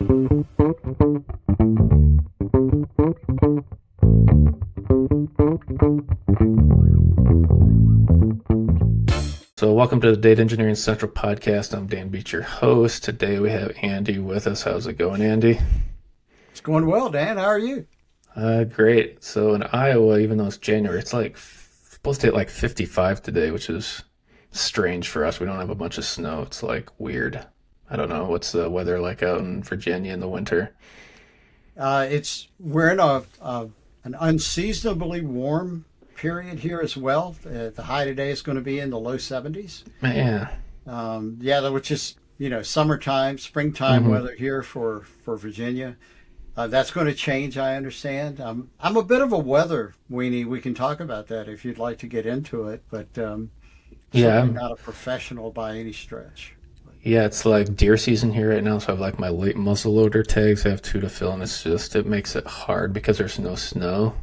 So welcome to the Data Engineering Central podcast. I'm Dan Beach, your host. Today we have Andy with us. How's it going, Andy? It's going well, Dan. How are you? Great. So in Iowa, even though it's January, it's like supposed to hit like 55 today, which is strange for us. We don't have a bunch of snow. It's like weird. I don't know. What's the weather like out in Virginia in the winter? We're in an unseasonably warm period here as well. The high today is going to be in the low 70s. Man. Which is summertime, springtime hmm weather here for Virginia. That's going to change, I understand. I'm a bit of a weather weenie. We can talk about that if you'd like to get into it, but Yeah, certainly not a professional by any stretch. yeah, it's like deer season here right now, so I have like my late muzzleloader tags. I have two to fill, and it makes it hard because there's no snow.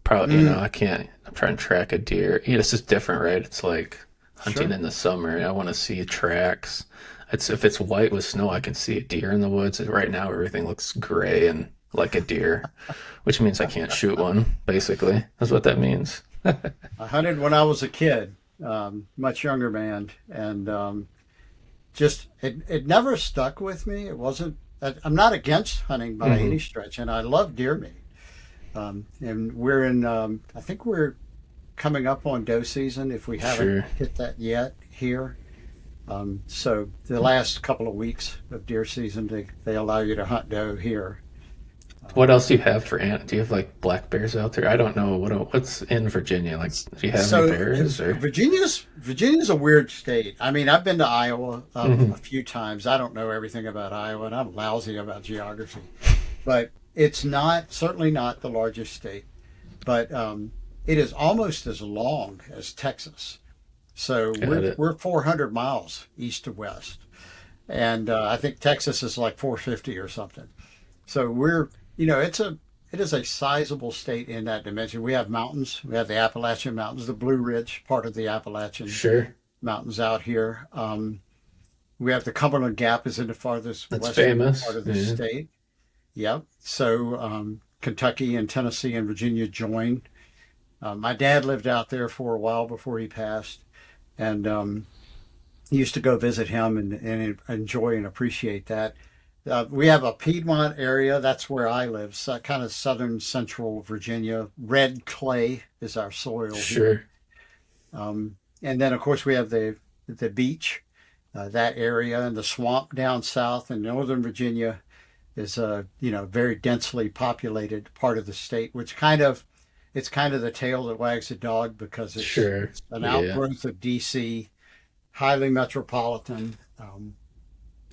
Probably, Mm, I can't. I'm trying to track a deer. It's just different, right? It's like hunting sure. in the summer. I want to see tracks. If it's white with snow, I can see a deer in the woods. Right now, everything looks gray and like a deer, which means I can't shoot one. Basically, that's what that means. I hunted when I was a kid, much younger man, and just it never stuck with me. It wasn't. I'm not against hunting by hmm any stretch, and I love deer meat. And I think we're coming up on doe season if we haven't Sure. hit that yet here. So the last couple of weeks of deer season, they allow you to hunt doe here. What else do you have for ant? Do you have like black bears out there? I don't know what's in Virginia. Like, do you have any So bears or? Virginia's a weird state. I mean, I've been to Iowa hmm a few times. I don't know everything about Iowa, and I'm lousy about geography. But it's not certainly not the largest state. But it is almost as long as Texas. So Got we're it. we're 400 miles east to west, and I think Texas is like 450 or something. So it is a sizable state in that dimension. We have mountains. We have the Appalachian Mountains, the Blue Ridge part of the Appalachian Sure. Mountains out here. We have the Cumberland Gap is in the farthest That's western famous. part of the Yeah. state. Yep. So Kentucky and Tennessee and Virginia join. My dad lived out there for a while before he passed, and used to go visit him and enjoy and appreciate that. We have a Piedmont area. That's where I live. So kind of southern central Virginia. Red clay is our soil here. Sure. And then, of course, we have the beach, that area, and the swamp down south in northern Virginia is a very densely populated part of the state, which it's kind of the tail that wags the dog because Sure. it's an Yeah. outgrowth of DC, highly metropolitan.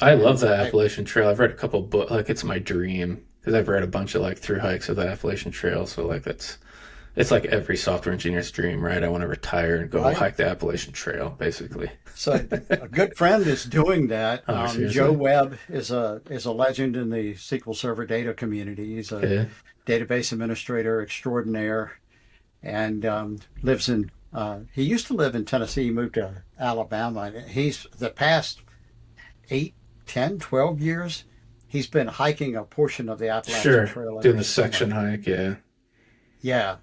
I love And the Appalachian Trail. I've read a couple books. Like, it's my dream because I've read a bunch of like through hikes of the Appalachian Trail. So like it's like every software engineer's dream, right? I want to retire and go right. hike the Appalachian Trail, basically. So a good friend is doing that. Oh, Joe seriously? Webb is a legend in the SQL Server data community. He's a Yeah. database administrator extraordinaire, and lives in. He used to live in Tennessee. He moved to Alabama. And he's the past 8, 10, 12 years. He's been hiking a portion of the Appalachian Sure. Trail Doing every the summer. section hike. Yeah. Yeah,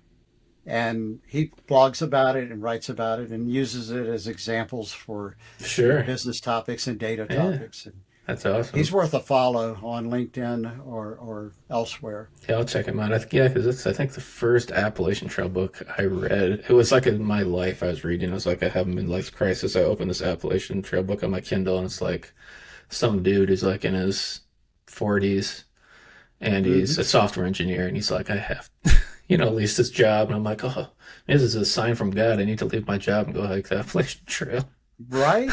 and he blogs about it and writes about it and uses it as examples for Sure. business topics and data Yeah. topics. And That's he's awesome. worth a follow on LinkedIn or elsewhere. Yeah, I'll check him out. Yeah, because it's I think the first Appalachian Trail book I read. It was like in my life I was reading. It was like I have a midlife crisis. I opened this Appalachian Trail book on my Kindle, and it's like some dude who's like in his 40s, and he's Hmm. a software engineer, and he's like, I have, at least this job. And I'm like, oh, this is a sign from God. I need to leave my job and go hike the Appalachian Trail. Right,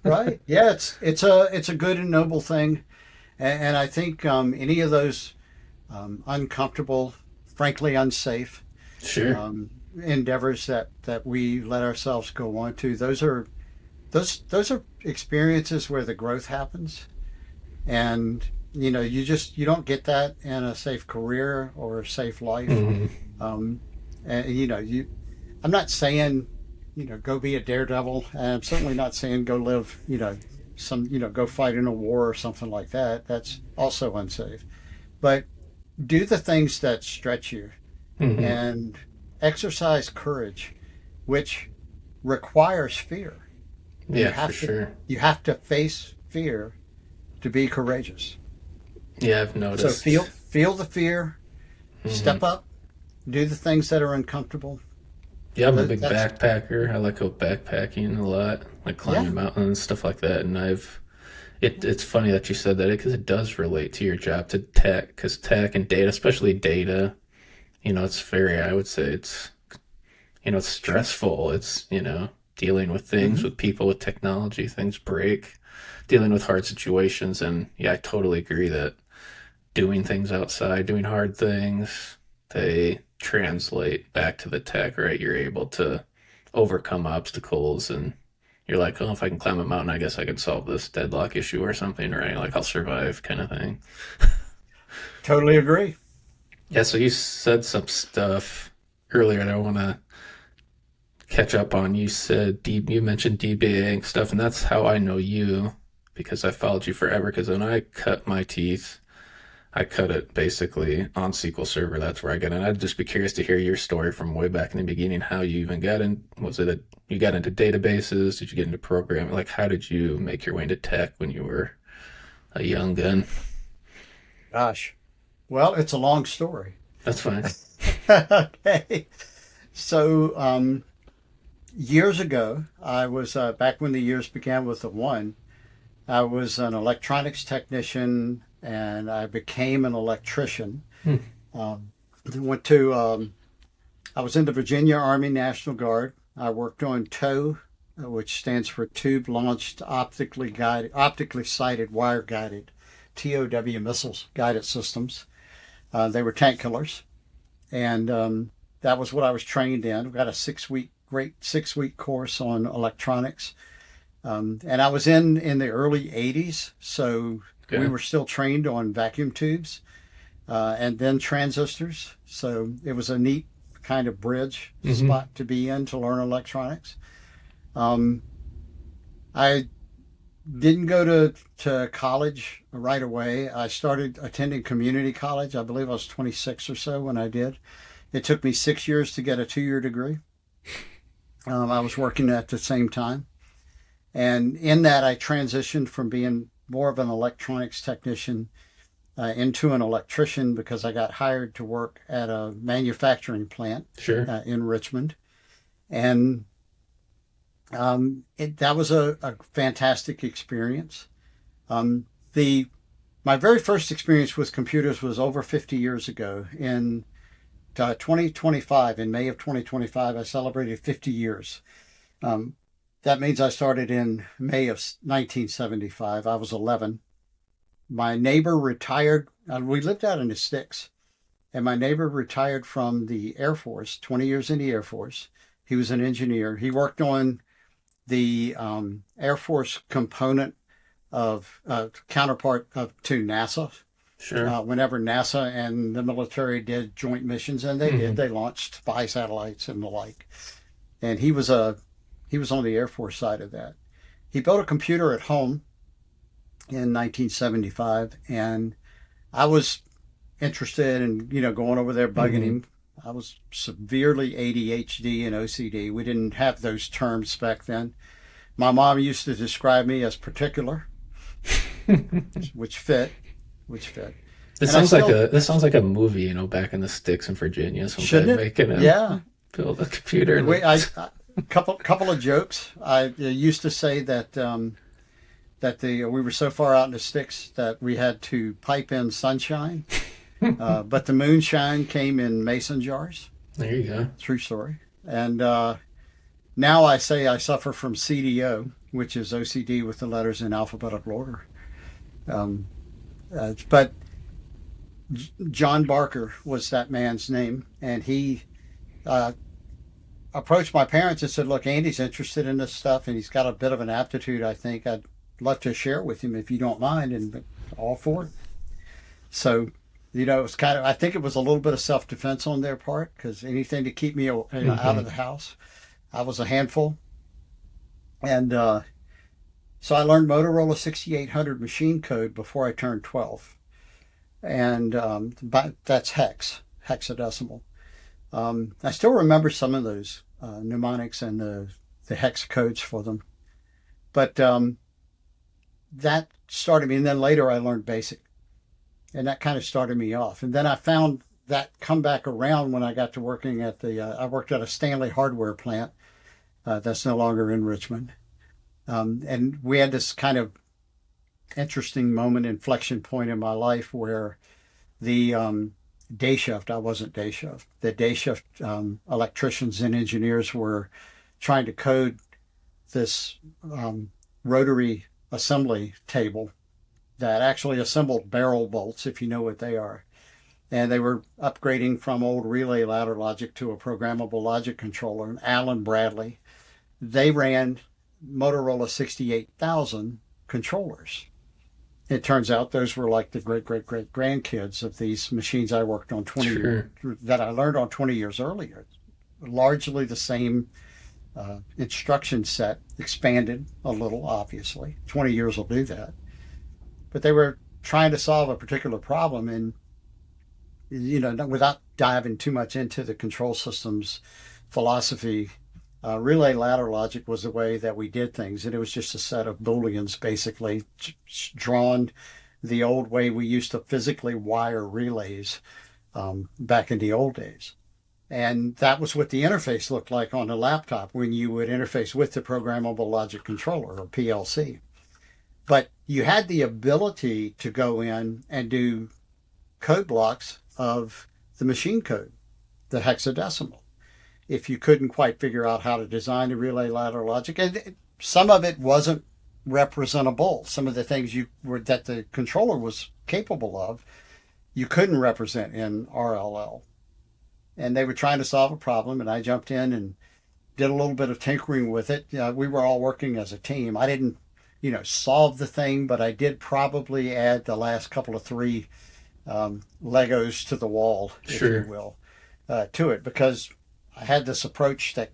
right. Yeah, it's a good and noble thing, and I think any of those uncomfortable, frankly unsafe Sure. um, endeavors that we let ourselves go on to, those are experiences where the growth happens, and you don't get that in a safe career or a safe life. hmm um, and I'm not saying go be a daredevil, and I'm certainly not saying go live go fight in a war or something like that. That's also unsafe. But do the things that stretch you Hmm. and exercise courage, which requires fear. You Yeah, for have to sure. you have to face fear to be courageous. Yeah, I've So noticed. feel the fear, Hmm. step up, do the things that are uncomfortable. Yeah, I'm a big That's backpacker. I like go backpacking a lot, like yeah. climbing mountains, stuff like that. And it's funny that you said that because it does relate to your job to tech, because tech and data, especially data, it's very, I would say it's Sure. stressful. It's, dealing with things, Hmm. with people, with technology, things break, dealing with hard situations. And yeah, I totally agree that doing things outside, doing hard things, they translate back to the tech, right? You're able to overcome obstacles and you're like, oh, if I can climb a mountain, I guess I can solve this deadlock issue or something, right? Like I'll survive kind of thing. Totally agree. Yeah, so you said some stuff earlier that I want to catch up on. You mentioned DBAing stuff, and that's how I know you because I followed you forever. Because when I cut my teeth, I cut it basically on SQL Server. That's where I got in. I'd just be curious to hear your story from way back in the beginning. How you even got in? Was it you got into databases? Did you get into programming? Like, how did you make your way into tech when you were a young gun? Gosh. Well, it's a long story. That's fine. Okay. So, years ago, I was back when the years began with the one. I was an electronics technician, and I became an electrician. Hmm. Um, went to I was in the Virginia Army National Guard. I worked on TOW, which stands for Tube Launched Optically Sighted Wire Guided TOW missiles guided systems. They were tank killers, and that was what I was trained in. We got a great 6 week course on electronics, and I was in the early '80s, so we Okay. were still trained on vacuum tubes and then transistors. So it was a neat kind of bridge Mm-hmm. spot to be in to learn electronics. Um, I didn't go to college right away. I started attending community college. I believe I was 26 or so when I did. It took me 6 years to get a 2 year degree. I was working at the same time. And in that, I transitioned from being more of an electronics technician into an electrician because I got hired to work at a manufacturing plant Sure. in Richmond. And that was a fantastic experience. Um, the My very first experience with computers was over 50 years ago. In 2025, in May of 2025, I celebrated 50 years. Um, that means I started in May of 1975. I was 11. My neighbor retired. We lived out in the sticks, and my neighbor retired from the Air Force, 20 years in the Air Force. He was an engineer. He worked on the Air Force component of counterpart to NASA. Sure. Whenever NASA and the military did joint missions, and Mm-hmm. they launched spy satellites and the like. And he was on the Air Force side of that. He built a computer at home in 1975, and I was interested in going over there bugging Mm-hmm. him. I was severely ADHD and OCD. We didn't have those terms back then. My mom used to describe me as particular, which fit, which fit. This And I sounds like still a movie, back in the sticks in Virginia, some guy shouldn't it? making him Yeah. build a computer and We I couple of jokes. I used to say that that the we were so far out in the sticks that we had to pipe in sunshine, but the moonshine came in mason jars. there you go. True story. And now I say I suffer from CDO, which is OCD with the letters in alphabetical order. Um, but John Barker was that man's name, and he uh, approached my parents and said, "Look, Andy's interested in this stuff, and he's got a bit of an aptitude. I think I'd love to share it with him if you don't mind." And all for it. So, it was kind of. I think it was a little bit of self defense on their part because anything to keep me out Mm-hmm. of the house. I was a handful, and So I learned Motorola 6800 machine code before I turned 12. And but that's hexadecimal. I still remember some of those mnemonics and the hex codes for them. But that started me. And then later I learned BASIC. And that kind of started me off. And then I found that come back around when I got to working at I worked at a Stanley hardware plant that's no longer in Richmond. And we had this kind of interesting moment, inflection point in my life where the day shift, I wasn't day shift, the day shift electricians and engineers were trying to code this rotary assembly table that actually assembled barrel bolts, if you know what they are. And they were upgrading from old relay ladder logic to a programmable logic controller. And Alan Bradley, they ran Motorola 68,000 controllers. It turns out those were like the great grandkids of these machines I worked on that I learned on 20 years earlier. Largely the same instruction set, expanded a little, obviously. 20 years will do that. But they were trying to solve a particular problem, and without diving too much into the control systems philosophy, relay ladder logic was the way that we did things, and it was just a set of booleans basically drawn the old way we used to physically wire relays back in the old days. And that was what the interface looked like on a laptop when you would interface with the programmable logic controller, or PLC. But you had the ability to go in and do code blocks of the machine code, the hexadecimal, if you couldn't quite figure out how to design the relay ladder logic. And some of it wasn't representable. Some of the things that the controller was capable of, you couldn't represent in RLL. And they were trying to solve a problem, and I jumped in and did a little bit of tinkering with it. We were all working as a team. I didn't solve the thing, but I did probably add the last couple of three Legos to the wall, if you will, to it, because I had this approach that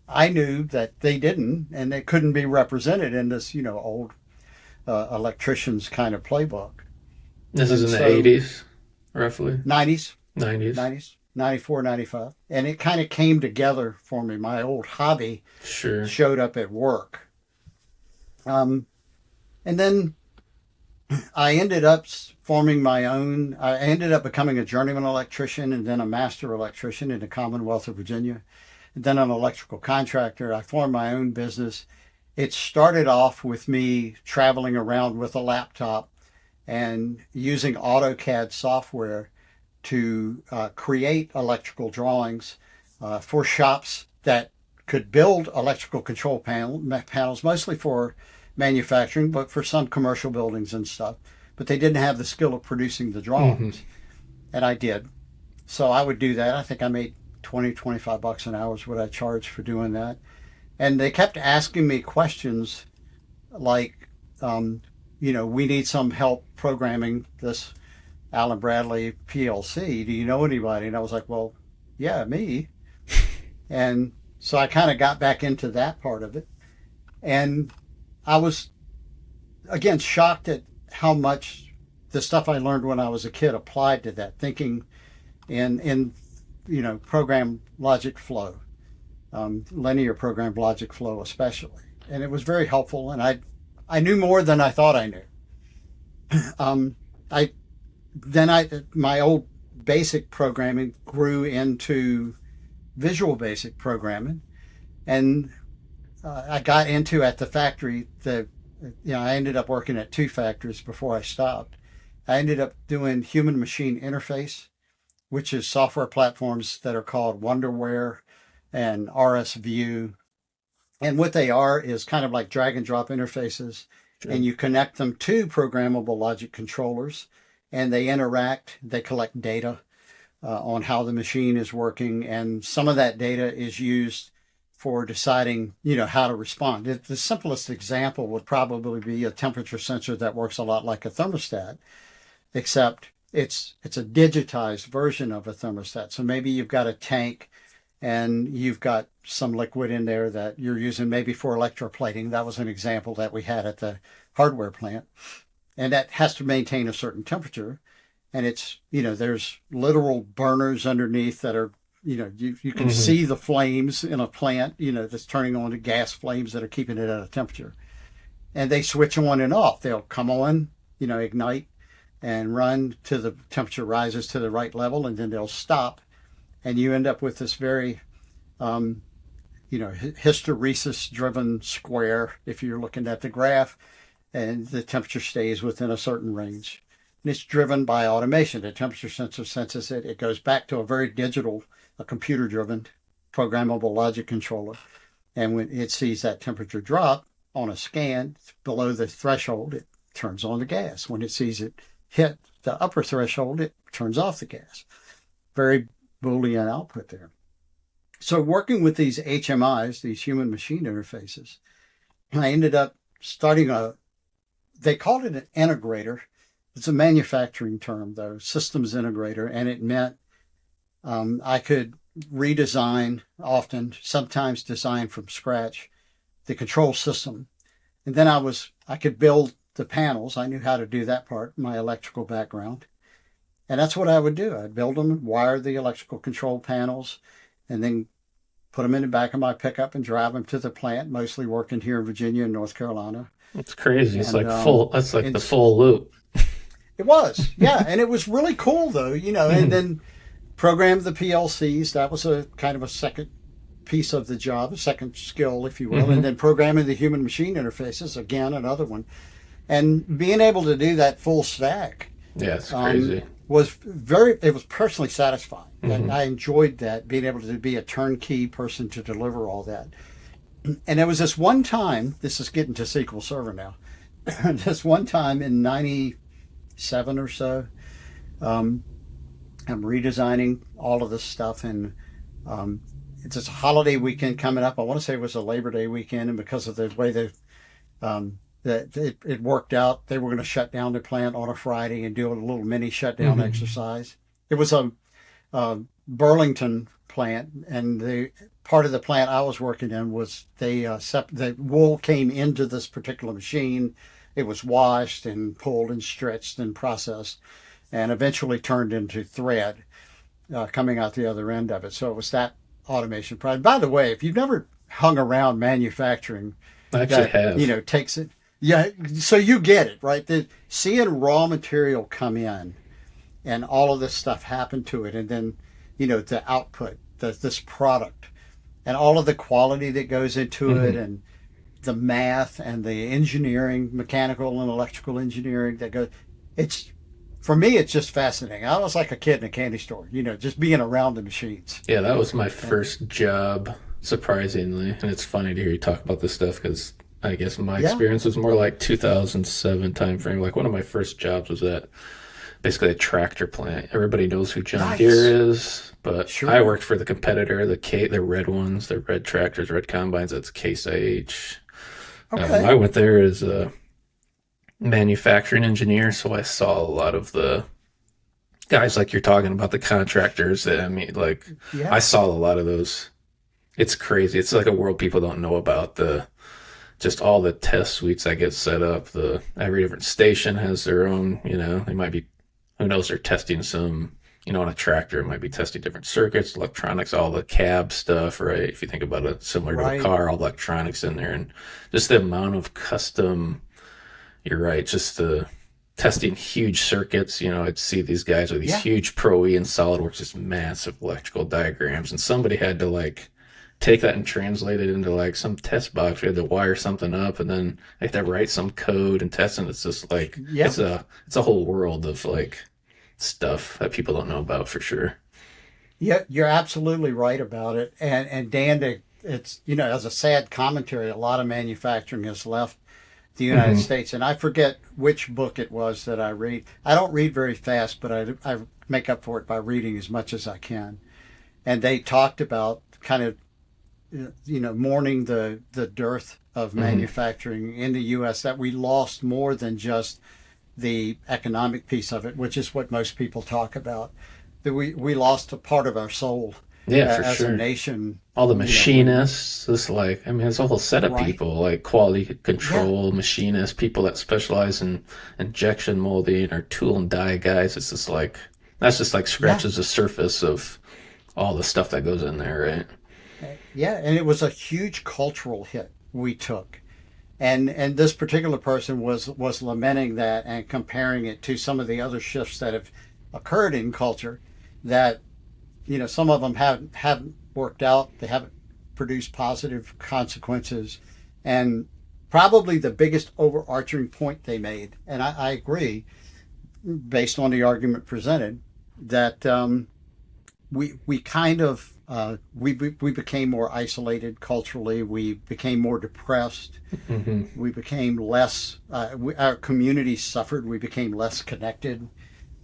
I knew that they didn't, and it couldn't be represented in this, old electrician's kind of playbook. This is in the 80s, roughly? 90s. 90s. 94, 95. And it kind of came together for me. My old hobby showed up at work. And then I ended up forming my own. I ended up becoming a journeyman electrician and then a master electrician in the Commonwealth of Virginia, and then an electrical contractor. I formed my own business. It started off with me traveling around with a laptop and using AutoCAD software to create electrical drawings for shops that could build electrical control panels, mostly for manufacturing, but for some commercial buildings and stuff. But they didn't have the skill of producing the drawings. And I did. So I would do that. I think I made $20-25 an hour is what I charged for doing that. And they kept asking me questions like, we need some help programming this Alan Bradley PLC. Do you know anybody? And I was like, well, yeah, me. And so I kind of got back into that part of it. And I was, again, shocked at how much the stuff I learned when I was a kid applied to that, thinking in program logic flow, linear program logic flow especially. And it was very helpful, and I knew more than I thought I knew. My old basic programming grew into visual basic programming, and I got into at the factory. I ended up working at 2 factories before I stopped. I ended up doing human machine interface, which is software platforms that are called Wonderware and RSView. And what they are is kind of like drag and drop interfaces, and you connect them to programmable logic controllers, and they interact, they collect data on how the machine is working, and some of that data is used for deciding, how to respond. The simplest example would probably be a temperature sensor that works a lot like a thermostat, except it's a digitized version of a thermostat. So maybe you've got a tank and you've got some liquid in there that you're using maybe for electroplating. That was an example that we had at the hardware plant. And that has to maintain a certain temperature. And it's, there's literal burners underneath that are, you can Hmm. see the flames in a plant, that's turning on to gas flames that are keeping it at a temperature. And they switch on and off. They'll come on, ignite and run to the temperature rises to the right level, and then they'll stop. And you end up with this very, um, hysteresis driven square if you're looking at the graph, and the temperature stays within a certain range. And it's driven by automation. The temperature sensor senses it. It goes back to a very digital, a computer driven programmable logic controller. And when it sees that temperature drop on a scan below the threshold, it turns on the gas. When it sees it hit the upper threshold, it turns off the gas. Very Boolean output there. So working with these HMIs, these human machine interfaces, I ended up starting they called it an integrator. It's a manufacturing term though, systems integrator. And it meant I could redesign often, sometimes design from scratch, the control system. And then I could build the panels. I knew how to do that part, my electrical background. And that's what I would do. I'd build them, wire the electrical control panels, and then put them in the back of my pickup and drive them to the plant, mostly working here in Virginia and North Carolina. It's crazy. It's And like full. That's like the full loop. it was, yeah. And it was really cool, though, and then program the PLCs. That was a kind of a second piece of the job, a second skill, if you will. Hmm. And then programming the human machine interfaces, again, another one. And being able to do that full stack Yeah, it's crazy. it was personally satisfying. Hmm. I enjoyed that, being able to be a turnkey person to deliver all that. And there was this one time, this is getting to SQL Server now, this one time in 97 or so, um, I'm redesigning all of this stuff, and it's this holiday weekend coming up. I want to say it was a Labor Day weekend, and because of the way that it worked out, they were going to shut down the plant on a Friday and do a little mini shutdown Hmm. exercise. It was a Burlington plant, and the part of the plant I was working in was the wool came into this particular machine. It was washed and pulled and stretched and processed, and eventually turned into thread coming out the other end of it. So it was that automation project. By the way, if you've never hung around manufacturing, I actually that have. takes it. Yeah, so you get it, right? Seeing raw material come in and all of this stuff happen to it, and then the output, this product, and all of the quality that goes into it, Hmm. and the math and the engineering, mechanical and electrical engineering that goes. It's For me, it's just fascinating. I was like a kid in a candy store, just being around the machines. Yeah, that was my And first job, surprisingly. And it's funny to hear you talk about this stuff because I guess my yeah, experience was more like 2007 timeframe. Like one of my first jobs was at basically a tractor plant. Everybody knows who John Deere nice, is, but I sure, worked for the competitor, the red ones, the red tractors, red combines. That's Case IH. I okay, went there as a manufacturing engineer, so I saw a lot of the guys like you're talking about, the contractors. That I mean, like I yeah, saw a lot of those. It's crazy. It's like a world people don't know about. The just all the test suites that get set up. The every different station has their own. They might be, who knows, they're testing some. On a tractor, it might be testing different circuits, electronics, all the cab stuff, right? If you think about it, similar to a right, car, all electronics in there, and just the amount of custom. You're right. Just the testing huge circuits. I'd see these guys with these yeah, huge Pro E and SolidWorks, just massive electrical diagrams, and somebody had to like take that and translate it into like some test box. We had to wire something up, and then they had to write some code and test. And it's just like yeah. it's a whole world of like stuff that people don't know about for sure. Yeah, you're absolutely right about it. And Dan, it's as a sad commentary, a lot of manufacturing has left the United Hmm. States. And I forget which book it was that I read. I don't read very fast, but I make up for it by reading as much as I can. And they talked about kind of mourning the dearth of Hmm. manufacturing in the U.S. That we lost more than just the economic piece of it, which is what most people talk about. That we lost a part of our soul, Yeah, for as a sure. nation. All the When machinists, it's like, I mean, it's a whole set of right, people, like quality yeah, control machinists, people that specialize in injection molding or tool and die guys. It's just like, that's just like yeah, scratches the surface of all the stuff that goes in there, right? yeah, and it was a huge cultural hit we took. And this particular person was lamenting that and comparing it to some of the other shifts that have occurred in culture that some of them haven't worked out. They haven't produced positive consequences. And probably the biggest overarching point they made, and I agree, based on the argument presented, that we kind of we became more isolated culturally. We became more depressed. Mm-hmm. We became less. Our community suffered. We became less connected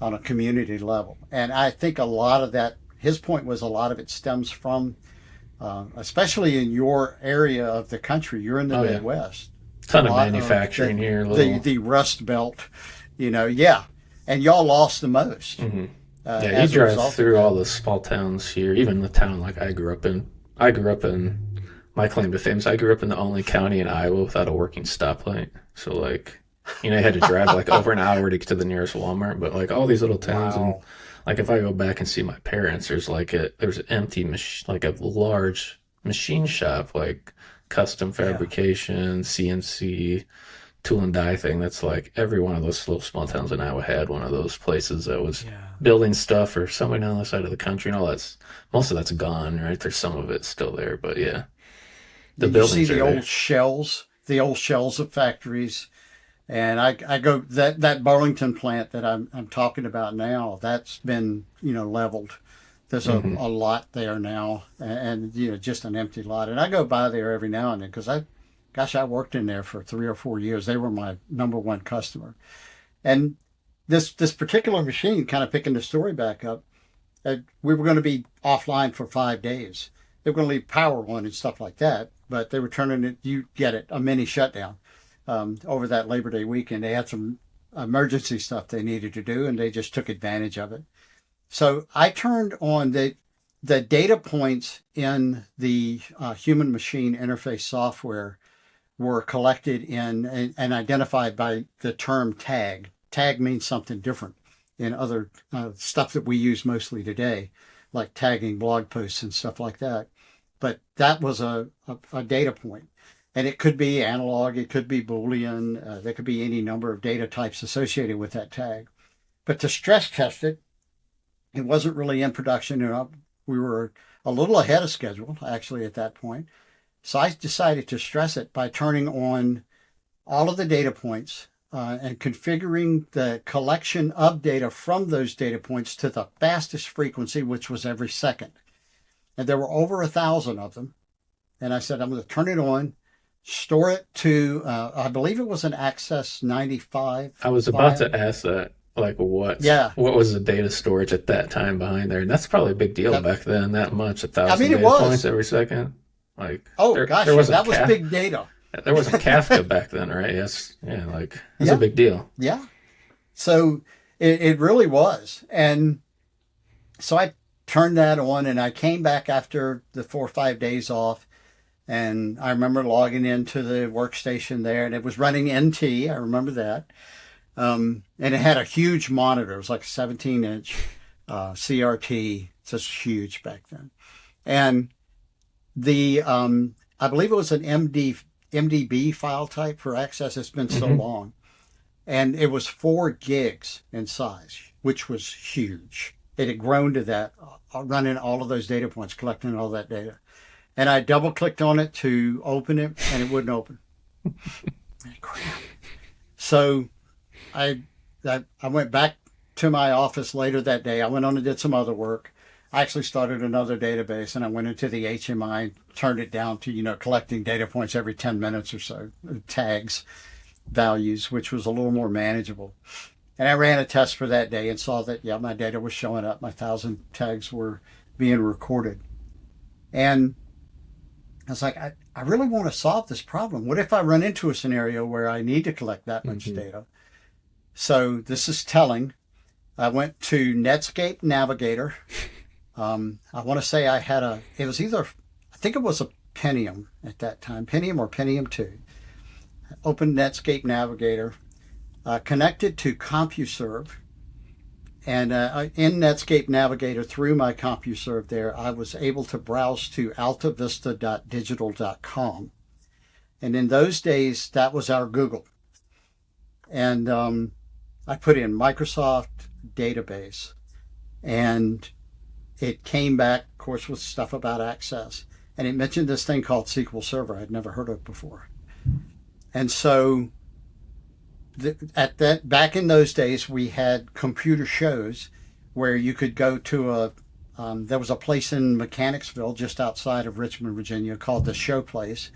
on a community level. And I think a lot of that. His point was a lot of it stems from, especially in your area of the country. You're in the Oh, yeah. Midwest. A Ton of lot of manufacturing here, the little. the Rust Belt, yeah, and y'all lost the most Mm-hmm. Yeah, you as a drive result of through all that. the small towns here, even the town like I grew up in. I grew up in, my claim to fame is I grew up in the only county in Iowa without a working stoplight. So, like, I had to drive like over an hour to get to the nearest Walmart. But like all these little towns, and Wow. like if I go back and see my parents, there's an empty like a large machine shop, like custom Yeah. fabrication, CNC, tool and die thing. That's like every one of those little small towns in Iowa had one of those places that was Yeah. building stuff or somewhere down the side of the country, and all that's most of that's gone, right? There's some of it still there, but yeah, the You see buildings are there. the old shells of factories, and I go that Burlington plant that I'm talking about now. That's been leveled. There's Hmm. a lot there now, and just an empty lot. And I go by there every now and then because I worked in there for 3 or 4 years. They were my number one customer. And this particular machine, kind of picking the story back up, we were going to be offline for 5 days. They were going to leave power on and stuff like that, but they were turning it, you get it, a mini shutdown over that Labor Day weekend. They had some emergency stuff they needed to do, and they just took advantage of it. So I turned on the data points in the human machine interface software were collected in and identified by the term tag. Tag means something different in other stuff that we use mostly today, like tagging blog posts and stuff like that. But that was a data point. And it could be analog, it could be Boolean, there could be any number of data types associated with that tag. But to stress test it, it wasn't really in production. We were a little ahead of schedule, actually, at that point. So I decided to stress it by turning on all of the data points and configuring the collection of data from those data points to the fastest frequency, which was every second. And there were over 1,000 of them. And I said, I'm going to turn it on, store it to, I believe it was an Access 95 I was about file. to ask that, like Yeah. what was the data storage at that time behind there? And that's probably a big deal That, back then. That much, a I thousand mean, it data points was. every second. Like Oh, there gosh, yeah, wasn't that was big data. there wasn't Kafka back then, right? Yes, yeah, like that's a Yeah. big deal. Yeah. So it really was. And so I turned that on and I came back after the 4 or 5 days off. And I remember logging into the workstation there and it was running NT. I remember that. And it had a huge monitor. It was like a 17-inch CRT. It's just huge back then. And I believe it was an MDB file type for Access. It's been so Hmm. long. And it was 4 gigs in size, which was huge. It had grown to that, running all of those data points, collecting all that data. And I double clicked on it to open it, and it wouldn't open. Crap. So I, I went back to my office later that day. I went on and did some other work. I actually started another database, and I went into the HMI, turned it down to collecting data points every 10 minutes or so, tags, values, which was a little more manageable. And I ran a test for that day and saw that, yeah, my data was showing up. My 1,000 tags were being recorded. And I was like, I really want to solve this problem. What if I run into a scenario where I need to collect that much Hmm. data? So this is telling. I went to Netscape Navigator I want to say it was either, I think it was a Pentium at that time, Pentium or Pentium 2. Open Netscape Navigator, connected to CompuServe. And in Netscape Navigator, through my CompuServe there, I was able to browse to altavista.digital.com. And in those days, that was our Google. And I put in Microsoft database, and it came back, of course, with stuff about access. And it mentioned this thing called SQL Server I'd never heard of before. And so back in those days, we had computer shows where you could go to there was a place in Mechanicsville just outside of Richmond, Virginia called the Show Place.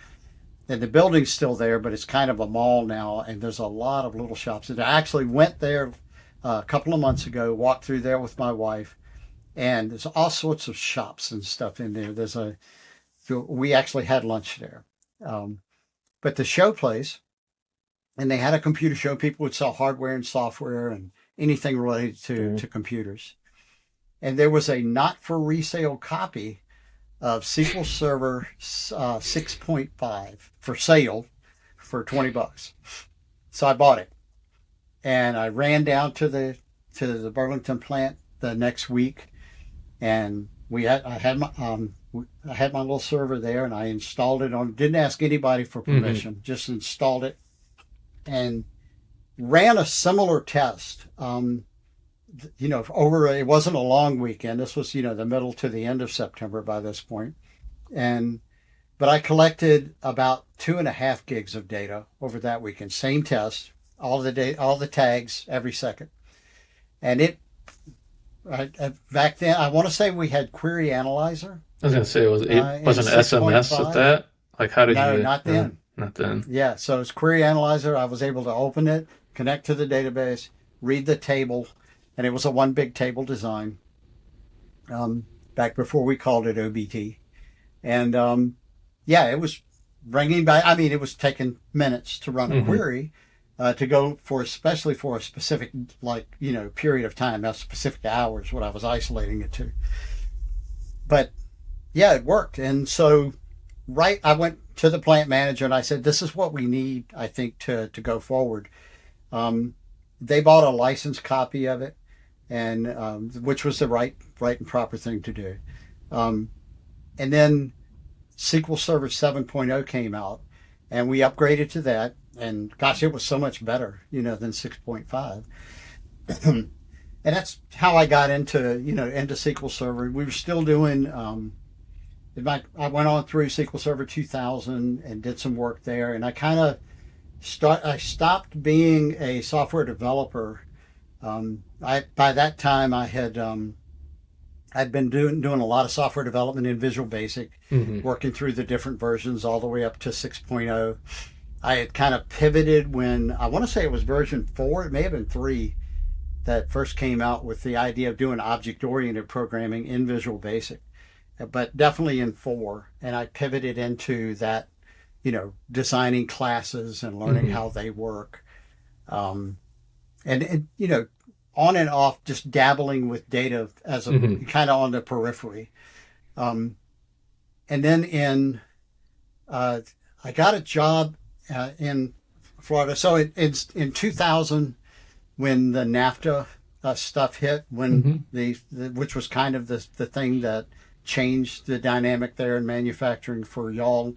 And the building's still there, but it's kind of a mall now, and there's a lot of little shops. And I actually went there a couple of months ago, walked through there with my wife, and there's all sorts of shops and stuff in there. We actually had lunch there. But the Show Place, and they had a computer show. People would sell hardware and software and anything related to computers. And there was a not for resale copy of SQL Server 6.5 for sale for $20. So I bought it, and I ran down to the Burlington plant the next week, and I had my little server there, and I installed it on. Didn't ask anybody for permission, just installed it, and ran a similar test. It wasn't a long weekend. This was, the middle to the end of September by this point. But I collected about 2.5 gigs of data over that weekend. Same test, all the tags every second. And back then, I want to say we had Query Analyzer. I was going to say, was an SMS at that? Like, how did no, you? No, not then. Not then. Yeah, so it's Query Analyzer. I was able to open it, connect to the database, read the table, and it was a one big table design, back before we called it OBT. And it was bringing back, it was taking minutes to run a query, to go especially for a specific, period of time, not specific hours, what I was isolating it to. But yeah, it worked. And so, I went to the plant manager and I said, this is what we need, I think, to go forward. They bought a licensed copy of it, and which was the right and proper thing to do. And then SQL Server 7.0 came out, and we upgraded to that. And gosh, it was so much better, than 6.5. And that's how I got into SQL Server. We were still doing. I went on through SQL Server 2000 and did some work there, and I stopped being a software developer. By that time I had I'd been doing a lot of software development in Visual Basic, working through the different versions all the way up to 6.0. I had kind of pivoted when, I want to say it was version 4, it may have been 3, that first came out with the idea of doing object-oriented programming in Visual Basic, but definitely in 4. And I pivoted into that, designing classes and learning how they work. On and off, just dabbling with data as a kind of on the periphery. And then I got a job in Florida. So in 2000, when the NAFTA stuff hit, when which was kind of the thing that changed the dynamic there in manufacturing for y'all,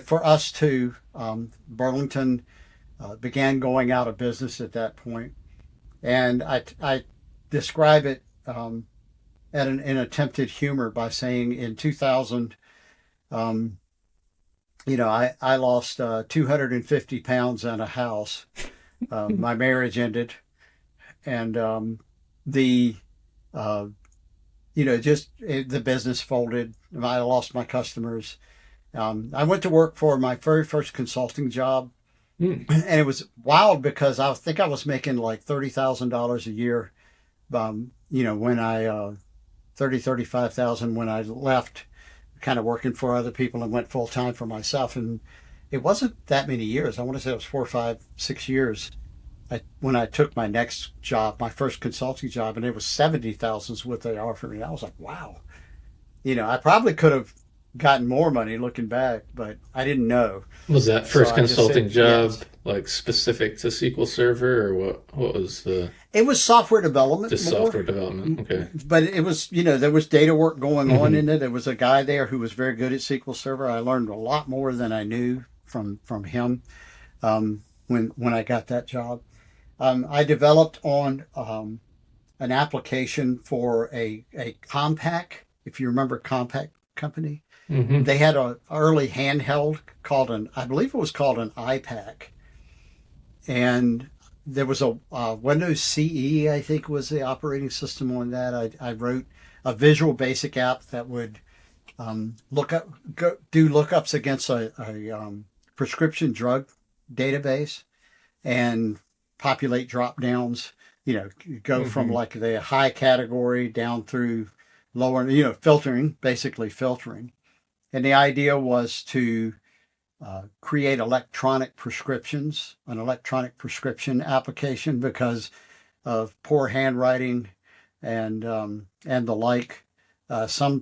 for us too. Burlington began going out of business at that point. And I describe it in attempted humor by saying in 2000, I lost 250 pounds and a house. My marriage ended, and the business folded. I lost my customers. I went to work for my very first consulting job. And it was wild because I think I was making like $30,000 a year, when I, $35,000 when I left, kind of working for other people and went full time for myself. And it wasn't that many years. I want to say it was 4, 5, 6 years. when I took my next job, my first consulting job, and it was 70,000 is what they offered me. I was like, wow. I probably could have gotten more money looking back, but I didn't know. Was that So first I just consulting said job yes. like specific to SQL Server, or what was the It was software development just more, software development? Okay. but it was, there was data work going on Hmm. in it. There was a guy there who was very good at SQL Server. I learned a lot more than I knew from him when I got that job. I developed on an application for a Compaq, if you remember Compaq company. Hmm. They had an early handheld called I believe it was called an iPac, and there was a Windows CE, I think, was the operating system on that. I wrote a Visual Basic app that would do lookups against a prescription drug database and populate drop downs. Go from Hmm. like the high category down through lower. Filtering, basically filtering. And the idea was to create electronic prescriptions, an electronic prescription application because of poor handwriting and the like. Some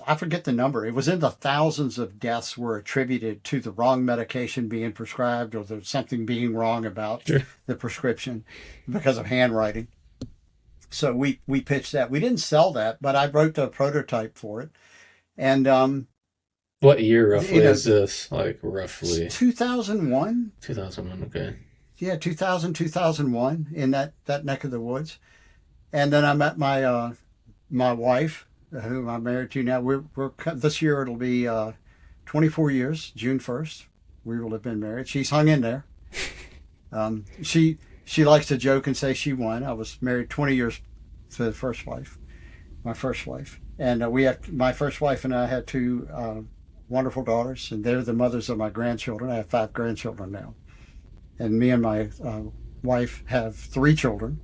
I forget the number. It was in the thousands of deaths were attributed to the wrong medication being prescribed or there's something being wrong about Sure. the prescription because of handwriting. So we pitched that. We didn't sell that, but I wrote the prototype for it. And What year you roughly know, is this? Like roughly 2001. 2001. Okay. Yeah, 2000, 2001, in that neck of the woods. And then I met my wife, whom I'm married to now. We're this year it'll be 24 years, June 1st. We will have been married. She's hung in there. She likes to joke and say she won. I was married 20 years to the first wife, my first wife, and we have my first wife and I had two wonderful daughters, and they're the mothers of my grandchildren. I have five grandchildren now, and me and my wife have three children,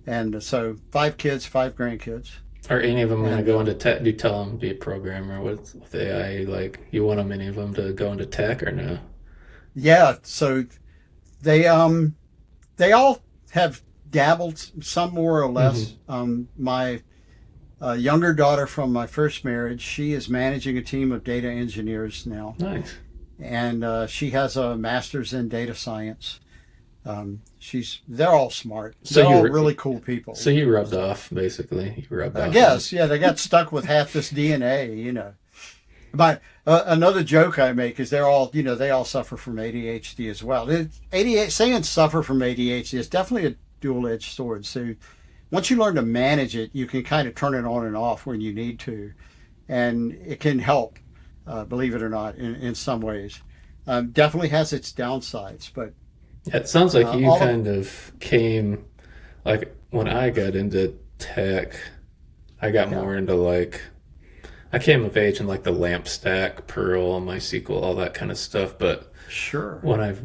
and so five kids, five grandkids, Are any of them going to and go into tech? Do you tell them to be a programmer with AI? Like, you want them, any of them to go into tech or no? yeah. So they they all have dabbled, some more or Hmm. less. My younger daughter from my first marriage, she is managing a team of data engineers now, Nice. and she has a master's in data science. They're all smart. So They're all you really cool people. so you rubbed off basically. You rubbed I off on. guess, yeah, they got stuck with half this DNA. But another joke I make is they all suffer from ADHD as well. ADHD, saying suffer from ADHD is definitely a dual-edged sword. So once you learn to manage it, you can kind of turn it on and off when you need to, and it can help. Believe it or not, in some ways, definitely has its downsides. But Yeah, it sounds like you all of kind of came like when I got into tech, I got yeah, more into like I came of age in like the LAMP stack, Perl, MySQL, all that kind of stuff. But sure, when I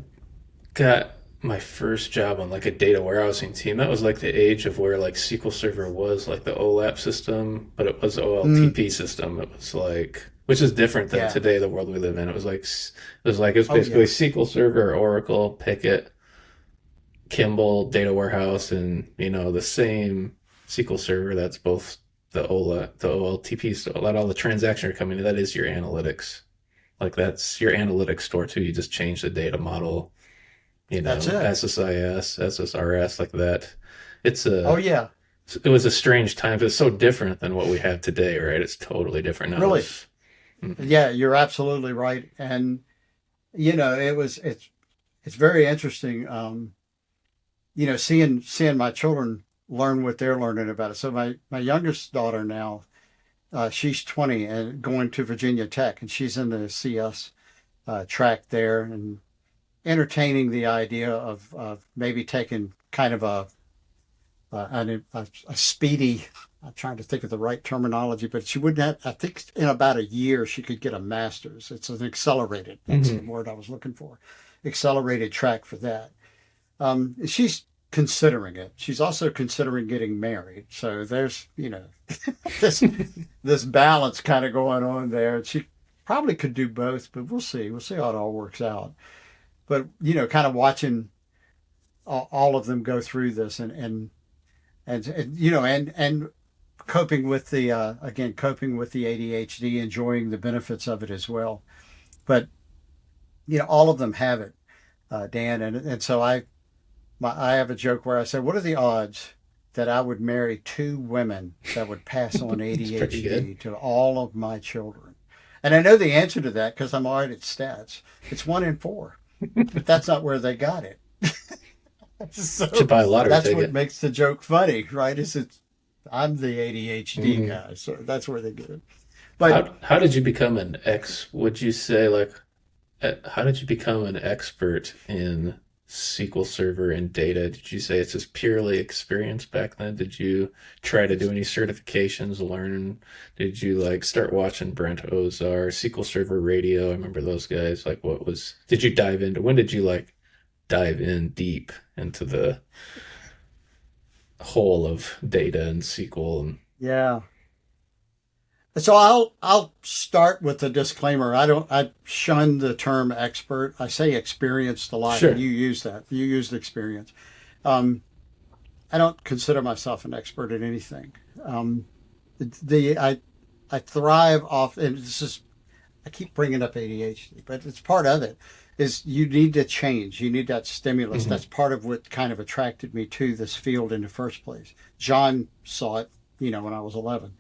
got my first job on like a data warehousing team, that was like the age of where like SQL Server was like the OLAP system, but it was mm, OLTP system. It was like, which is different than yeah, today, the world we live in. It was oh basically yeah, SQL Server, Oracle, Pickett, Kimball, data warehouse, and the same SQL Server. That's both the OLTP, so let all the transactions are coming in. That is your analytics. Like that's your analytics store too. You just change the data model, that's it. SSIS, SSRS, like that. It's Oh a yeah, it was a strange time. It's so different than what we have today, right? It's totally different now. really, This, yeah, you're absolutely right. And it's very interesting. Seeing my children learn what they're learning about it. So my youngest daughter now, she's 20 and going to Virginia Tech, and she's in the CS track there, and entertaining the idea of maybe taking kind of a speedy. I'm trying to think of the right terminology, but she wouldn't have. I think in about a year she could get a master's. It's an accelerated. That's the mm-hmm. word I was looking for. Accelerated track for that. She's considering it. She's also considering getting married. So there's this this balance kind of going on there. She probably could do both, but we'll see. We'll see how it all works out. But kind of watching all of them go through this, and you know, and coping with the again, coping with the ADHD, enjoying the benefits of it as well. But you know, all of them have it, Dan, and so I have a joke where I say, what are the odds that I would marry two women that would pass on It's pretty good. ADHD to all of my children? And I know the answer to that because I'm all right at stats. It's 1 in 4, but that's not where they got it. Should So buy a lottery that's what ticket. makes the joke funny, right? Is it's I'm the ADHD Hmm. guy, so that's where they get it. But How did you become an ex? Would you say like how did you become an expert in SQL Server and data? Did you say it's just purely experience back then? Did you try to do any certifications, learn? Did you like start watching Brent Ozar, SQL Server Radio? I remember those guys. Like what was, did you dive into, when did you like dive in deep into the whole of data and SQL and yeah, so I'll start with a disclaimer. I shun the term expert. I say experienced a lot, and sure. you use that. You used experience. Um, I don't consider myself an expert at anything. Um, the I thrive off, and this is I keep bringing up ADHD, but it's part of it. Is you need to change. You need that stimulus. Hmm. That's part of what kind of attracted me to this field in the first place. John saw it, you know, when I was 11.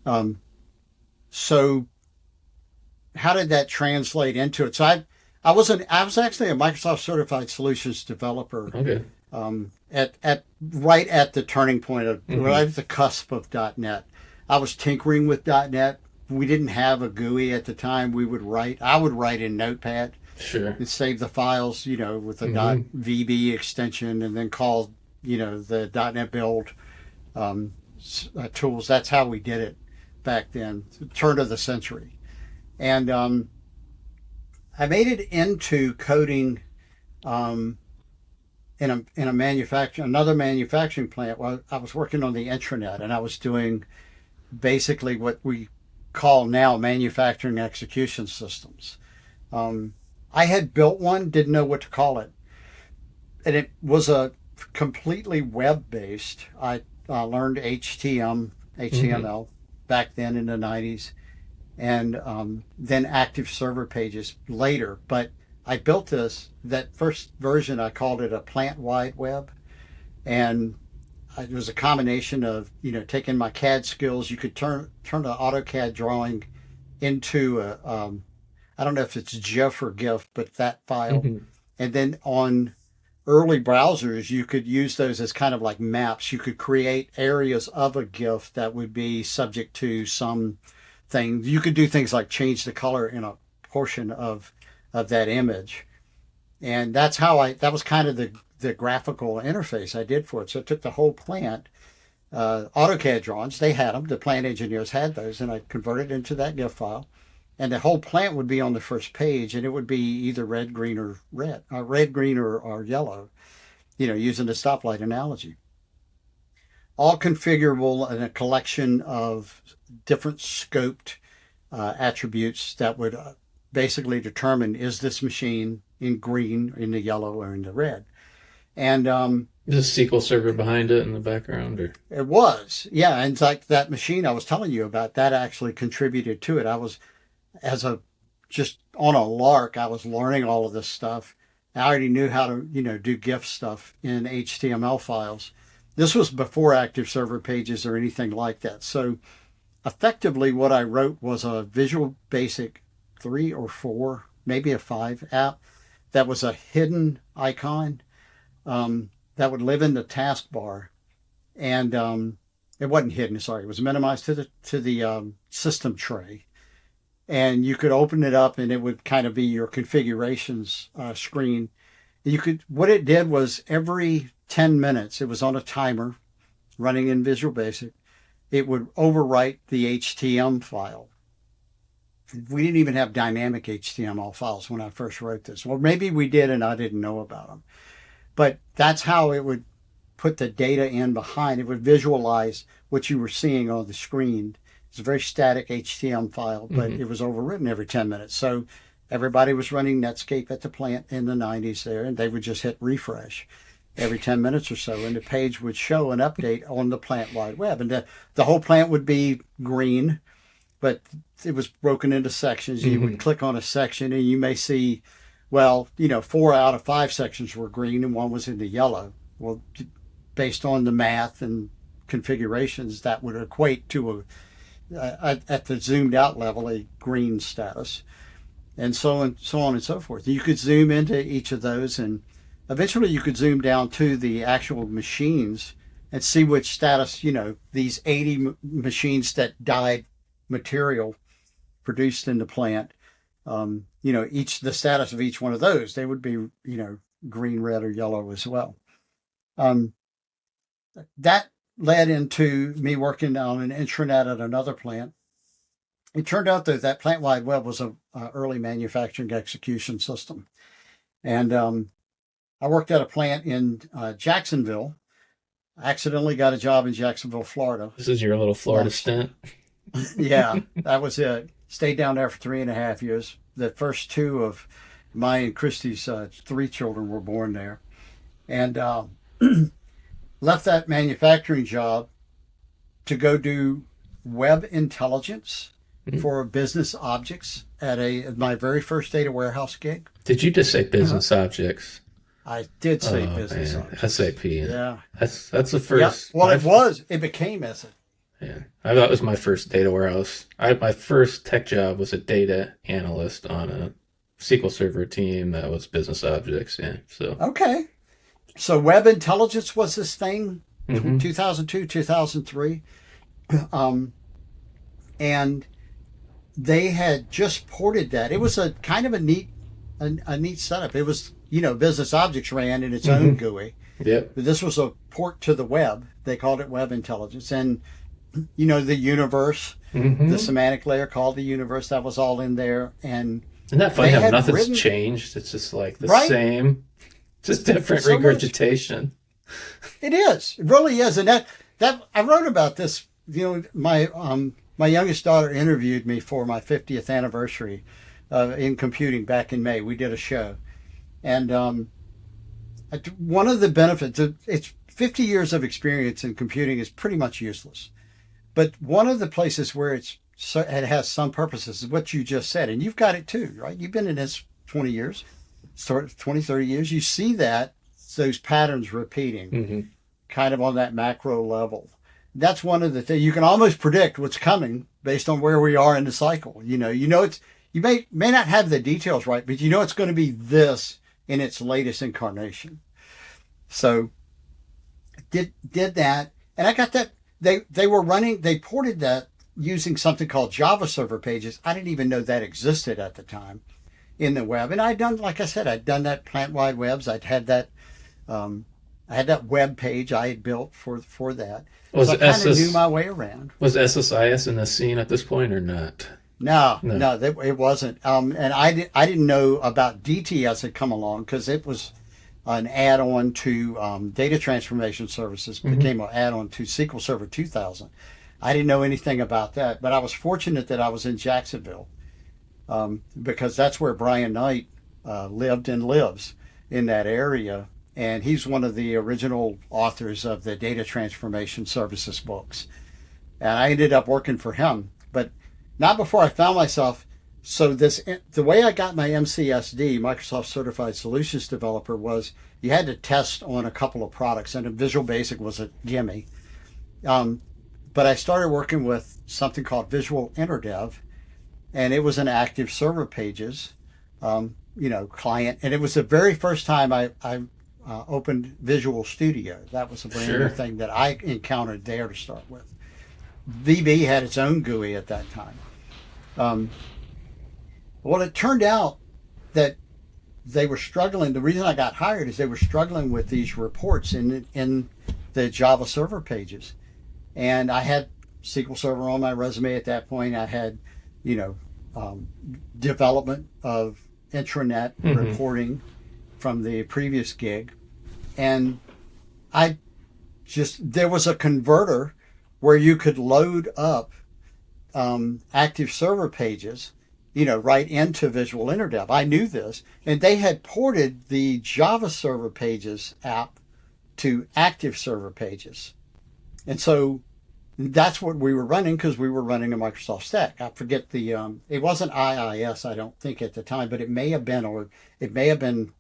Um, so how did that translate into it? So I was actually a Microsoft certified solutions developer Okay. at right at the turning point of Hmm. right at the cusp of .NET. I was tinkering with .NET. We didn't have a GUI at the time. I would write in Notepad Sure. and save the files, you know, with a Hmm. .vb extension, and then call, you know, the .NET build tools. That's how we did it back then, turn of the century. And I made it into coding um, in a another manufacturing plant. Well, I was working on the intranet, and I was doing basically what we call now manufacturing execution systems. Um, I had built one, didn't know what to call it, and it was a completely web based. I learned Hmm. HTML back then in the 90s, and then active server pages later. But I built that first version, I called it a plant wide web. And it was a combination of, you know, taking my CAD skills. You could turn an AutoCAD drawing into I don't know if it's GIF or GIF, but that file. Hmm. And then on early browsers, you could use those as kind of like maps. You could create areas of a GIF that would be subject to some thing. You could do things like change the color in a portion of that image. And that was kind of the graphical interface I did for it. So I took the whole plant, AutoCAD drawings, they had them, the plant engineers had those, and I converted it into that GIF file. And the whole plant would be on the first page, and it would be either red, green, or red, green, or yellow, you know, using the stoplight analogy. All configurable in a collection of different scoped attributes that would basically determine is this machine in green, in the yellow, or in the red. And Is a SQL Server behind it in the background or? it was, yeah. And it's like that machine I was telling you about, that actually contributed to it. I was, as a just on a lark, I was learning all of this stuff. I already knew how to, you know, do GIF stuff in HTML files. This was before active server pages or anything like that. So effectively, what I wrote was a Visual Basic 3 or 4, maybe a 5 app that was a hidden icon that would live in the taskbar, and it wasn't hidden. Sorry, it was minimized to the system tray, and you could open it up, and it would kind of be your configurations screen. You could what it did was every 10 minutes, it was on a timer running in Visual Basic. It would overwrite the HTML file. We didn't even have dynamic HTML files when I first wrote this. Well, maybe we did, and I didn't know about them. But that's how it would put the data in behind. It would visualize what you were seeing on the screen. It's a very static HTML file, but Hmm. it was overwritten every 10 minutes. So everybody was running Netscape at the plant in the 90s there, and they would just hit refresh. every 10 minutes or so, and the page would show an update on the plant wide web. And the whole plant would be green, but it was broken into sections. You would click on a section and you may see, well, 4 out of 5 sections were green and one was in the yellow. Well, based on the math and configurations, that would equate to at the zoomed out level, a green status, and so on and so forth. You could zoom into each of those, and eventually you could zoom down to the actual machines and see which status, these 80 machines that dyed material produced in the plant, the status of each one of those, they would be, green, red, or yellow as well. That led into me working on an intranet at another plant. It turned out that plant wide web was a early manufacturing execution system. And I worked at a plant in Jacksonville. I accidentally got a job in Jacksonville, Florida. This is your little Florida stint? Yeah, that was it. Stayed down there for 3.5 years. The first 2 of my and Christy's 3 children were born there. And left that manufacturing job to go do web intelligence for business objects at my very first data warehouse gig. Did you just say business objects? I did say business objects. SAP. Yeah. That's the first. Yeah. Well, it became SAP. Yeah. I thought it was my first data warehouse. My first tech job was a data analyst on a SQL Server team that was business objects. Yeah. So. Okay. So web intelligence was this thing, 2002, 2003. And they had just ported that. It was a kind of a neat setup. It was, business objects ran in its own GUI. Yep. But this was a port to the web. They called it web intelligence. And, the universe, the semantic layer called the universe, that was all in there. And isn't that funny how nothing's changed? It's just like the same, just different regurgitation. It is. It really is. And that I wrote about this. My youngest daughter interviewed me for my 50th anniversary in computing back in May. We did a show. And one of the benefits, it's 50 years of experience in computing is pretty much useless. But one of the places where it has some purposes is what you just said. And you've got it too, right? You've been in this 20 years, 20, 30 years. You see those patterns repeating kind of on that macro level. That's one of the things. You can almost predict what's coming based on where we are in the cycle. You may not have the details right, but it's going to be this in its latest incarnation. So did that, and I got that. They ported that using something called Java Server pages. I didn't even know that existed at the time in the web. And I'd done that plant wide webs. I had that web page I had built for that. So I kind of knew my way around. Was SSIS in the scene at this point or not? No, it wasn't. And I didn't know about DTS had come along because it was an add-on to data transformation services. Became an add-on to SQL Server 2000. I didn't know anything about that, but I was fortunate that I was in Jacksonville because that's where Brian Knight lived and lives in that area. And he's one of the original authors of the data transformation services books. And I ended up working for him, but not before I found myself. So the way I got my MCSD, Microsoft Certified Solutions Developer, was you had to test on a couple of products, and Visual Basic was a gimme. But I started working with something called Visual InterDev, and it was an active server pages, client. And it was the very first time I opened Visual Studio. That was a brand new thing that I encountered there to start with. VB had its own GUI at that time. Well, it turned out that they were struggling. The reason I got hired is they were struggling with these reports in the Java Server pages. And I had SQL Server on my resume at that point. I had, development of intranet reporting from the previous gig. And there was a converter where you could load up active server pages, right into Visual InterDev. I knew this, and they had ported the Java Server Pages app to active server pages. And so that's what we were running, because we were running a Microsoft stack. I forget it wasn't IIS, I don't think, at the time, but it may have been, or it may have been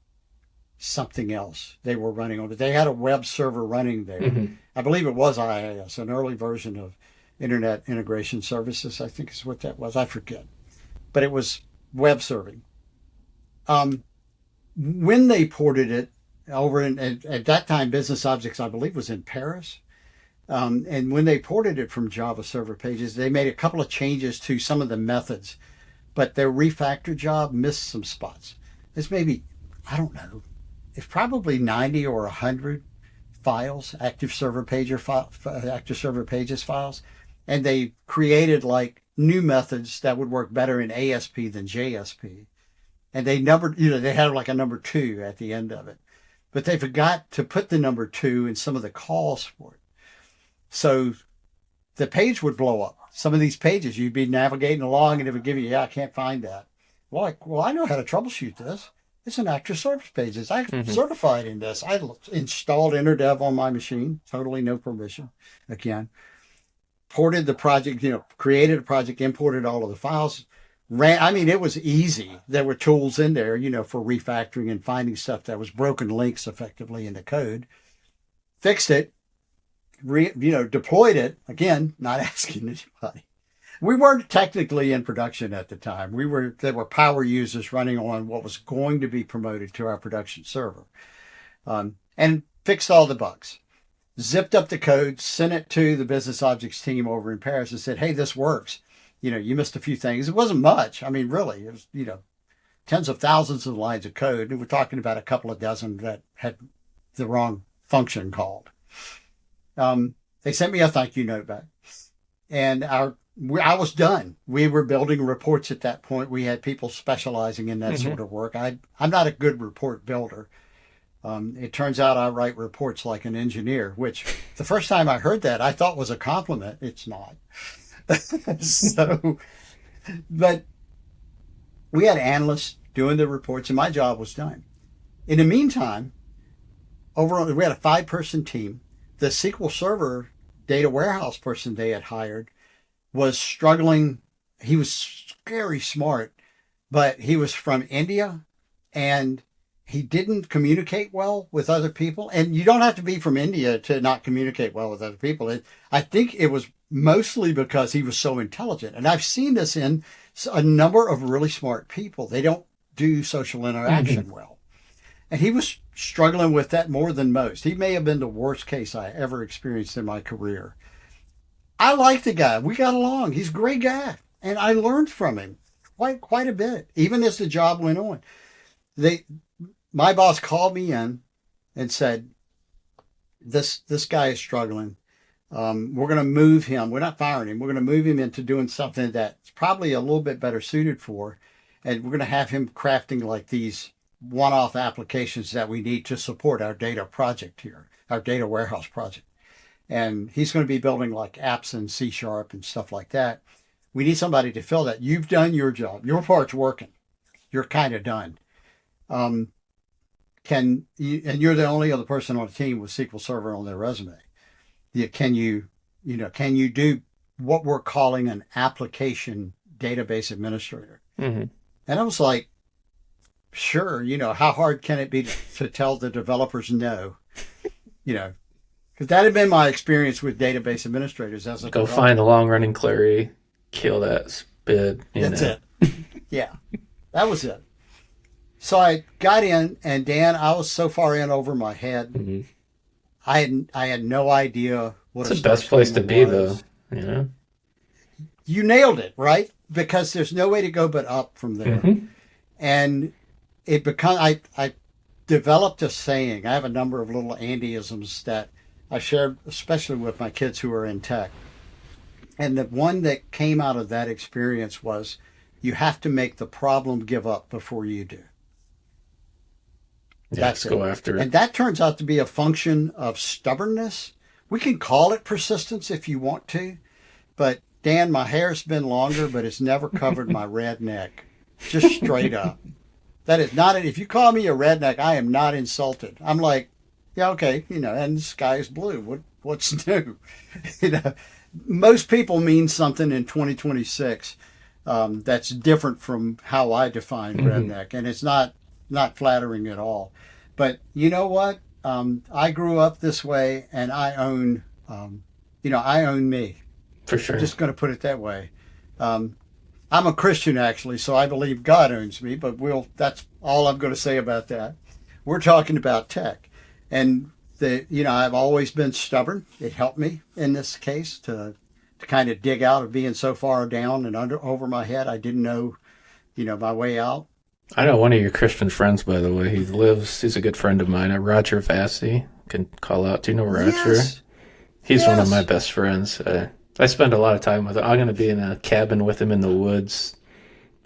something else they were running on. They had a web server running there. Mm-hmm. I believe it was IIS, an early version of Internet Integration Services, I think is what that was. I forget. But it was web serving. When they ported it over at that time, Business Objects, I believe, was in Paris. And when they ported it from Java Server Pages, they made a couple of changes to some of the methods, but their refactor job missed some spots. It's maybe, I don't know, it's probably 90 or 100 files, active server pages files, and they created like new methods that would work better in ASP than JSP. And they numbered, they had like a number 2 at the end of it, but they forgot to put the number 2 in some of the calls for it. So the page would blow up. Some of these pages, you'd be navigating along and it would give you, I can't find that. Well, I know how to troubleshoot this. It's an active service pages. I'm certified in this. I installed InterDev on my machine, totally no permission. Again, ported the project, created a project, imported all of the files. It was easy. There were tools in there, for refactoring and finding stuff that was broken links effectively in the code. Fixed it. Deployed it, again, not asking anybody. We weren't technically in production at the time. There were power users running on what was going to be promoted to our production server, and fixed all the bugs, zipped up the code, sent it to the Business Objects team over in Paris and said, hey, this works. You missed a few things. It wasn't much. Really, it was, tens of thousands of lines of code. And we're talking about a couple of dozen that had the wrong function called. They sent me a thank you note back, and I was done. We were building reports at that point. We had people specializing in that sort of work. I'm not a good report builder. It turns out I write reports like an engineer, which the first time I heard that, I thought was a compliment. It's not. But we had analysts doing the reports, and my job was done. In the meantime, we had a 5-person team. The SQL Server data warehouse person they had hired was struggling. He was very smart, but he was from India, and he didn't communicate well with other people. And you don't have to be from India to not communicate well with other people. I think it was mostly because he was so intelligent. And I've seen this in a number of really smart people. They don't do social interaction well. And he was struggling with that more than most. He may have been the worst case I ever experienced in my career. I like the guy. We got along. He's a great guy. And I learned from him quite a bit, even as the job went on. My boss called me in and said, this guy is struggling. We're going to move him. We're not firing him. We're going to move him into doing something that's probably a little bit better suited for. And we're going to have him crafting like these one-off applications that we need to support our data project here, our data warehouse project. And he's going to be building like apps in C# and stuff like that. We need somebody to fill that. You've done your job. Your part's working. You're kind of done. And you're the only other person on the team with SQL Server on their resume. Can you do what we're calling an application database administrator? And I was like, sure, how hard can it be to tell the developers no? Because that had been my experience with database administrators as a developer. Find the long-running query, kill that SPID. That's it. Yeah, that was it. So I got in, and Dan, I was so far in over my head. I had no idea what it's the best place to be, though. You nailed it, right? Because there's no way to go but up from there. And I developed a saying. I have a number of little Andyisms that I shared, especially with my kids who are in tech. And the one that came out of that experience was, you have to make the problem give up before you do. Let's go after it. And that turns out to be a function of stubbornness. We can call it persistence if you want to. But Dan, my hair's been longer, but it's never covered my red neck. Just straight up. That is not it. If you call me a redneck, I am not insulted. I'm like, Yeah, okay, and the sky is blue. What's new? you know, Most people mean something in 2026 that's different from how I define Hmm. redneck, and it's not flattering at all. But you know what? I grew up this way, and I own me. For I'm sure. just going to put it that way. Um, I'm a Christian actually, so I believe God owns me. But that's all I'm going to say about that. We're talking about tech, and I've always been stubborn. It helped me in this case to kind of dig out of being so far down and under over my head. I didn't know, my way out. I know one of your Christian friends, by the way. He's a good friend of mine. Roger Vassy. Can call out. Do you know Roger? Yes, He's one of my yes. best friends. I spend a lot of time with him. I'm going to be in a cabin with him in the woods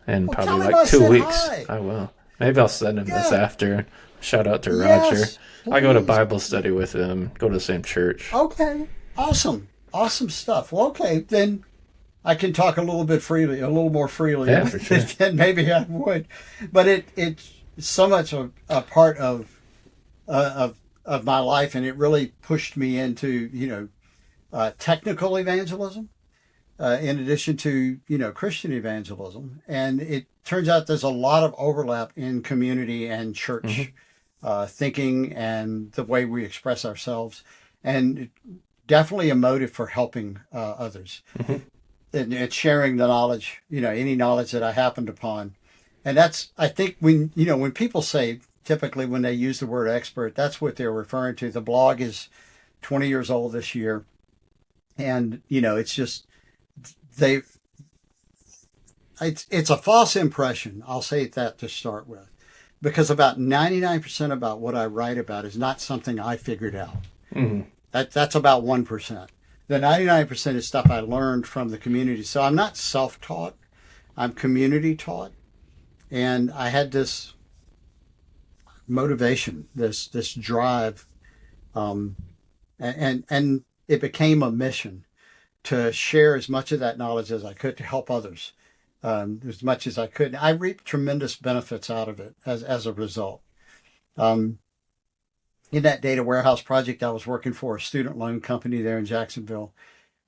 in Well, probably tell him like I two said weeks. hi. I will. Maybe I'll send him this Yeah, after. Shout out to Roger. yes, I go to please. Bible study with him, go to the same church. Okay, awesome, awesome stuff. Well, okay, then I can talk a little more freely Yeah, for sure. than maybe I would. But it's so much a part of my life, and it really pushed me into technical evangelism in addition to Christian evangelism. And it turns out there's a lot of overlap in community and Hmm. church thinking and the way we express ourselves, and definitely a motive for helping others Hmm. and sharing the knowledge, any knowledge that I happened upon. And that's, I think, when people say, typically when they use the word expert, that's what they're referring to. The blog is 20 years old this year, and it's just they it's a false impression. I'll say that to start with, because about 99% about what I write about is not something I figured out. Hmm. That's about 1%. The 99% is stuff I learned from the community. So I'm not self-taught. I'm community taught, and I had this motivation, this drive, um, and it became a mission to share as much of that knowledge as I could to help others as much as I could. I reaped tremendous benefits out of it as a result. Um, in that data warehouse project, I was working for a student loan company there in Jacksonville.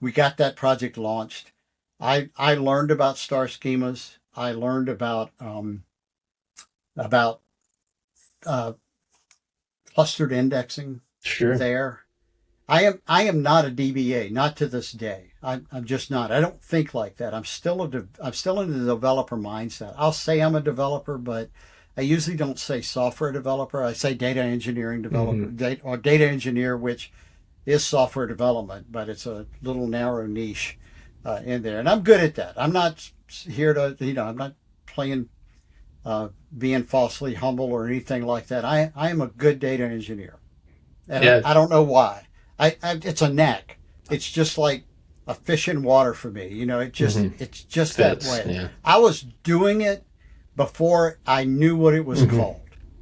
We got that project launched. I learned about star schemas. I learned about uh, clustered indexing Sure. there. I am not a DBA, not to this day. I'm just not. I don't think like that. I'm still in the developer mindset. I'll say I'm a developer, but I usually don't say software developer. I say data engineering developer, Hmm. or data engineer, which is software development, but it's a little narrow niche in there, and I'm good at that. I'm not here to, I'm not playing being falsely humble or anything like that. I am a good data engineer, and Yeah, I don't know why. It's a knack. It's just like a fish in water for me. hmm It's just that fits. way. Yeah. I was doing it before I knew what it was Hmm. called.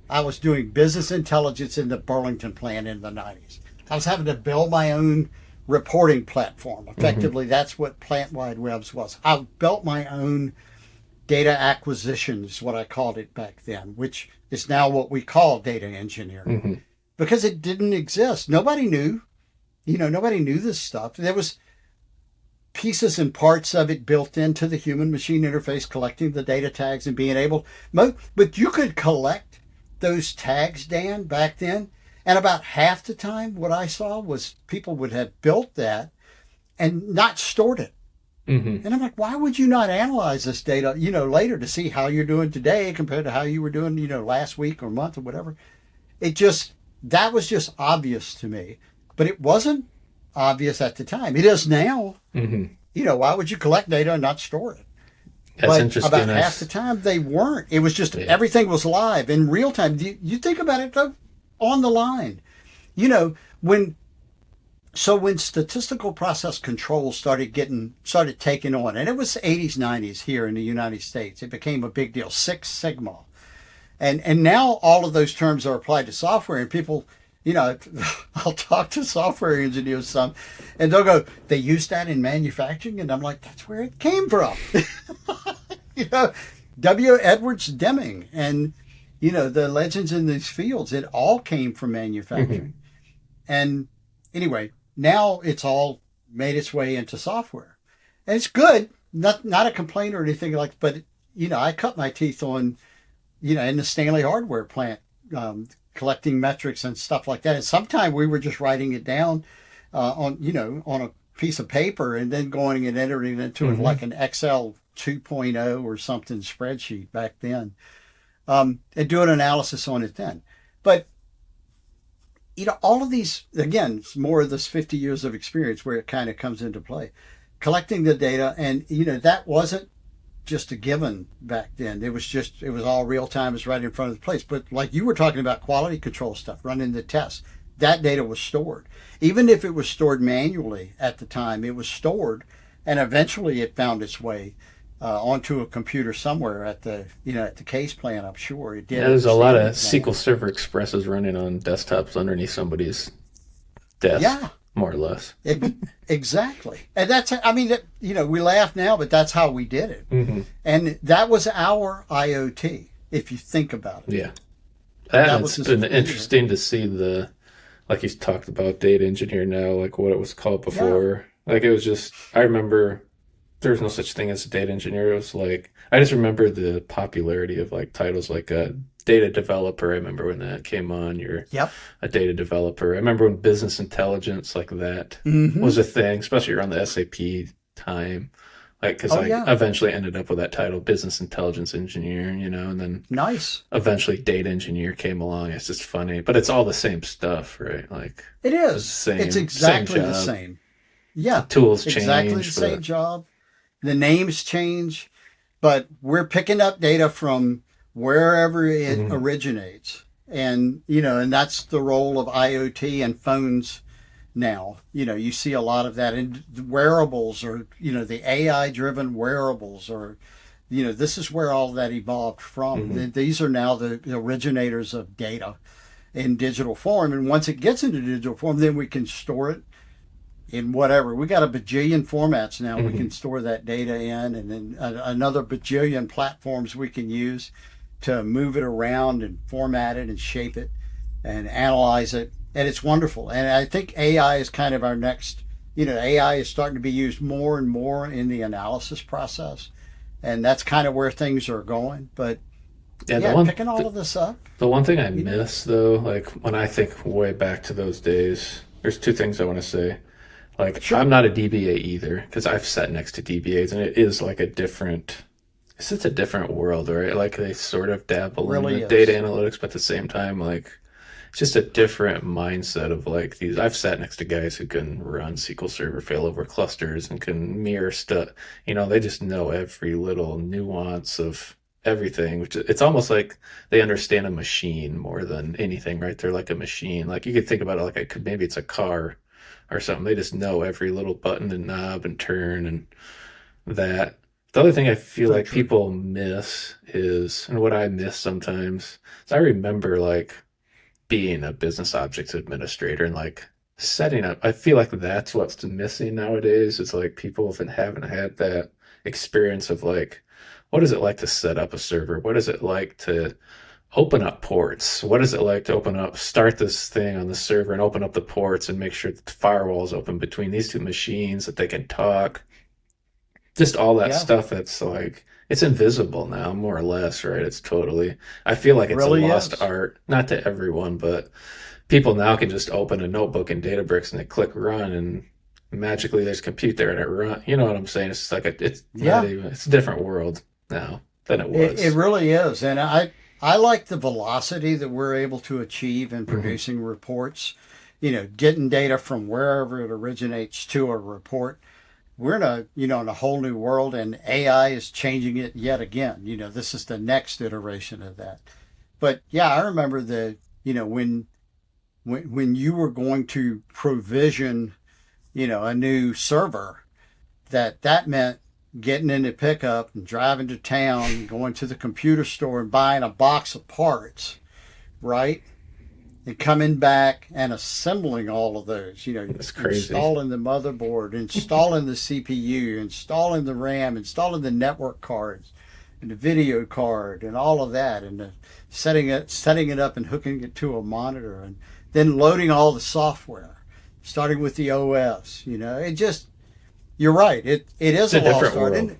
I was doing business intelligence in the Burlington plant in the 90s. I was having to build my own reporting platform. Hmm. Effectively, that's what Plant Wide Webs was. I built my own data acquisition, is what I called it back then, which is now what we call data engineering, Hmm. because it didn't exist. Nobody knew this stuff. There was pieces and parts of it built into the human machine interface, collecting the data tags and being able, but you could collect those tags, Dan, back then. And about half the time, what I saw was people would have built that and not stored it. Hmm. And I'm like, why would you not analyze this data, later to see how you're doing today compared to how you were doing, last week or month or whatever? That was just obvious to me, but it wasn't obvious at the time. It is now. Hmm. Why would you collect data and not store it? That's But interesting. about half the time they weren't. It was just Yeah. everything was live in real time. You think about it though, on the line. You know, when when statistical process control started taking on, and it was 80s, 90s here in the United States, it became a big deal. Six Sigma. And now all of those terms are applied to software, and people, you know, I'll talk to software engineers some, and they'll go, they use that in manufacturing, and I'm like, that's where it came from. you know, W. Edwards Deming, and the legends in these fields, it all came from Hmm. manufacturing. And anyway, now it's all made its way into software. And it's good, not a complaint or anything like, but I cut my teeth on, in the Stanley hardware plant, collecting metrics and stuff like that. And sometimes we were just writing it down on a piece of paper and then going and entering it into Mm-hmm. like an Excel 2.0 or something spreadsheet back then, and doing analysis on it then. But all of these, again, it's more of this 50 years of experience where it kind of comes into play. Collecting the data, and that wasn't just a given back then. It was all real time, it's right in front of the place. But like you were talking about quality control stuff, running the tests, that data was stored. Even if it was stored manually at the time, it was stored, and eventually it found its way onto a computer somewhere at the case plant. I'm sure it did. Yeah, there's a lot of SQL Server Expresses running on desktops underneath somebody's desk, Yeah, more or less. exactly. And that's, I mean, we laugh now, but that's how we did it. Mm-hmm. And that was our IoT, if you think about it. Yeah. And Was it's this been interesting to see like you talked about data engineer now, like what it was called Yeah. before. Like it was just, I remember there was no such thing as a data engineer. It was like, I just remember the popularity of like titles like a data developer. I remember when that came on, you're Yep. a data developer. I remember when business intelligence like that Mm-hmm. was a thing, especially around the SAP time. Like, because Oh, I yeah. eventually ended up with that title, business intelligence engineer, and then Nice. eventually data engineer came along. It's just funny, but it's all the same stuff, right? Like It it's the is. same, It's same exactly the job. same. Yeah. Tools Exactly the change, same but job. The names change, but we're picking up data from wherever it mhm, originates. And that's the role of IoT and phones now. You see a lot of that in wearables, or, the AI driven wearables, or, this is where all that evolved from. mhm, These are now the originators of data in digital form. And once it gets into digital form, then we can store it in whatever. We got a bajillion formats now we mhm. can store that data in, and then another bajillion platforms we can use to move it around and format it and shape it and analyze it. And it's wonderful. And I think AI is kind of our next, AI is starting to be used more and more in the analysis process. And that's kind of where things are going. But Yeah, yeah, picking all of this up, the one thing I you know, miss though, like when I think way back to those days, there's two things I want to say. Like sure, I'm not a DBA either because I've sat next to DBAs and it is like a different. It's just a different world, right? Like they sort of dabble in the really data is. analytics, but at the same time, like it's just a different mindset of like these. I've sat next to guys who can run SQL Server failover clusters and can mirror stuff. They just know every little nuance of everything, which it's almost like they understand a machine more than anything, right? They're like a machine. Like you could think about it like maybe it's a car or something. They just know every little button and knob and turn and that. The other thing I feel So like true. people miss is, and what I miss sometimes, is I remember like being a business objects administrator and like setting up. I feel like that's what's missing nowadays. It's like people haven't had that experience of like, what is it like to set up a server? What is it like to open up ports? What is it like to start this thing on the server and open up the ports and make sure that the firewall is open between these two machines that they can talk? Just all that Yeah, stuff that's like, it's invisible now, more or less, right? I feel like it's a really lost is. art, not to everyone, but people now can just open a notebook in Databricks and they click run and magically there's compute there and it run. You know what I'm saying? It's like it's not Yeah. even, it's a different world now than it It was. really is. And I like the velocity that we're able to achieve in Hmm. producing reports, getting data from wherever it originates to a report. We're in a whole new world, and AI is changing it yet again. This is the next iteration of that. But yeah, I remember when you were going to provision, a new server, that meant getting in the pickup and driving to town, going to the computer store and buying a box of parts, right? And coming back and assembling all of those, It's crazy. installing the motherboard, installing the CPU, installing the RAM, installing the network cards and the video card and all of that, and setting it up and hooking it to a monitor. And then loading all the software, starting with the OS. It just, you're right. It is It's a a lost different art, world. and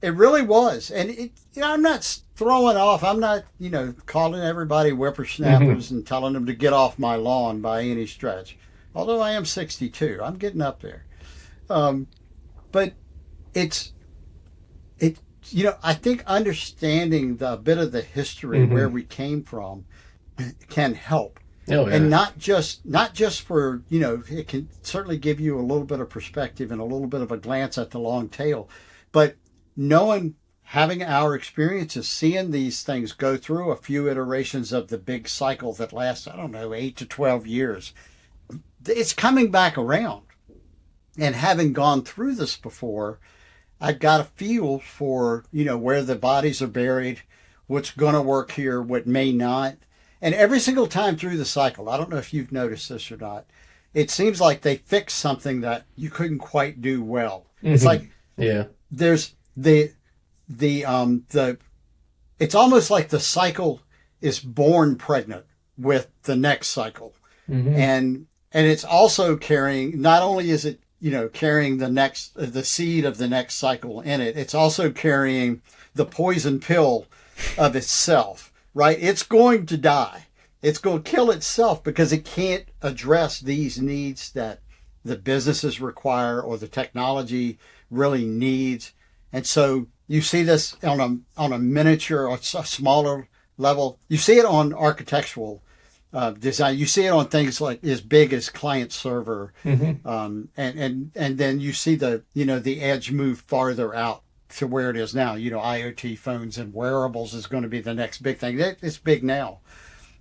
it really was. And I'm not throwing off. I'm not calling everybody Hmm. whippersnappers and telling them to get off my lawn by any stretch. Although I am 62, I'm getting up there. Um, but it's it. I think understanding the bit of the history where Hmm. we came from can help, Oh and yeah. not just for it can certainly give you a little bit of perspective and a little bit of a glance at the long tail, but knowing, having our experiences, seeing these things go through a few iterations of the big cycle that lasts, I don't know, 8 to 12 years, it's coming back around. And having gone through this before, I've got a feel for where the bodies are buried, what's going to work here, what may not. And every single time through the cycle, I don't know if you've noticed this or not, it seems like they fix something that you couldn't quite do well. It's Hmm. like Yeah. there's the it's almost like the cycle is born pregnant with the next cycle. Hmm. And it's also carrying, not only is it carrying the seed of the next cycle in it, it's also carrying the poison pill of itself, right? It's going to die. It's going to kill itself because it can't address these needs that the businesses require or the technology really needs. And so you see this on a miniature or a smaller level. You see it on architectural design. You see it on things like as big as client server, Hmm. and then you see the edge move farther out to where it is now. IoT phones and wearables is going to be the next big thing. It's big now.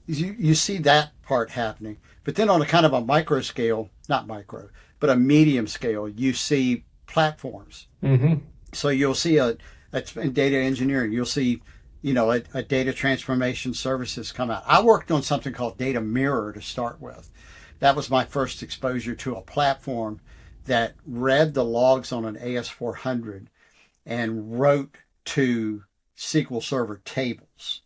You see that part happening, but then on a kind of a micro scale, not micro, but a medium scale, you see platforms. Hmm. So you'll see in data engineering, you'll see a data transformation services come out. I worked on something called Data Mirror to start with. That was my first exposure to a platform that read the logs on an AS400 and wrote to SQL Server tables.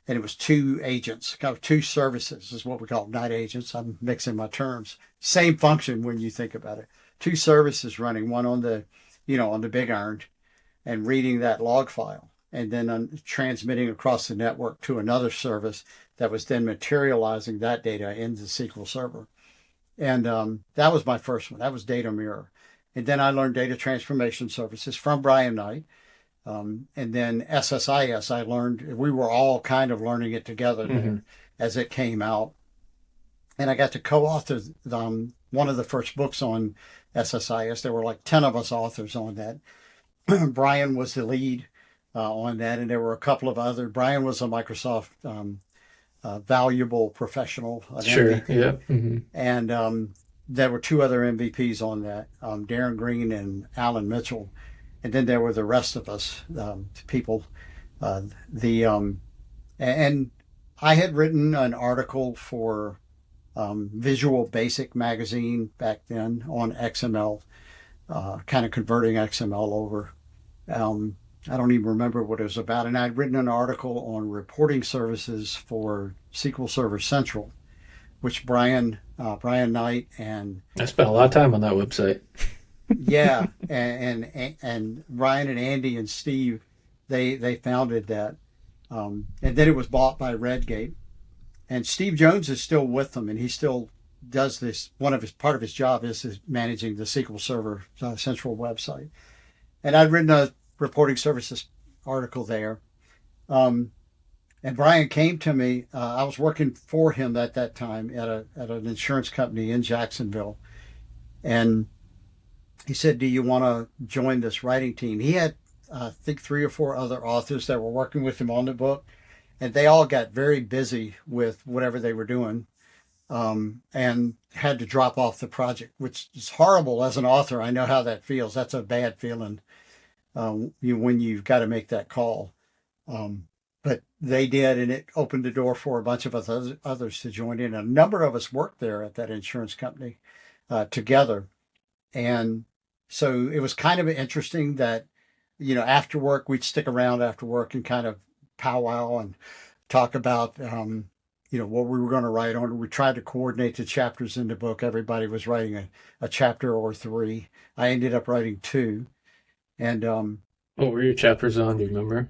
And it was two agents, kind of two services, is what we call night agents. I'm mixing my terms. Same function when you think about it. Two services running, one on the big iron and reading that log file, and then transmitting across the network to another service that was then materializing that data into SQL Server. And that was my first one. That was Data Mirror. And then I learned data transformation services from Brian Knight. And then SSIS, I learned, we were all kind of learning it together Hmm. there as it came out. And I got to co-author one of the first books on SSIS. There were like 10 of us authors on that. Brian was the lead on that, and there were a couple of other. Brian was a Microsoft valuable professional, an Sure. MVP, Yeah. Hmm. and there were two other MVPs on that, Darren Green and Alan Mitchell, and then there were the rest of us people. The And I had written an article for Visual Basic magazine back then on XML, kind of converting XML over. I don't even remember what it was about. And I'd written an article on reporting services for SQL Server Central, which Brian Knight and I spent a lot of um, time on that website. yeah, and Ryan and Andy and Steve, they founded that, and then it was bought by Redgate. And Steve Jones is still with them, and he still does this. Part of his job is managing the SQL Server Central website. And I'd written a reporting services article there. Um, and Brian came to me. I was working for him at that time at an insurance company in Jacksonville, and he said, "Do you want to join this writing team?" He had, I think, three or four other authors that were working with him on the book, and they all got very busy with whatever they were doing, and had to drop off the project, which is horrible as an author. I know how that feels. That's a bad feeling when you've got to make that call. Um, but they did, and it opened the door for a bunch of others to join in. A number of us worked there at that insurance company together. And so it was kind of interesting that, after work, we'd stick around after work and kind of powwow and talk about, what we were going to write on. We tried to coordinate the chapters in the book. Everybody was writing a chapter or three. I ended up writing two. And What were your chapters on? Do you remember?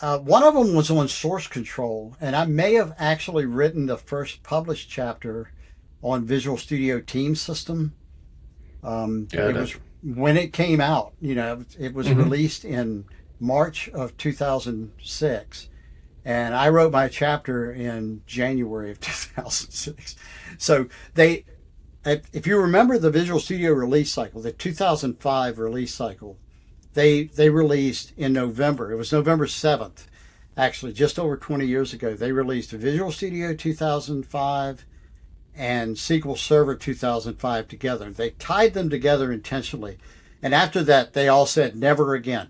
one of them was on source control. And I may have actually written the first published chapter on Visual Studio Team System. Got It it. was when it came out, it was Hmm. released in March of 2006. And I wrote my chapter in January of 2006. So if you remember the Visual Studio release cycle, the 2005 release cycle, they released in November. It was November 7th, actually, just over 20 years ago. They released Visual Studio 2005 and SQL Server 2005 together. They tied them together intentionally. And after that, they all said, never again.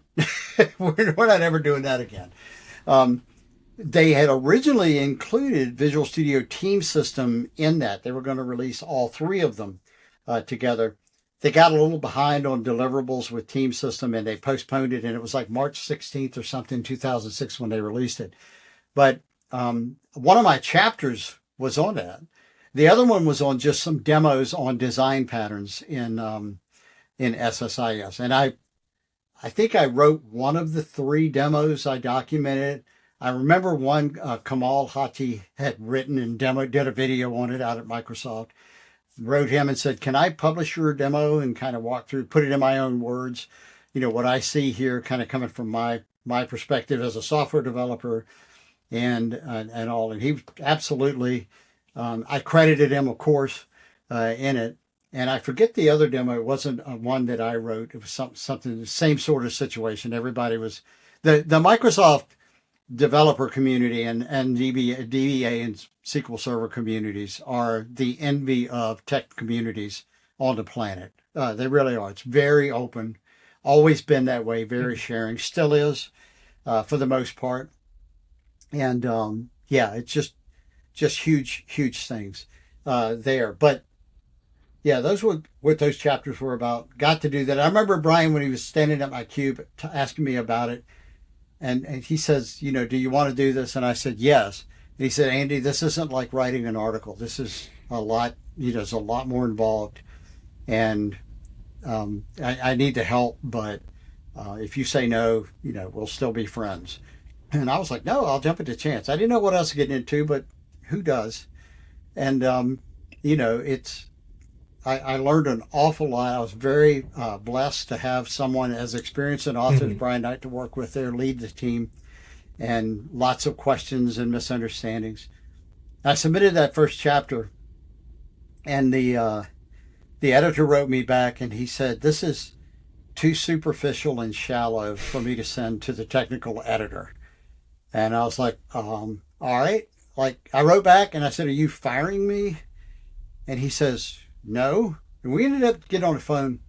We're not ever doing that again. Um, they had originally included Visual Studio Team System in that. They were going to release all three of them together. They got a little behind on deliverables with Team System and they postponed it. And it was like March 16th or something, 2006 when they released it. But one of my chapters was on that. The other one was on just some demos on design patterns in SSIS. And I think I wrote one of the three demos I documented. I remember one Kamal Hati had written and did a video on it out at Microsoft. Wrote him and said, "Can I publish your demo and kind of walk through, put it in my own words? What I see here, kind of coming from my perspective as a software developer and all." And he absolutely, I credited him, of course, in it. And I forget the other demo. It wasn't one that I wrote. It was something the same sort of situation. Everybody was the Microsoft developer community and DBA and SQL Server communities are the envy of tech communities on the planet. They really are. It's very open, always been that way, very sharing, still is for the most part. And yeah, it's just huge things there. But yeah, those were what those chapters were about. Got to do that. I remember Brian when he was standing at my cube asking me about it. And he says, do you want to do this? And I said, yes. And he said, Andy, this isn't like writing an article. This is a lot, there's a lot more involved. And I need the help, but if you say no, we'll still be friends. And I was like, no, I'll jump at the chance. I didn't know what else to get into, but who does? And, I learned an awful lot. I was very blessed to have someone as experienced an author as Hmm. Brian Knight to work with there, lead the team, and lots of questions and misunderstandings. I submitted that first chapter, and the editor wrote me back, and he said, "This is too superficial and shallow for me to send to the technical editor." And I was like, all right. Like I wrote back, and I said, "Are you firing me?" And he says, "No." And we ended up getting on the phone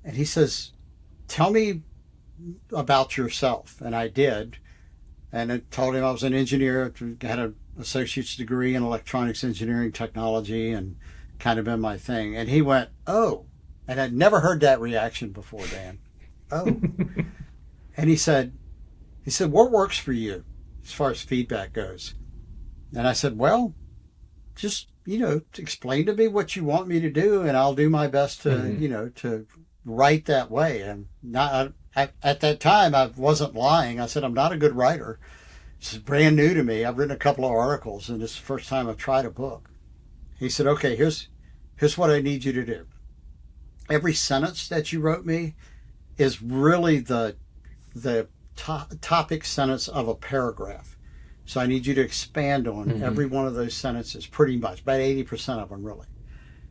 and he says, "Tell me about yourself." And I did. And I told him I was an engineer, had an associate's degree in electronics engineering technology and kind of been my thing. And he went, "Oh." And I'd never heard that reaction before, Dan. "Oh." And he said, "What works for you as far as feedback goes?" And I said, "Well, just explain to me what you want me to do and I'll do my best to Hmm. to write that way." And not at that time I wasn't lying. I said, "I'm not a good writer. This is brand new to me. I've written a couple of articles and this is the first time I've tried a book." He said, "Okay, here's what I need you to do. Every sentence that you wrote me is really the topic sentence of a paragraph. So I need you to expand on Hmm. every one of those sentences, pretty much, about 80% of them, really."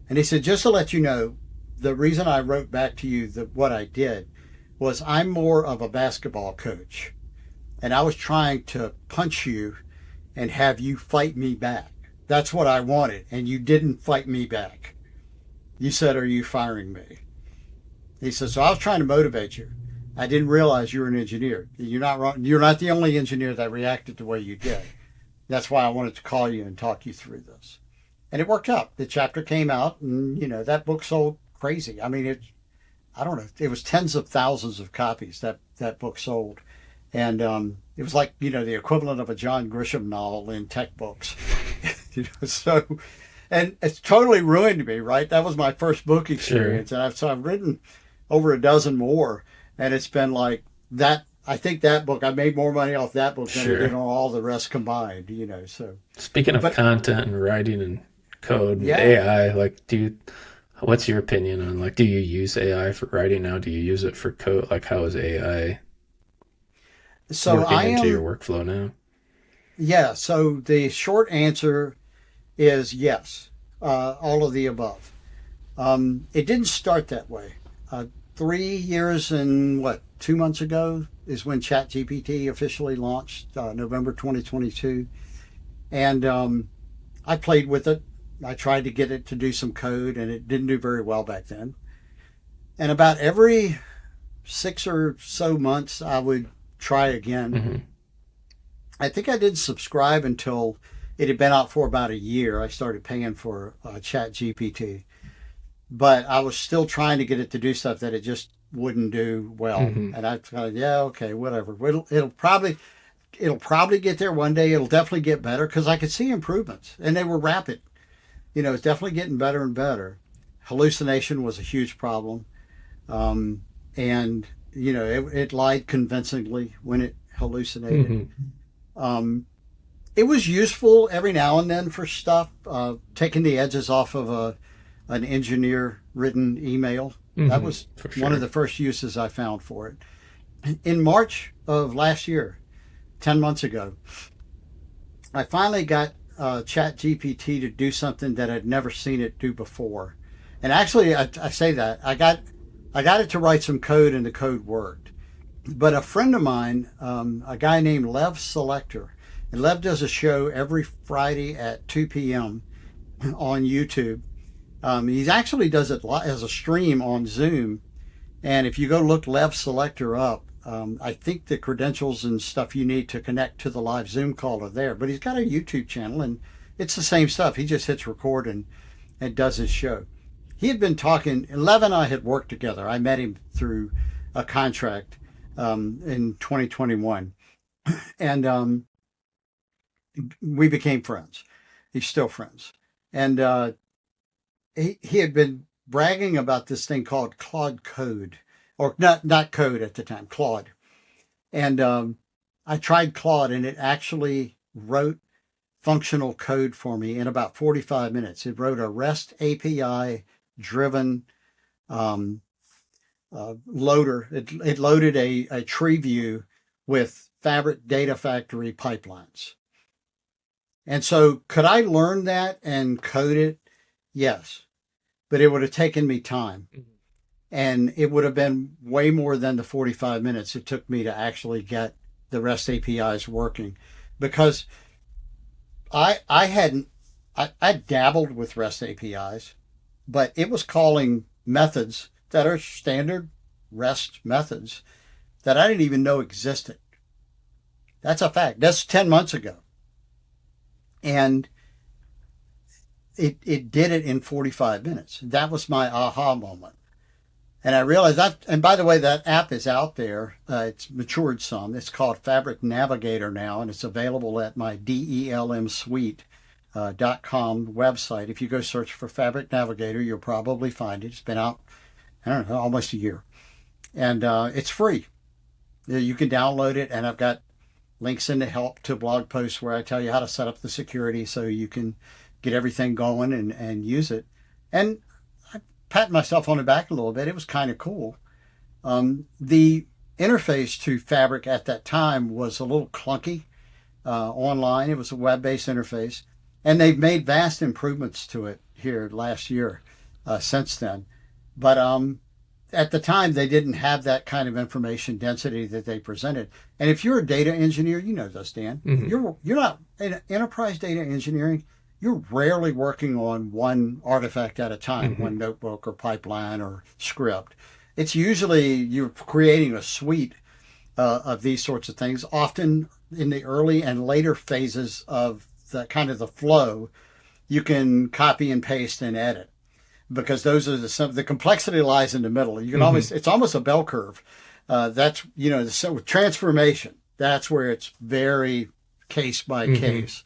And he said, "Just to let you know, the reason I wrote back to you what I did was I'm more of a basketball coach. And I was trying to punch you and have you fight me back. That's what I wanted. And you didn't fight me back. You said, 'Are you firing me?'" He said, "So I was trying to motivate you. I didn't realize you were an engineer. You're not wrong. You're not the only engineer that reacted the way you did. That's why I wanted to call you and talk you through this." And it worked out. The chapter came out, and that book sold crazy. I mean, I don't know, it was tens of thousands of copies that book sold, and It was like, the equivalent of a John Grisham novel in tech books. So, and it's totally ruined me, right? That was my first book experience. Sure. And so I've written over a dozen more. And it's been like that. I think that book, I made more money off that book than I did Sure. on all the rest combined, so. Speaking of But content and writing and code and yeah, AI, what's your opinion on do you use AI for writing now? Do you use it for code? Like, how is AI so working I into your am, workflow now? yeah. So the short answer is yes, all of the above. It didn't start that way. 3 years and 2 months ago is when ChatGPT officially launched, November 2022. And I played with it. I tried to get it to do some code, and it didn't do very well back then. And about every 6 or so months, I would try again. Hmm. I think I did subscribe until it had been out for about a year. I started paying for ChatGPT, but I was still trying to get it to do stuff that it just wouldn't do well. Hmm. And I thought, yeah, okay, whatever. It'll probably get there one day. It'll definitely get better because I could see improvements, and they were rapid. It's definitely getting better and better. Hallucination was a huge problem, and it lied convincingly when it hallucinated. Hmm. Um, it was useful every now and then for stuff, taking the edges off of an engineer written email. That Hmm. was For one of sure. the first uses I found for it. In March of last year, 10 months ago, I finally got ChatGPT to do something that I'd never seen it do before. And actually, I say that I got it to write some code, and the code worked. But a friend of mine, a guy named Lev Selector, and Lev does a show every Friday at 2 p.m. on YouTube. He actually does it as a stream on Zoom. And if you go look Lev Selector up, I think the credentials and stuff you need to connect to the live Zoom call are there. But he's got a YouTube channel, and it's the same stuff. He just hits record and does his show. He had been talking, Lev and I had worked together. I met him through a contract in 2021. And we became friends. He's still friends. And he had been bragging about this thing called Claude Code, or not Code at the time, Claude. And I tried Claude, and it actually wrote functional code for me in about 45 minutes. It wrote a REST API driven loader. It loaded a tree view with Fabric Data Factory pipelines. And so could I learn that and code it? Yes, but it would have taken me time. And it would have been way more than the 45 minutes it took me to actually get the REST APIs working, because I dabbled with REST APIs, but it was calling methods that are standard REST methods that I didn't even know existed. That's a fact. That's 10 months ago. And it did it in 45 minutes. That was my aha moment. And I realized that, and by the way, that app is out there. It's matured some. It's called Fabric Navigator now, and it's available at my DELMSuite.com website. If you go search for Fabric Navigator, you'll probably find it. It's been out, I don't know, almost a year. And it's free. You can download it, and I've got links in the help to blog posts where I tell you how to set up the security so you can get everything going and use it. And I pat myself on the back a little bit. It was kind of cool. The interface to Fabric at that time was a little clunky online. It was a web-based interface. And they've made vast improvements to it here last year since then. But at the time, they didn't have that kind of information density that they presented. And if you're a data engineer, you know this, Dan. Hmm. You're not in enterprise data engineering. You're rarely working on one artifact at a time, Hmm. one notebook or pipeline or script. It's usually you're creating a suite of these sorts of things. Often in the early and later phases of the kind of the flow, you can copy and paste and edit, because those are the complexity lies in the middle. You can Hmm. it's almost a bell curve. That's, so transformation. That's where it's very case by Hmm. case.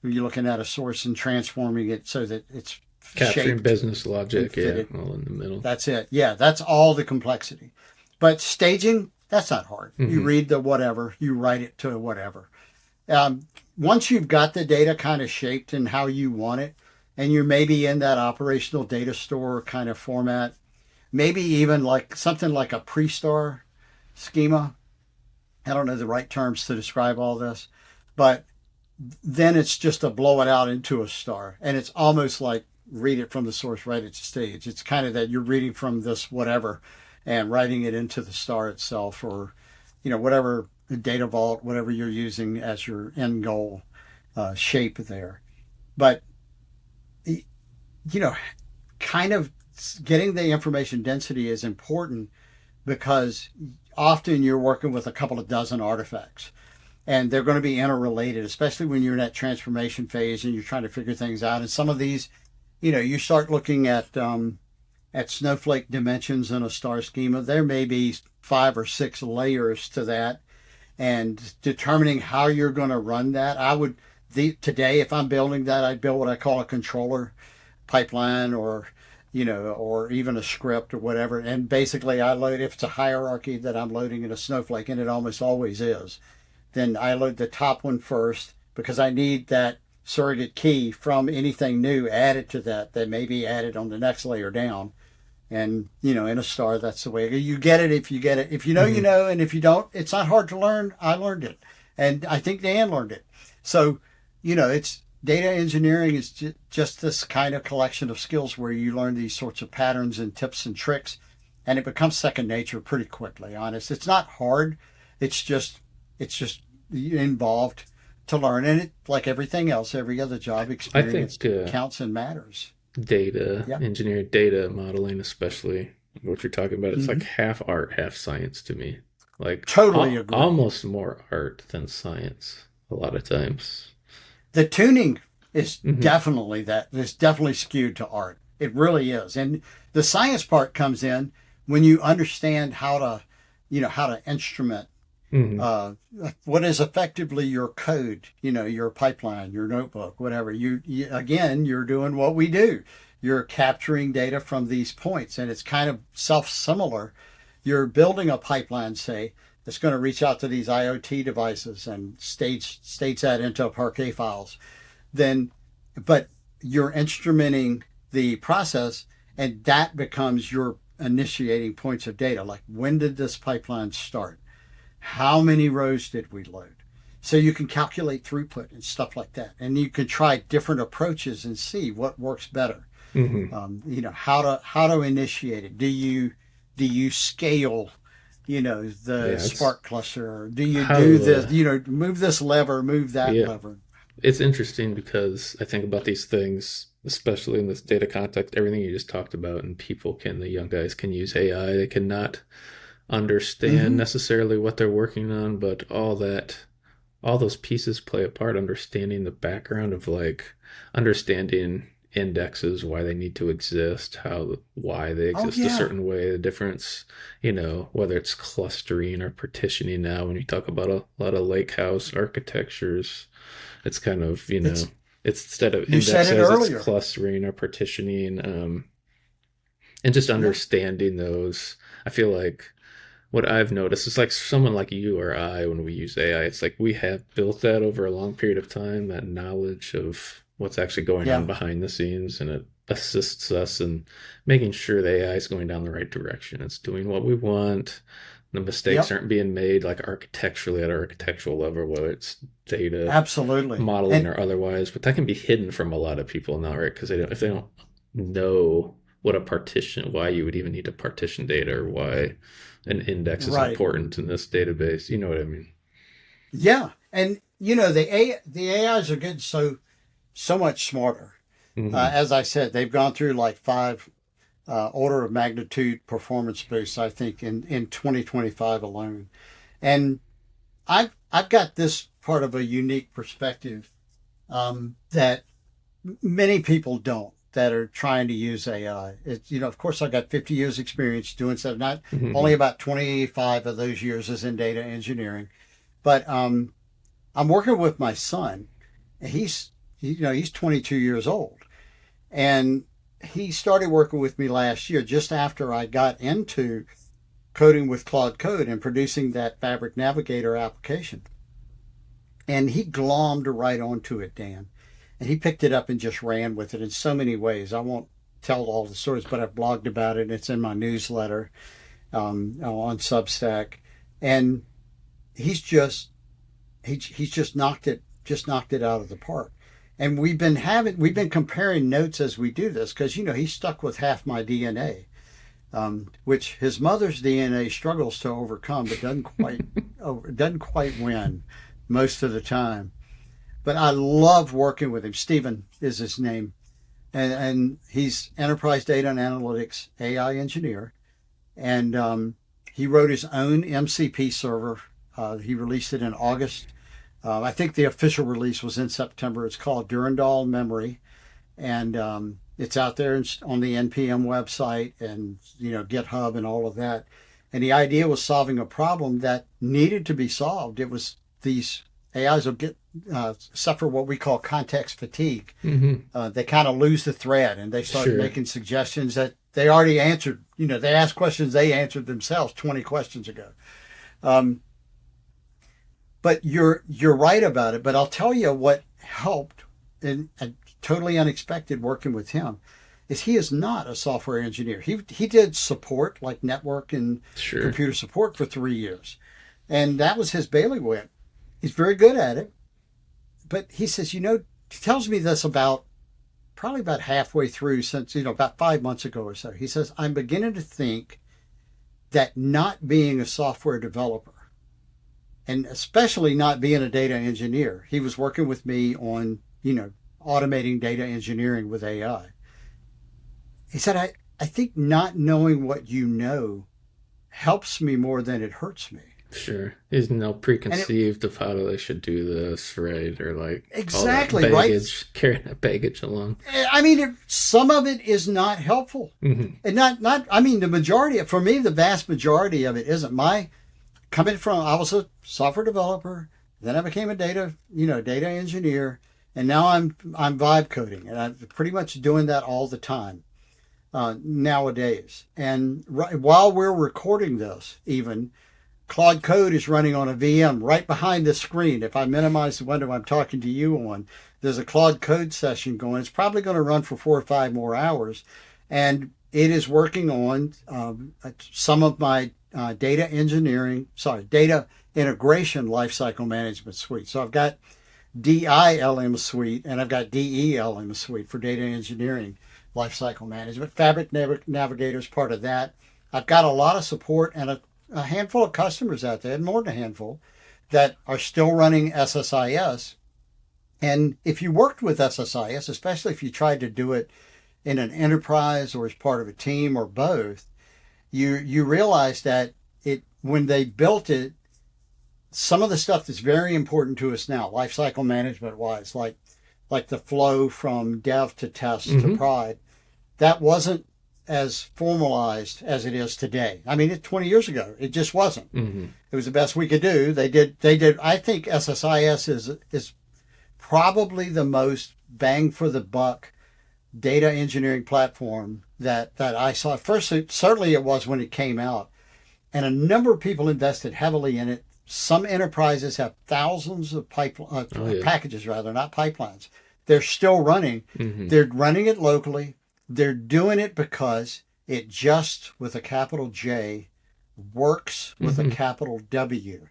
You're looking at a source and transforming it so that it's Capturing shaped business and logic, yeah, fitted. all in the middle. That's it. Yeah, that's all the complexity. But staging, that's not hard. You Hmm. read the whatever, you write it to whatever. Um, Once you've got the data kind of shaped and how you want it, and you're maybe in that operational data store kind of format, maybe even like something like a pre-star schema. I don't know the right terms to describe all this, but then it's just to blow it out into a star. And it's almost like read it from the source, write it to stage. It's kind of that you're reading from this whatever and writing it into the star itself, or, whatever data vault, whatever you're using as your end goal shape there. But, you know, kind of getting the information density is important because often you're working with a couple of dozen artifacts and they're going to be interrelated, especially when you're in that transformation phase and you're trying to figure things out. And some of these, you start looking at snowflake dimensions in a star schema. There may be 5 or 6 layers to that, and determining how you're going to run that. Today, if I'm building that, I'd build what I call a controller pipeline, or even a script or whatever. And basically, I load, if it's a hierarchy that I'm loading in a snowflake, and it almost always is, then I load the top one first because I need that surrogate key from anything new added to that may be added on the next layer down. And, in a star, that's the way you get it. If you get it, if you know, you Hmm. know, and if you don't, it's not hard to learn. I learned it. And I think Dan learned it. So, it's data engineering is just this kind of collection of skills where you learn these sorts of patterns and tips and tricks, and it becomes second nature pretty quickly. Honest, it's not hard. It's just involved to learn, and it, like everything else, every other job I experience think counts and matters. data Yeah. engineering, data modeling, especially what you're talking about, it's like Hmm. half art, half science to me. Like Totally agree. almost more art than science a lot of times. The tuning is Hmm. definitely that. It's definitely skewed to art. It really is. And the science part comes in when you understand how to instrument Hmm. uh, what is effectively your code, your pipeline, your notebook, whatever. Again, you're doing what we do. You're capturing data from these points, and it's kind of self-similar. You're building a pipeline, say, that's going to reach out to these IoT devices and stage that into Parquet files. Then, but you're instrumenting the process, and that becomes your initiating points of data. Like, when did this pipeline start? How many rows did we load? So you can calculate throughput and stuff like that, and you can try different approaches and see what works better. Hmm. How to initiate it. Do you scale? The Yeah, Spark cluster. Do you how do this? Move this lever, move that yeah, lever. it's interesting because I think about these things, especially in this data context, everything you just talked about, and the young guys can use AI. They cannot understand Mm-hmm. necessarily what they're working on, but all those pieces play a part. Understanding the background of like understanding indexes, why they need to exist, why they Oh exist a yeah, certain way, the difference, whether it's clustering or partitioning. Now, when you talk about a lot of lake house architectures, it's kind of, it's it's instead of you said it indexes, it's earlier. clustering or partitioning, and just Yeah, understanding those. I feel like what I've noticed is like someone like you or I, when we use AI, it's like we have built that over a long period of time, that knowledge of what's actually going on yeah, behind the scenes, and it assists us in making sure the AI is going down the right direction. It's doing what we want. The mistakes yep, aren't being made like architecturally at our architectural level, whether it's data absolutely. modeling And or otherwise. But that can be hidden from a lot of people now, right? Because if they don't know what a partition, why you would even need to partition data, or why an index is right, important in this database. You know what I mean? yeah, and the AIs are getting so much smarter. Hmm. As I said, they've gone through like 5 order of magnitude performance boosts, I think, in 2025 alone. And I've got this part of a unique perspective that many people don't, that are trying to use AI. Of course, I've got 50 years experience doing stuff. Not Hmm. only about 25 of those years is in data engineering, But I'm working with my son. He's 22 years old, and he started working with me last year, just after I got into coding with Claude Code and producing that Fabric Navigator application. And he glommed right onto it, Dan. And he picked it up and just ran with it in so many ways. I won't tell all the stories, but I've blogged about it. It's in my newsletter on Substack. And he's just knocked it out of the park. And we've been comparing notes as we do this, because he's stuck with half my DNA, which his mother's DNA struggles to overcome, but doesn't quite win most of the time. But I love working with him. Stephen is his name, and he's enterprise data and analytics AI engineer, and he wrote his own MCP server. He released it in August. I think the official release was in September. It's called Durandal Memory, and it's out there on the NPM website and GitHub and all of that. And the idea was solving a problem that needed to be solved. It was these AIs will suffer what we call context fatigue. Mm-hmm. They kind of lose the thread, and they start Sure. making suggestions that they already answered. They ask questions they answered themselves 20 questions ago. But you're right about it. But I'll tell you what helped, and totally unexpected working with him, is he is not a software engineer. He did support, like network and Sure. computer support, for 3 years, and that was his bailiwick. He's very good at it. But he says, he tells me this probably about halfway through, since, about 5 months ago or so. He says, I'm beginning to think that not being a software developer, and especially not being a data engineer — he was working with me on, automating data engineering with AI. He said, I think not knowing what helps me more than it hurts me. Sure. There's no preconceived of how they should do this, right? Or like Exactly, all that right? baggage, carrying that baggage along. I mean, some of it is not helpful. Mm-hmm. And the majority, for me, the vast majority of it isn't. I was a software developer, then I became a data engineer, and now I'm vibe coding, and I'm pretty much doing that all the time nowadays. And while we're recording this, even, Claude Code is running on a VM right behind the screen. If I minimize the window I'm talking to you on, there's a Claude Code session going. It's probably going to run for 4 or 5 more hours, and it is working on some of my data integration lifecycle management suite. So I've got DILM suite and I've got DELM suite for data engineering lifecycle management. Fabric Navigator is part of that. I've got a lot of support and a handful of customers out there, more than a handful, that are still running SSIS. And if you worked with SSIS, especially if you tried to do it in an enterprise or as part of a team or both, you realize that when they built it, some of the stuff that's very important to us now, lifecycle management wise, like the flow from dev to test Mm-hmm. to prod, that wasn't as formalized as it is today. I mean, 20 years ago, it just wasn't. Mm-hmm. It was the best we could do. They did. I think SSIS is probably the most bang for the buck data engineering platform that I saw. First, certainly it was when it came out, and a number of people invested heavily in it. Some enterprises have thousands of packages, rather, not pipelines. They're still running. Mm-hmm. They're running it locally. They're doing it because it just, with a capital J, works with Mm-hmm. a capital W.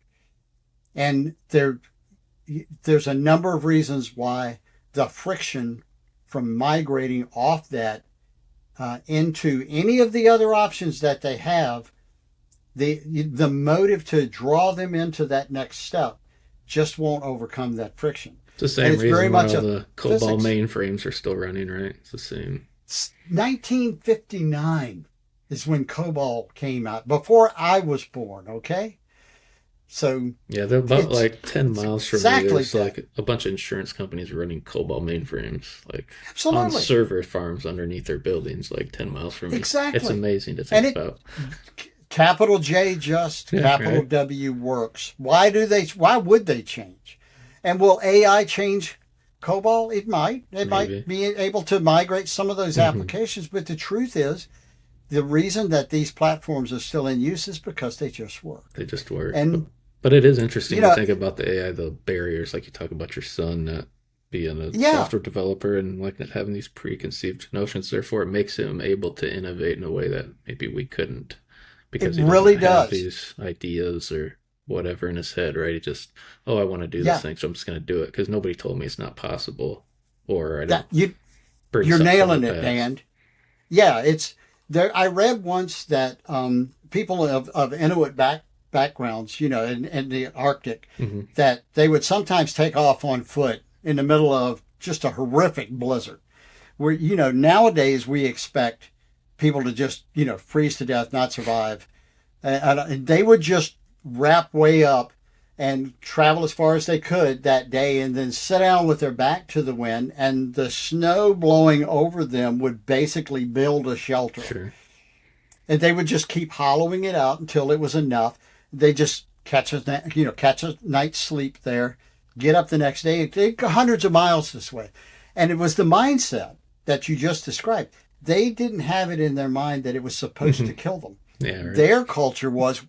And there's a number of reasons why the friction from migrating off that into any of the other options that they have, the motive to draw them into that next step just won't overcome that friction. It's the same And it's reason very why much all the COBOL physics. mainframes are still running, right? It's the same. 1959 is when COBOL came out, before I was born, okay? So Yeah, they're about it's like 10 miles from me. exactly There's that. like a bunch of insurance companies running COBOL mainframes, like on Absolutely. server farms underneath their buildings, like 10 miles from me. It's Exactly. amazing to And think about. Capital J just, Yeah, capital right. W works. Why would they change? And will AI change COBOL? It might. It might Maybe. be able to migrate some of those Hmm. applications, but the truth is, the reason that these platforms are still in use is because they just work. They just work. And, But it is you interesting to know, think about the AI, the barriers, like you talk about your son not being a yeah, software developer and like not having these preconceived notions. Therefore, it makes him able to innovate in a way that maybe we couldn't it because he doesn't really have does. these ideas or whatever in his head, right? He just, oh, I want to do this Yeah, thing, so I'm just going to do it because nobody told me it's not possible or I that didn't bring you're something from the nailing it, past. Dan. Yeah, it's there. I read once that people of Inuit backgrounds, in the Arctic, Hmm. that they would sometimes take off on foot in the middle of just a horrific blizzard. Where nowadays we expect people to just freeze to death, not survive, and they would just wrap way up and travel as far as they could that day and then sit down with their back to the wind, and the snow blowing over them would basically build a shelter, Sure. and they would just keep hollowing it out until it was enough. They just catch a night's sleep there, get up the next day. They go hundreds of miles this way, and it was the mindset that you just described. They didn't have it in their mind that it was supposed Hmm. to kill them. Yeah, right. Their culture was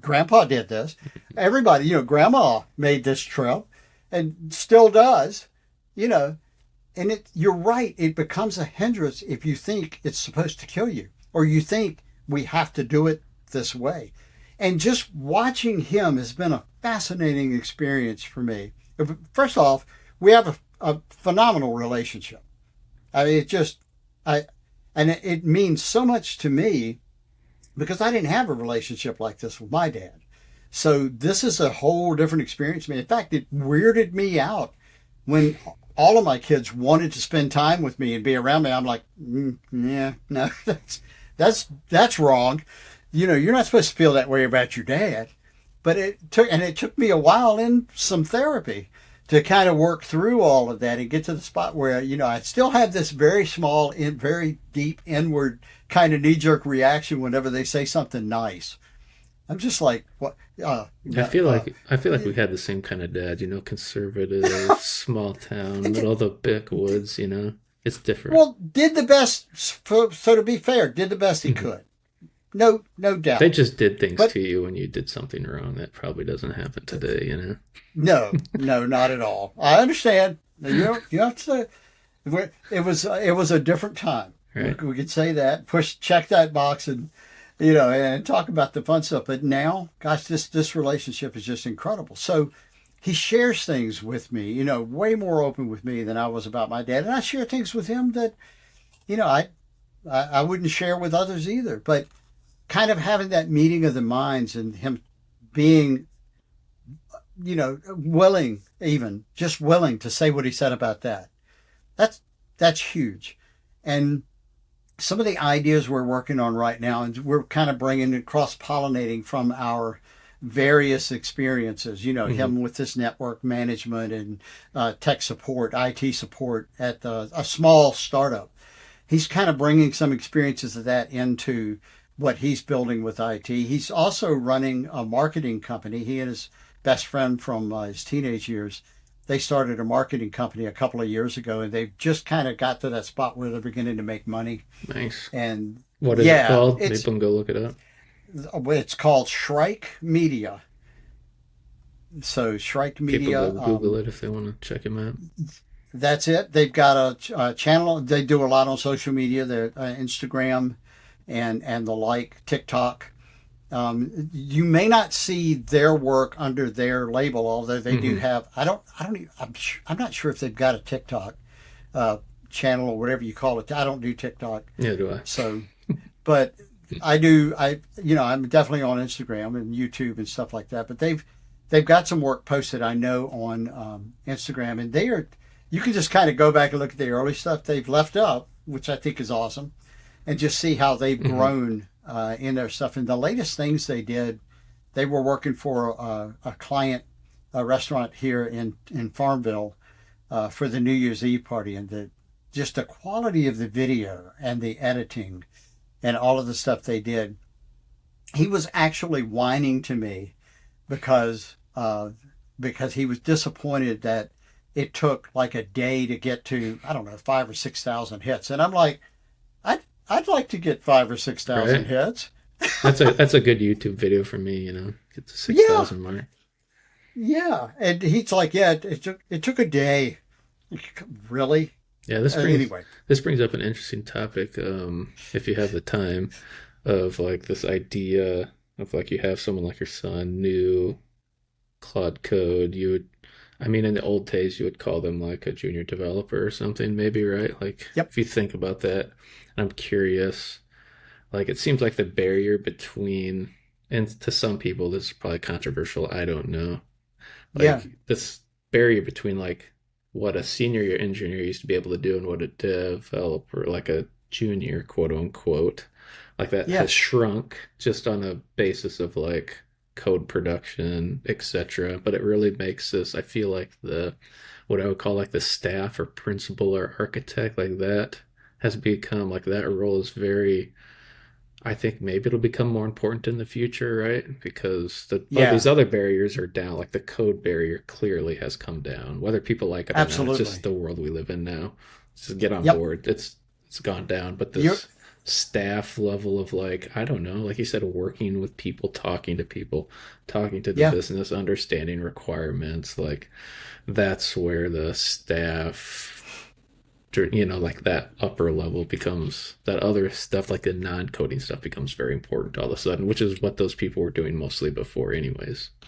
grandpa did this. Everybody, grandma made this trip and still does, you know, and you're right. It becomes a hindrance if you think it's supposed to kill you or you think we have to do it this way. And just watching him has been a fascinating experience for me. First off, we have a phenomenal relationship. I mean, I, and it means so much to me because I didn't have a relationship like this with my dad. So this is a whole different experience for me. In fact, it weirded me out when all of my kids wanted to spend time with me and be around me. I'm like, yeah, no, that's wrong. You're not supposed to feel that way about your dad. But it took me a while in some therapy to kind of work through all of that and get to the spot where I still have this very small, very deep inward kind of knee jerk reaction whenever they say something nice. I'm just like, what? I feel like we had the same kind of dad, conservative, small town, middle of the backwoods, It's different. well, did the best. So to be fair, did the best he Hmm. could. No, no They doubt. just did things But to you when you did something wrong. That probably doesn't happen today. no, no, not at all. I understand. You have to say it was a different time. We, Right. we could say that. Check that box, and talk about the fun stuff. But now, gosh, this relationship is just incredible. So he shares things with me, way more open with me than I was about my dad, and I share things with him that I wouldn't share with others either. But kind of having that meeting of the minds and him being willing, even just willing to say what he said about that. That's that's huge. And some of the ideas we're working on right now, and we're kind of bringing and cross pollinating from our various experiences. Hmm. Him with this network management and tech support, IT support at a small startup. He's kind of bringing some experiences of that into what he's building with IT. He's also running a marketing company. He and his best friend from his teenage years, they started a marketing company a couple of years ago, and they've just kind of got to that spot where they're beginning to make money. Nice. And What is it yeah, called? People can go look it up. it's called Shrike Media. So Shrike People Media, go Google it if they want to check him out. that's it. They've got a channel. They do a lot on social media. They're Instagram and the like, TikTok. You may not see their work under their label, although they do Hmm. have. I don't. Even, I'm not sure if they've got a TikTok uh, channel or whatever you call it. I don't do TikTok, Yeah, do I? so but I do. I'm definitely on Instagram and YouTube and stuff like that. But they've got some work posted, I know, on Instagram, and they are. You can just kind of go back and look at the early stuff they've left up, which I think is awesome, and just see how they've Hmm. grown in their stuff. And the latest things they did, they were working for a client, a restaurant here in Farmville for the New Year's Eve party, and just the quality of the video and the editing and all of the stuff they did. he was actually whining to me because because he was disappointed that it took like a day to get to, I don't know, 5 or 6 thousand hits. And I'm like, I'd like to get 5 or 6 thousand Right? hits. That's a good YouTube video for me, get the six Yeah, thousand mark. yeah. And he's like, yeah, it took a day. Really? Yeah, Anyway, this brings up an interesting topic. If you have the time, of like this idea of like you have someone like your son, new Claude Code, you would, I mean, in the old days, you would call them like a junior developer or something, maybe, right? Like, yep, if you think about that, I'm curious. Like, it seems like the barrier between, and to some people, this is probably controversial. I don't know. yeah, Like, this barrier between like what a senior engineer used to be able to do and what a developer, like a junior, quote unquote, like that yeah, has shrunk just on a basis of like code production, etc. But it really makes this, I feel like the what I would call like the staff or principal or architect, like that has become like that role is very, I think maybe it'll become more important in the future, right? Because these yeah, other barriers are down. Like the code barrier clearly has come down, whether people like it or not. It's just absolutely. the world we live in now. Just get on Yep. board. It's gone down. But You're this staff level of like, I don't know, like you said, working with people, talking to the yeah. business, understanding requirements, like that's where the staff, like that upper level becomes, that other stuff, like the non-coding stuff becomes very important all of a sudden, which is what those people were doing mostly before anyways. I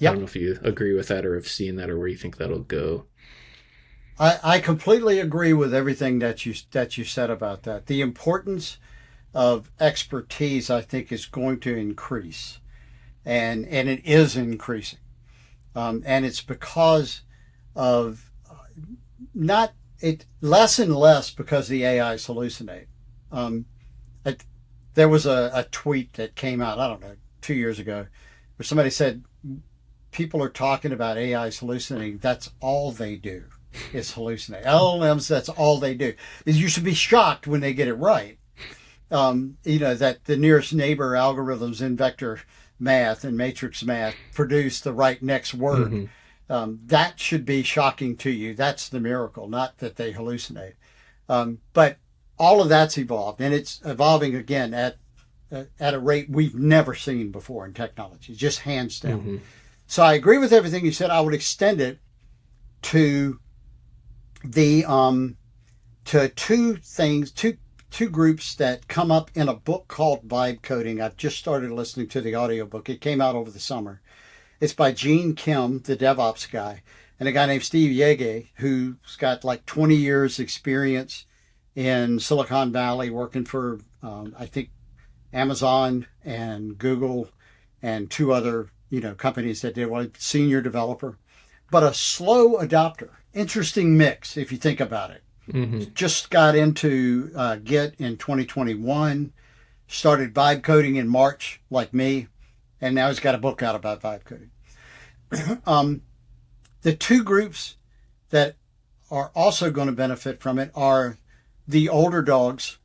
don't Yep. know if you agree with that or have seen that or where you think that'll go. I completely agree with everything that you said about that. The importance of expertise, I think, is going to increase, and it is increasing, and it's because of not it less and less because the AIs hallucinate. Um, it, there was a tweet that came out, I don't know, 2 years ago, where somebody said people are talking about AIs hallucinating. That's all they do is hallucinate. LLMs, that's all they do. You should be shocked when they get it right. That the nearest neighbor algorithms in vector math and matrix math produce the right next word. Mm-hmm. That should be shocking to you. That's the miracle, not that they hallucinate. But all of that's evolved, and it's evolving again at a rate we've never seen before in technology, just hands down. Mm-hmm. So I agree with everything you said. I would extend it to the to two groups that come up in a book called Vibe Coding. I've just started listening to the audiobook. It came out over the summer. It's by Gene Kim, the DevOps guy, and a guy named Steve Yege, who's got like 20 years experience in Silicon Valley working for, I think, Amazon and Google and two other, companies that did one senior developer, but a slow adopter. Interesting mix if you think about it. Mm-hmm. Just got into Git in 2021, started vibe coding in March, like me, and now he's got a book out about vibe coding. The two groups that are also going to benefit from it are the older dogs,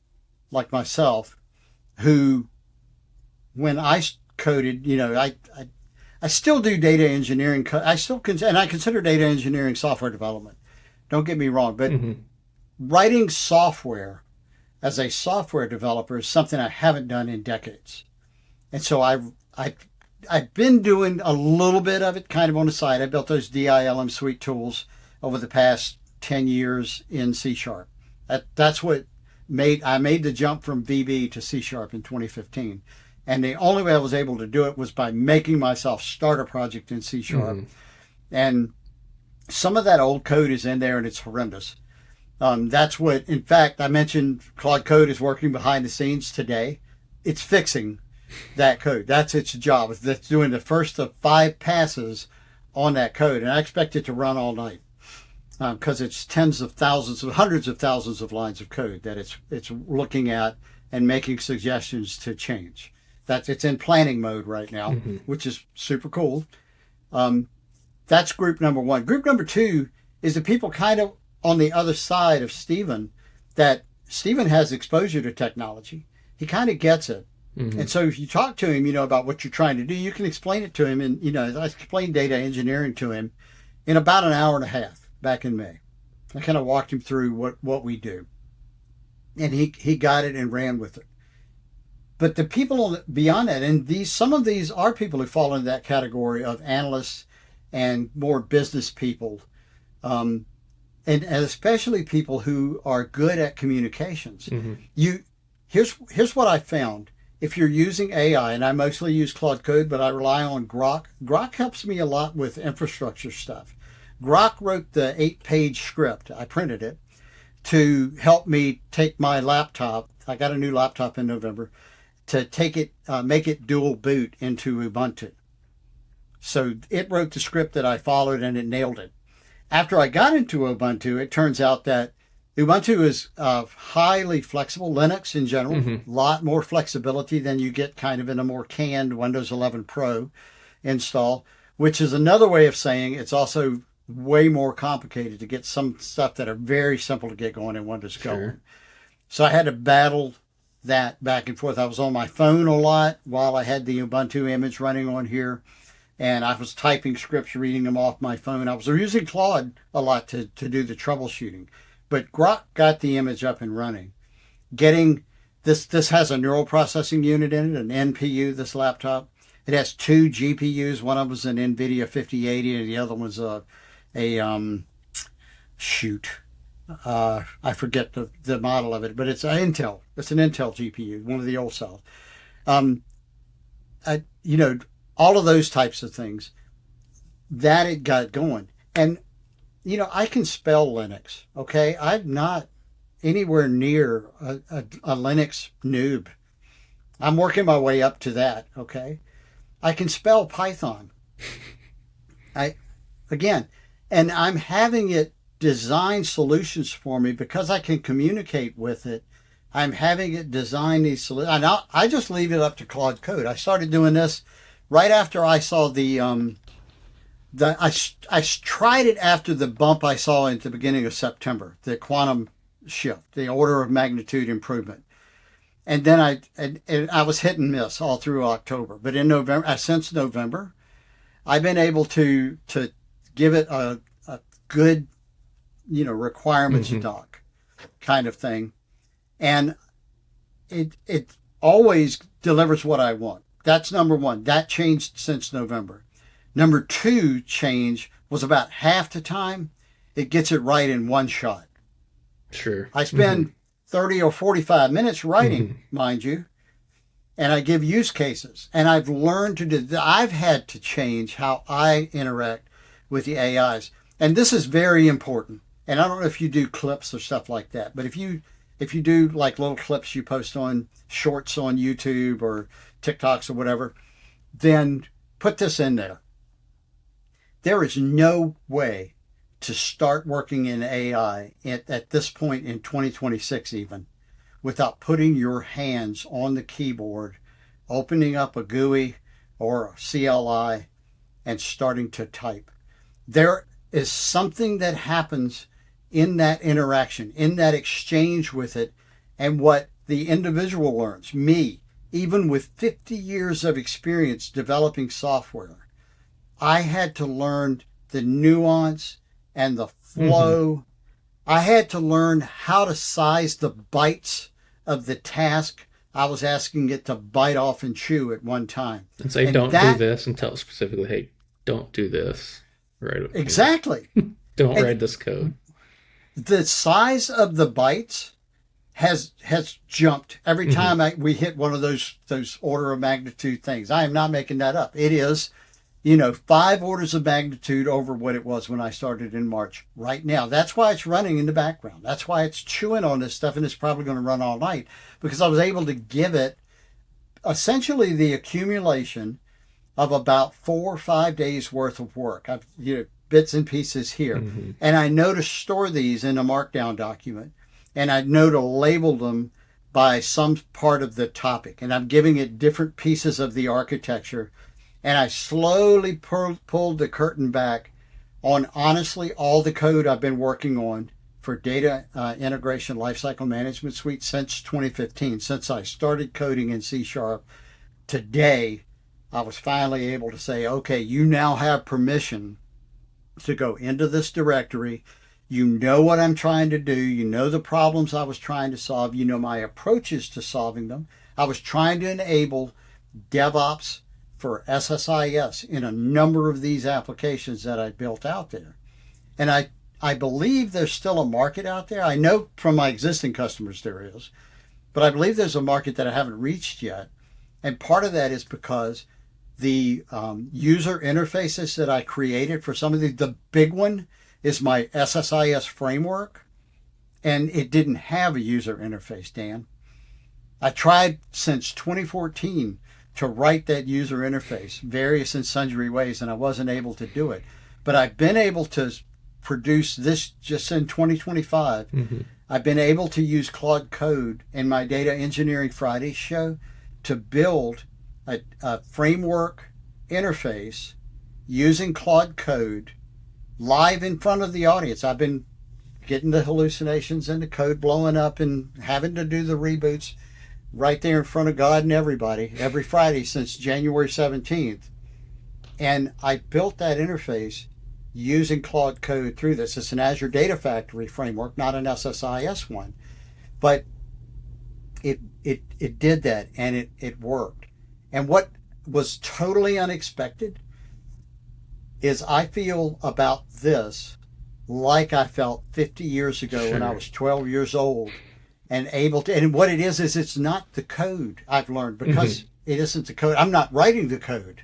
like myself, who, when I coded, I still do data engineering. And I consider data engineering software development. Don't get me wrong, but Mm-hmm. writing software as a software developer is something I haven't done in decades. And so I've been doing a little bit of it kind of on the side. I built those DILM suite tools over the past 10 years in C Sharp. That's what I made the jump from VB to C Sharp in 2015. And the only way I was able to do it was by making myself start a project in C Sharp. Mm-hmm. And some of that old code is in there and it's horrendous. That's what, in fact, I mentioned Claude Code is working behind the scenes today. It's fixing that code. That's its job. That's doing the first of 5 passes on that code. And I expect it to run all night because it's tens of thousands of hundreds of thousands of lines of code that it's looking at and making suggestions to change. It's in planning mode right now, Mm-hmm. which is super cool. That's group number one. Group number two is the people kind of on the other side of Stephen, that Stephen has exposure to technology. He kind of gets it. And so if you talk to him, about what you're trying to do, you can explain it to him. And, I explained data engineering to him in about an hour and a half back in May. I kind of walked him through what we do. And he got it and ran with it. But the people beyond that, and some of these are people who fall into that category of analysts and more business people, and especially people who are good at communications. Here's what I found. If you're using AI, and I mostly use Claude Code, but I rely on Grok. Grok helps me a lot with infrastructure stuff. Grok wrote the 8-page script. I printed it to help me take my laptop. I got a new laptop in November to take it, make it dual boot into Ubuntu. So it wrote the script that I followed and it nailed it. After I got into Ubuntu, it turns out that Ubuntu is highly flexible. Linux in general, a lot more flexibility than you get kind of in a more canned Windows 11 Pro install, which is another way of saying it's also way more complicated to get some stuff that are very simple to get going in Windows going. So I had to battle that back and forth. I was on my phone a lot while I had the Ubuntu image running on here, and I was typing scripts, reading them off my phone. I was using Claude a lot to do the troubleshooting. But Grok got the image up and running. Getting this has a neural processing unit in it, an NPU, this laptop. It has 2 GPUs. One of them was an NVIDIA 5080 and the other was I forget the model of it, but it's an Intel. It's an Intel GPU, one of the old style. All of those types of things that it got going. And I can spell Linux, okay? I'm not anywhere near a Linux noob. I'm working my way up to that, okay? I can spell Python. And I'm having it design solutions for me because I can communicate with it. I'm having it design these solutions. I just leave it up to Claude Code. I started doing this right after I saw I tried it after the bump I saw at the beginning of September, the quantum shift, the order of magnitude improvement. And then I was hit and miss all through October. But in November, since November, I've been able to give it a good, requirements doc kind of thing. And it always delivers what I want. That's number one. That changed since November. Number 2 change was about half the time it gets it right in one shot. Sure. I spend 30 or 45 minutes writing, mind you, and I give use cases. And I've learned to do that. I've had to change how I interact with the AIs. And this is very important. And I don't know if you do clips or stuff like that, but if you do like little clips you post on shorts on YouTube or TikToks or whatever, then put this in there. There is no way to start working in AI at this point in 2026 even without putting your hands on the keyboard, opening up a GUI or a CLI and starting to type. There is something that happens in that interaction, in that exchange with it, and what the individual learns. Me, even with 50 years of experience developing software, I had to learn the nuance and the flow. I had to learn how to size the bites of the task I was asking it to bite off and chew at one time. And say, don't do this, and tell it specifically, hey, don't do this. Right. Exactly. Don't write this code. The size of the bytes has jumped every time we hit one of those order of magnitude things. I am not making that up. It is, 5 orders of magnitude over what it was when I started in March right now. That's why it's running in the background. That's why it's chewing on this stuff, and it's probably going to run all night, because I was able to give it essentially the accumulation of about 4 or 5 days worth of work. I've, bits and pieces here. And I know to store these in a markdown document, and I know to label them by some part of the topic. And I'm giving it different pieces of the architecture. And I slowly pulled the curtain back on honestly all the code I've been working on for data integration lifecycle management suite since 2015. Since I started coding in C Sharp, today I was finally able to say, okay, you now have permission to go into this directory. You know what I'm trying to do. You know the problems I was trying to solve. You know my approaches to solving them. I was trying to enable DevOps for SSIS in a number of these applications that I built out there. And I believe there's still a market out there. I know from my existing customers there is, but I believe there's a market that I haven't reached yet. And part of that is because the user interfaces that I created for some of the big one is my SSIS framework, and it didn't have a user interface, Dan. I tried since 2014 to write that user interface, various and sundry ways, and I wasn't able to do it. But I've been able to produce this just in 2025. Mm-hmm. I've been able to use Claude Code in my Data Engineering Friday show to build a framework interface using Claude Code live in front of the audience. I've been getting the hallucinations and the code blowing up and having to do the reboots right there in front of God and everybody every Friday since January 17th. And I built that interface using Claude Code through this. It's an Azure Data Factory framework, not an SSIS one. But it did that, and it worked. And what was totally unexpected is I feel about this like I felt 50 years ago when I was 12 years old and able to, and what it is it's not the code I've learned, because it isn't the code. I'm not writing the code.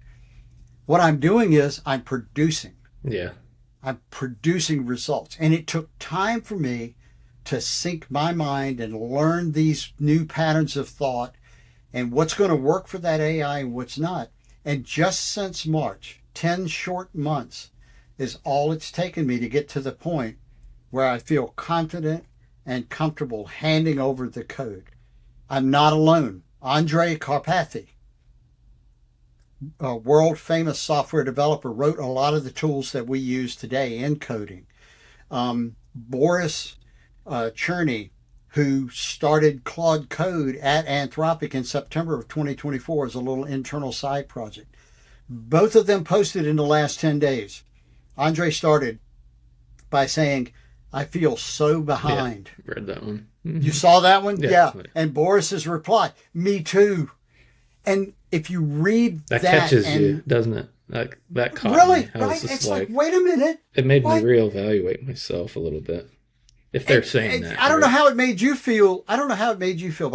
What I'm doing is I'm producing. Yeah. I'm producing results. And it took time for me to sink my mind and learn these new patterns of thought and what's going to work for that AI and what's not. And just since March, 10 short months is all it's taken me to get to the point where I feel confident and comfortable handing over the code. I'm not alone. Andre Karpathy, a world famous software developer, wrote a lot of the tools that we use today in coding. Boris Cherny, who started Claude Code at Anthropic in September of 2024 as a little internal side project. Both of them posted in the last 10 days. Andre started by saying, I feel so behind. Yeah, read that one. You saw that one? Yeah. And Boris's reply, me too. And if you read that catches you, doesn't it? That caught me. Right? It's like, wait a minute. It made me reevaluate myself a little bit. If they're saying that. I don't know how it made you feel. But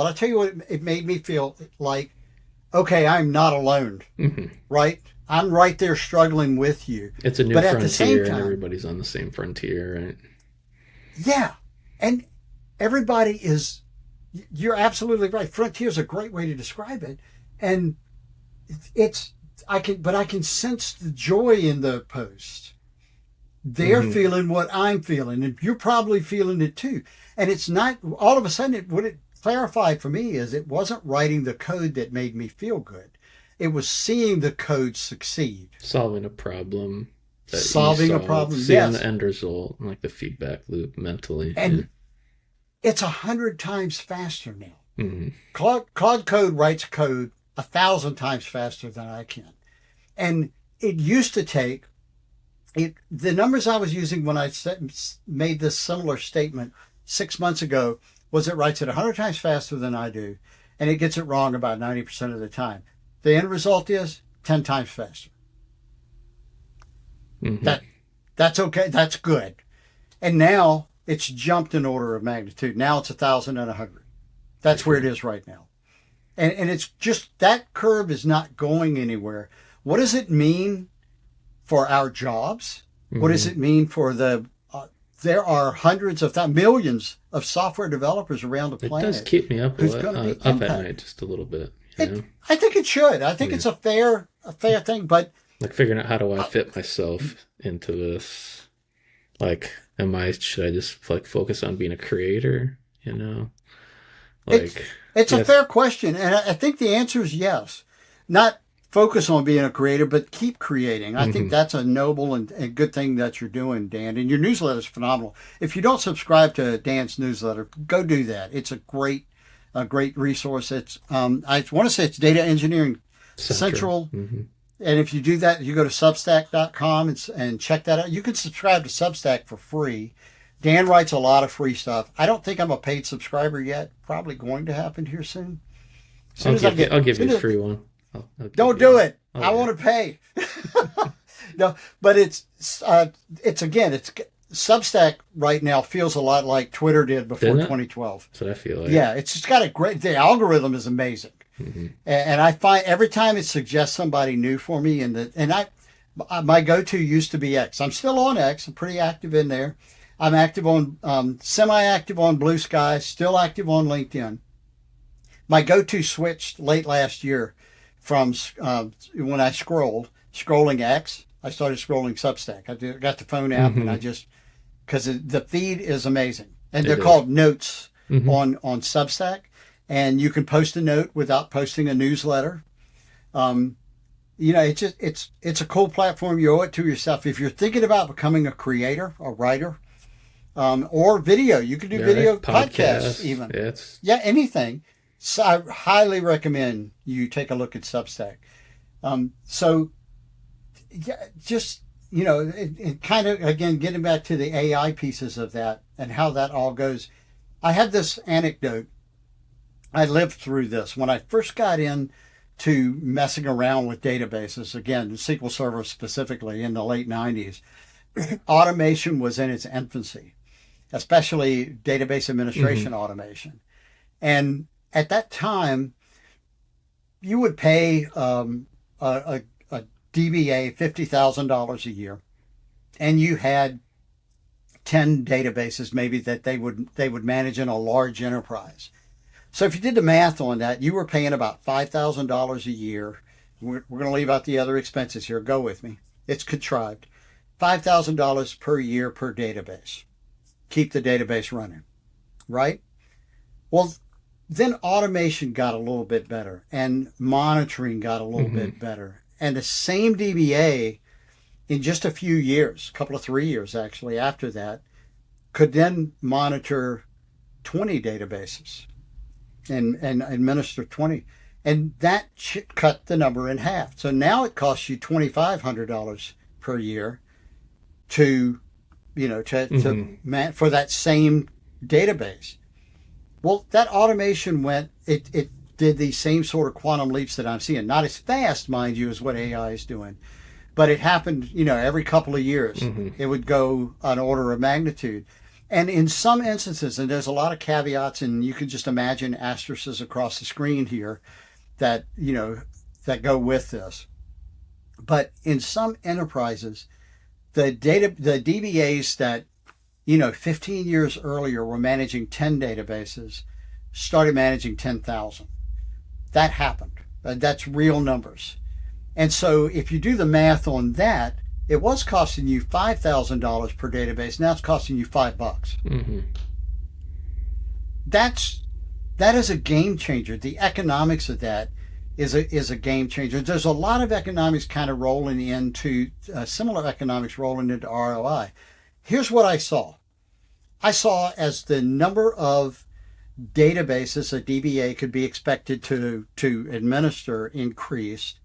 I'll tell you what it made me feel like. Okay, I'm not alone. Mm-hmm. Right? I'm right there struggling with you. It's a new frontier, and everybody's on the same frontier, right? Yeah. And everybody is, you're absolutely right. Frontier is a great way to describe it. And I can sense the joy in the post. They're feeling what I'm feeling, and you're probably feeling it too. And it's not, all of a sudden, what it clarified for me is it wasn't writing the code that made me feel good. It was seeing the code succeed. Solving a problem. Seeing the end result, like the feedback loop mentally. And it's 100 times faster now. Mm-hmm. Claude Code writes code 1,000 times faster than I can. And it used to take, the numbers I was using when I made this similar statement 6 months ago was it writes it 100 times faster than I do, and it gets it wrong about 90% of the time. The end result is 10 times faster. Mm-hmm. That's okay. That's good. And now it's jumped in order of magnitude. Now it's 1,000 and 100. That's where it is right now. And it's just, that curve is not going anywhere. What does it mean for our jobs? Mm-hmm. What does it mean for there are hundreds of millions of software developers around the planet. It does keep me up at night just a little bit. You know? I think it should. I think it's a fair thing, but like figuring out how do I fit myself into this? Like, should I just like focus on being a creator? You know, like it's a fair question, and I think the answer is yes. Not focus on being a creator, but keep creating. I think Hmm. that's a noble and good thing that you're doing, Dan. And your newsletter is phenomenal. If you don't subscribe to Dan's newsletter, go do that. It's a great resource. It's I want to say it's Data Engineering Central. Central. Hmm. And if you do that, you go to Substack.com and check that out. You can subscribe to Substack for free. Dan writes a lot of free stuff. I don't think I'm a paid subscriber yet. Probably going to happen here soon. As soon as I get, I'll give you a as, free one. I'll give don't you do one. it. Oh, I yeah. want to pay. No, but it's again, it's Substack right now feels a lot like Twitter did before Doesn't it? 2012. That's what I feel like. Yeah, it's just got the algorithm is amazing. Hmm. And I find every time it suggests somebody new for me, my go-to used to be X. I'm still on X. I'm pretty active in there. I'm active on semi-active on Blue Sky, still active on LinkedIn. My go-to switched late last year from when I scrolling X. I started scrolling Substack. Got the phone app, and I just because the feed is amazing, and they're It is. called notes Hmm. on Substack, and you can post a note without posting a newsletter. It's a cool platform. You owe it to yourself. If you're thinking about becoming a creator, a writer, or video, you can do video podcasts even. Yeah, it's Yeah, anything. So I highly recommend you take a look at Substack. So, yeah, just it kind of again getting back to the AI pieces of that and how that all goes. I had this anecdote. I lived through this when I first got in to messing around with databases. Again, SQL Server specifically in the late '90s. Automation was in its infancy, especially database administration automation. And at that time, you would pay a DBA $50,000 a year, and you had 10 databases maybe that they would manage in a large enterprise. So if you did the math on that, you were paying about $5,000 a year. We're going to leave out the other expenses here. Go with me. It's contrived. $5,000 per year per database. Keep the database running, right? Well, then automation got a little bit better and monitoring got a little bit better. And the same DBA in just a few years, a couple of 3 years actually after that, could then monitor 20 databases and administer 20. And that cut the number in half. So now it costs you $2,500 per year to for that same database. Well, that automation it did these same sort of quantum leaps that I'm seeing. Not as fast, mind you, as what AI is doing, but it happened, every couple of years. It would go an order of magnitude. And in some instances, and there's a lot of caveats, and you can just imagine asterisks across the screen here that, that go with this. But in some enterprises, the DBAs that 15 years earlier were managing 10 databases, started managing 10,000. That happened. That's real numbers. And so if you do the math on that, it was costing you $5,000 per database. Now it's costing you $5. That is a game changer. The economics of that is a game changer. There's a lot of economics kind of rolling into similar economics rolling into ROI. Here's what I saw. I saw as the number of databases a DBA could be expected to administer increased.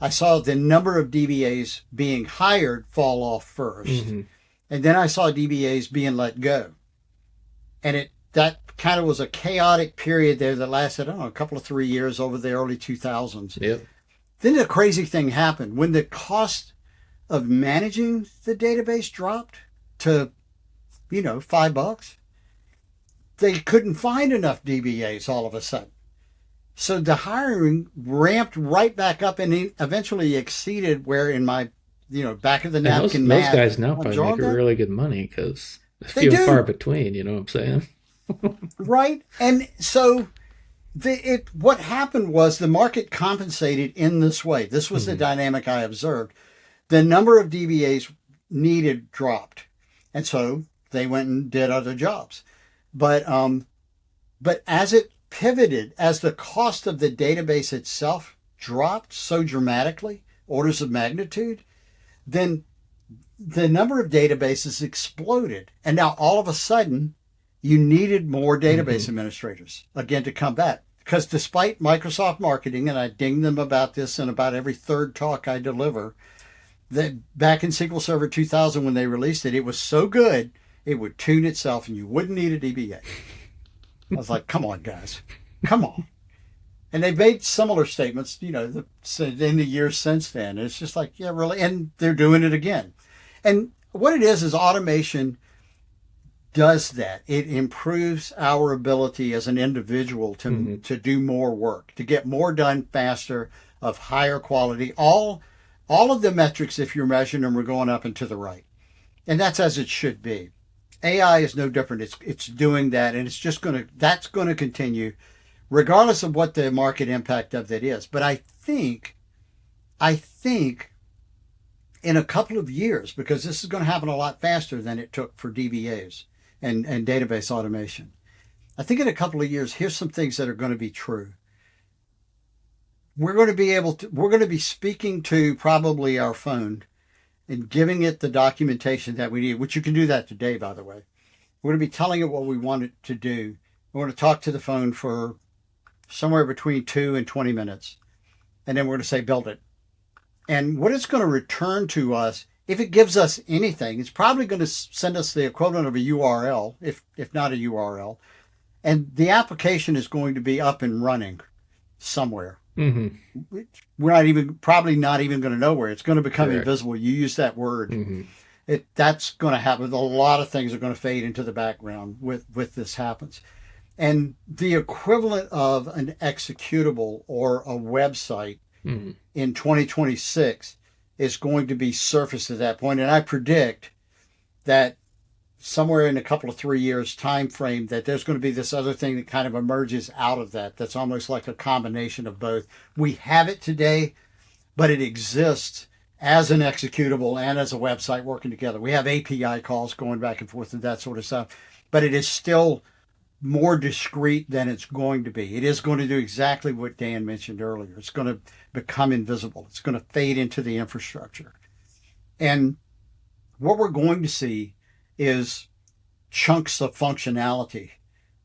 I saw the number of DBAs being hired fall off first. And then I saw DBAs being let go. And that kind of was a chaotic period there that lasted, I don't know, a couple of 3 years over the early 2000s. Yep. Then the crazy thing happened when the cost of managing the database dropped to, $5. They couldn't find enough DBAs all of a sudden. So the hiring ramped right back up and eventually exceeded where in my, back of the napkin Those math. guys now probably make really good money because it's They few and do. far between, you know what I'm saying? Right. And so what happened was the market compensated in this way. This was the dynamic I observed. The number of DBAs needed dropped. And so they went and did other jobs. But as it pivoted, as the cost of the database itself dropped so dramatically, orders of magnitude, then the number of databases exploded. And now all of a sudden, you needed more database administrators, again, to combat. Because despite Microsoft marketing, and I ding them about this in about every third talk I deliver, that back in SQL Server 2000 when they released it, it was so good, it would tune itself and you wouldn't need a DBA. I was like, come on, guys. Come on. And they've made similar statements, in the years since then. It's just like, yeah, really. And they're doing it again. And what it is automation does that. It improves our ability as an individual to do more work, to get more done faster, of higher quality. All of the metrics, if you're measuring them, are going up and to the right. And that's as it should be. AI is no different. It's doing that, and that's going to continue regardless of what the market impact of that is. But I think in a couple of years, because this is going to happen a lot faster than it took for DBAs and database automation. I think in a couple of years, here's some things that are going to be true. We're going to be speaking to probably our phone and giving it the documentation that we need, which you can do that today, by the way. We're going to be telling it what we want it to do. We're going to talk to the phone for somewhere between 2 and 20 minutes. And then we're going to say, build it. And what it's going to return to us, if it gives us anything, it's probably going to send us the equivalent of a URL, if not a URL. And the application is going to be up and running somewhere. Mm-hmm. We're probably not even going to know where. It's going to become invisible. You use that word. Mm-hmm. That's going to happen. A lot of things are going to fade into the background with this happens. And the equivalent of an executable or a website in 2026 is going to be surfaced at that point. And I predict that somewhere in a couple of 3 years time frame that there's going to be this other thing that kind of emerges out of that. That's almost like a combination of both. We have it today, but it exists as an executable and as a website working together. We have API calls going back and forth and that sort of stuff, but it is still more discrete than it's going to be. It is going to do exactly what Dan mentioned earlier. It's going to become invisible. It's going to fade into the infrastructure. And what we're going to see is chunks of functionality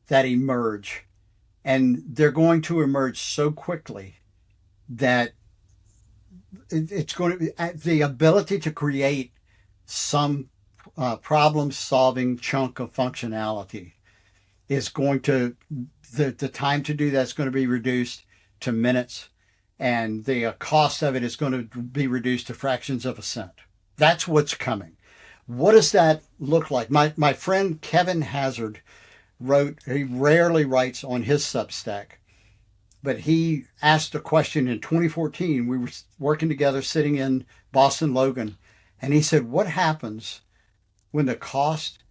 that emerge. And they're going to emerge so quickly that it's going to be the ability to create some problem-solving chunk of functionality is going to, the time to do that's going to be reduced to minutes, and the cost of it is going to be reduced to fractions of a cent. That's what's coming. What does that look like? My friend Kevin Hazard he rarely writes on his Substack, but he asked a question in 2014. We were working together, sitting in Boston Logan, and he said, what happens when the cost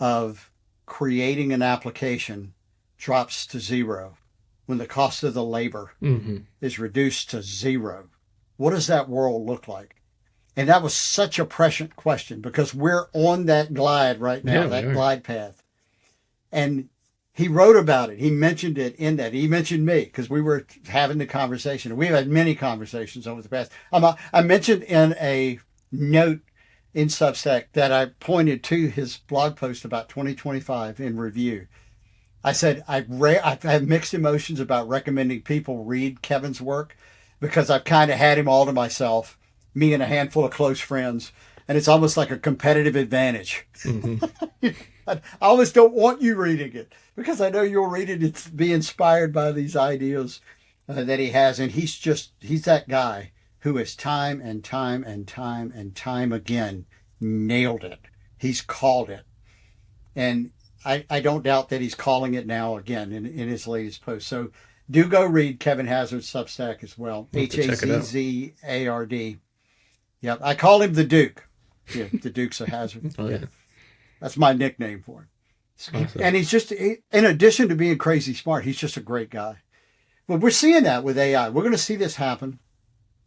of creating an application drops to zero, when the cost of the labor is reduced to zero? What does that world look like? And that was such a prescient question because we're on that glide right now, glide path. And he wrote about it. He mentioned it in that. He mentioned me because we were having the conversation. We've had many conversations over the past. I mentioned in a note in Substack that I pointed to his blog post about 2025 in review. I said, I have mixed emotions about recommending people read Kevin's work because I've kind of had him all to myself, me and a handful of close friends, and it's almost like a competitive advantage. I almost don't want you reading it because I know you'll read it and be inspired by these ideas that he has. And he's that guy who has time and time and time and time again nailed it. He's called it. And I don't doubt that he's calling it now again in his latest post. So do go read Kevin Hazard's Substack as well. Hazzard. Yep. I call him the Duke. Yeah, the Duke's a Hazard. Oh, yeah. That's my nickname for him. Awesome. And he's just, in addition to being crazy smart, he's just a great guy. But we're seeing that with AI. We're going to see this happen.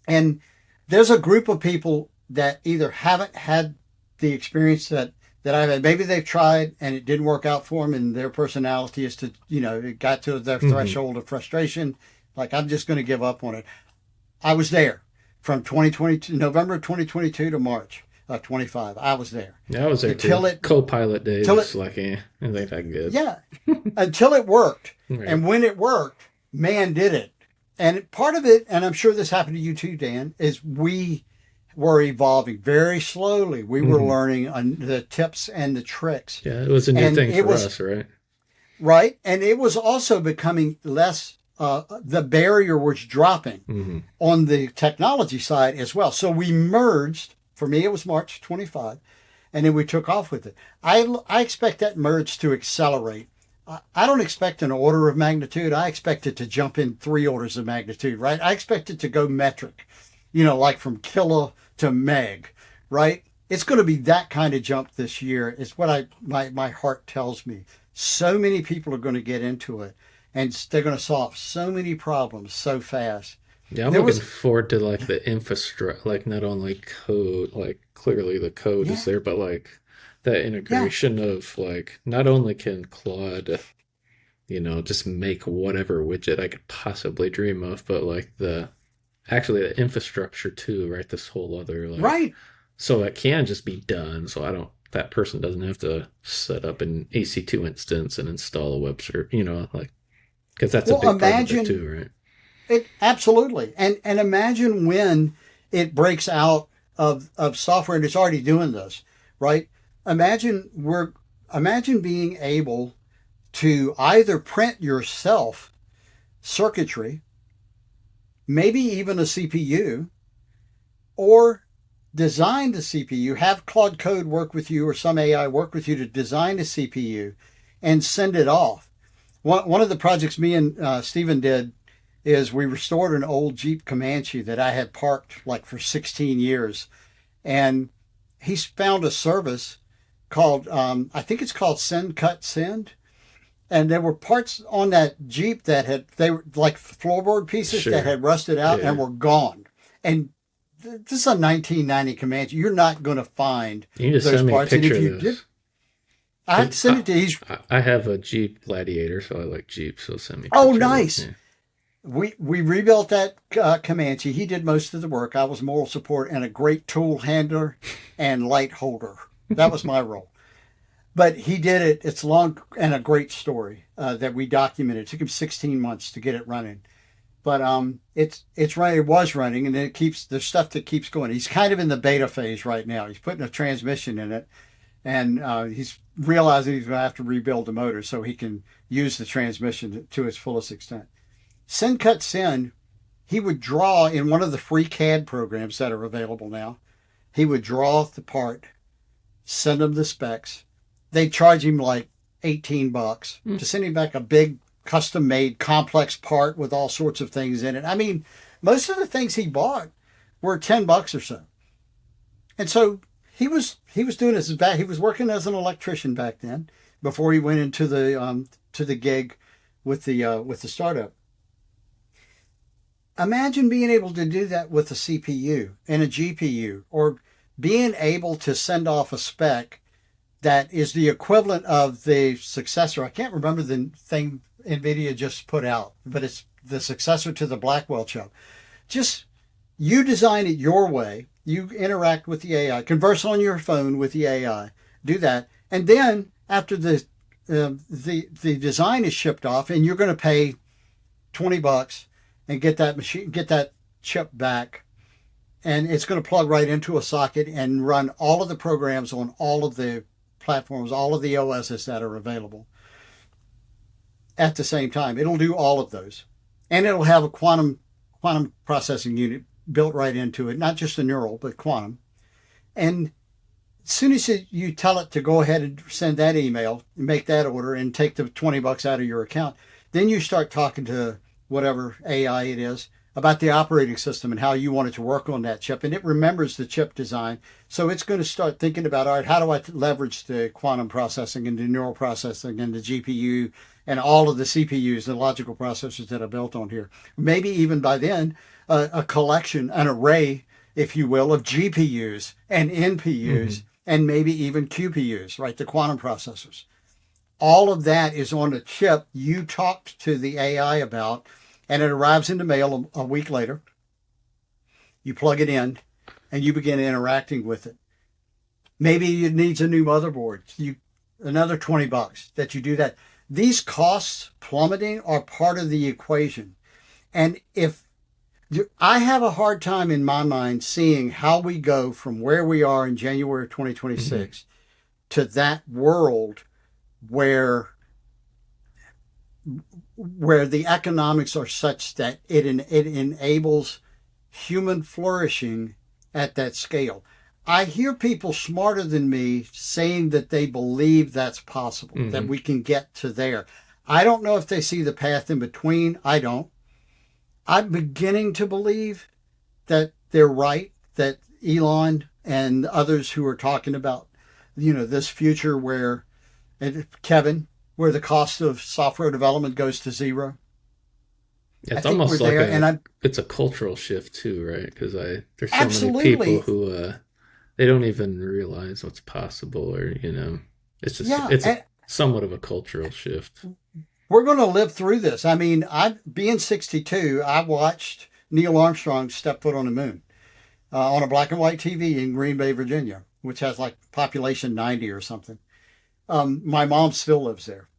And there's a group of people that either haven't had the experience that I've had. Maybe they've tried and it didn't work out for them, and their personality is to, it got to their threshold of frustration. Like, I'm just going to give up on it. I was there from 2022, November 2022 to March of 25. I was there Yeah, I was there until too. it, Co-pilot days, till it's it, like, it ain't that good. yeah, until it worked. Right. And when it worked, man, did it. And part of it, and I'm sure this happened to you too, Dan, is we were evolving very slowly. We were Hmm. learning the tips and the tricks. Yeah, it was a new And thing it for was us, right? right. And it was also becoming less, the barrier was dropping Hmm. on the technology side as well. So we merged. For me, it was March 25, and then we took off with it. I expect that merge to accelerate. I don't expect an order of magnitude. I expect it to jump in 3 orders of magnitude, right? I expect it to go metric, like from kilo to meg, right? It's going to be that kind of jump this year. It's what my heart tells me. So many people are going to get into it, and they're going to solve so many problems so fast. Yeah, I'm There looking was, forward to like the infrastructure, like not only code, like clearly the code is yeah, there, but like that yeah. integration of like not only can Claude, just make whatever widget I could possibly dream of, but like actually the infrastructure too, right? This whole other like Right. so it can just be done. So that person doesn't have to set up an EC2 instance and install a web server, like because that's a Well, big part of it imagine too, right? it absolutely, and imagine when it breaks out of software, and it's already doing this, right? Imagine imagine being able to either print yourself circuitry, maybe even a CPU, or design the CPU, have Claude Code work with you or some AI work with you to design a CPU and send it off. One of the projects me and Stephen did is we restored an old Jeep Comanche that I had parked like for 16 years. And he's found a service called, I think it's called Send Cut Send. And there were parts on that Jeep they were like floorboard pieces that Sure. had rusted out Yeah. and were gone. And this is a 1990 Comanche. You're not going to find You need to those send me a parts. And picture if of you did, this. I have to 'Cause send it to you. I have a Jeep Gladiator, so I like Jeeps, so send me a Oh, picture of it. nice. Yeah. We rebuilt that Comanche. He did most of the work. I was moral support and a great tool handler and light holder. That was my role. But he did it. It's long and a great story that we documented. It took him 16 months to get it running. But it's right. It was running, and then it keeps the stuff that keeps going. He's kind of in the beta phase right now. He's putting a transmission in it, and he's realizing he's going to have to rebuild the motor so he can use the transmission to its fullest extent. Send Cut Send, he would draw in one of the free CAD programs that are available now. He would draw the part, send him the specs. They'd charge him like $18 Hmm. to send him back a big custom made complex part with all sorts of things in it. I mean, most of the things he bought were $10 or so. And so he was doing this back. He was working as an electrician back then before he went into the gig with the startup. Imagine being able to do that with a CPU and a GPU, or being able to send off a spec that is the equivalent of the successor. I can't remember the thing NVIDIA just put out, but it's the successor to the Blackwell chip. Just you design it your way. You interact with the AI, converse on your phone with the AI, do that, and then after the design is shipped off, and you're going to pay $20 and get that chip back, and it's going to plug right into a socket and run all of the programs on all of the platforms, all of the OSs that are available at the same time. It'll do all of those, and it'll have a quantum processing unit built right into it, not just a neural, but quantum. And as soon as you tell it to go ahead and send that email, make that order, and take the $20 out of your account, then you start talking to whatever AI it is about the operating system and how you want it to work on that chip. And it remembers the chip design. So it's going to start thinking about, all right, how do I leverage the quantum processing and the neural processing and the GPU and all of the CPUs, the logical processors that are built on here. Maybe even by then, a collection, an array, if you will, of GPUs and NPUs and maybe even QPUs, right? The quantum processors. All of that is on a chip you talked to the AI about, and it arrives in the mail a week later. You plug it in and you begin interacting with it. Maybe it needs a new motherboard. Another $20 that you do that. These costs plummeting are part of the equation. And I have a hard time in my mind seeing how we go from where we are in January of 2026 to that world where the economics are such that it enables human flourishing at that scale. I hear people smarter than me saying that they believe that's possible, that we can get to there. I don't know if they see the path in between. I don't. I'm beginning to believe that they're right, that Elon and others who are talking about, this future where, Kevin, where the cost of software development goes to zero. Yeah, it's almost like it's a cultural shift too, right? Because there's so many people who they don't even realize what's possible, or it's just somewhat of a cultural shift. We're going to live through this. I mean, being 62, I watched Neil Armstrong step foot on the moon on a black and white TV in Green Bay, Virginia, which has like population 90 or something. My mom still lives there.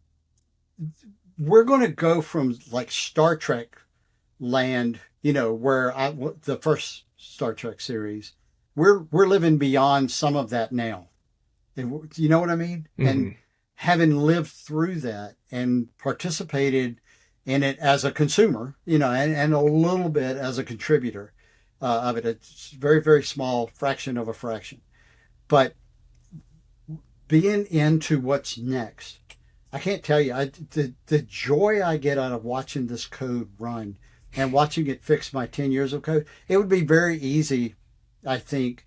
We're going to go from like Star Trek land, where the first Star Trek series, we're living beyond some of that now. And you know what I mean? Mm-hmm. And having lived through that and participated in it as a consumer, and a little bit as a contributor of it. It's a very, very small fraction of a fraction. But being into what's next, I can't tell you, the joy I get out of watching this code run and watching it fix my 10 years of code, it would be very easy, I think,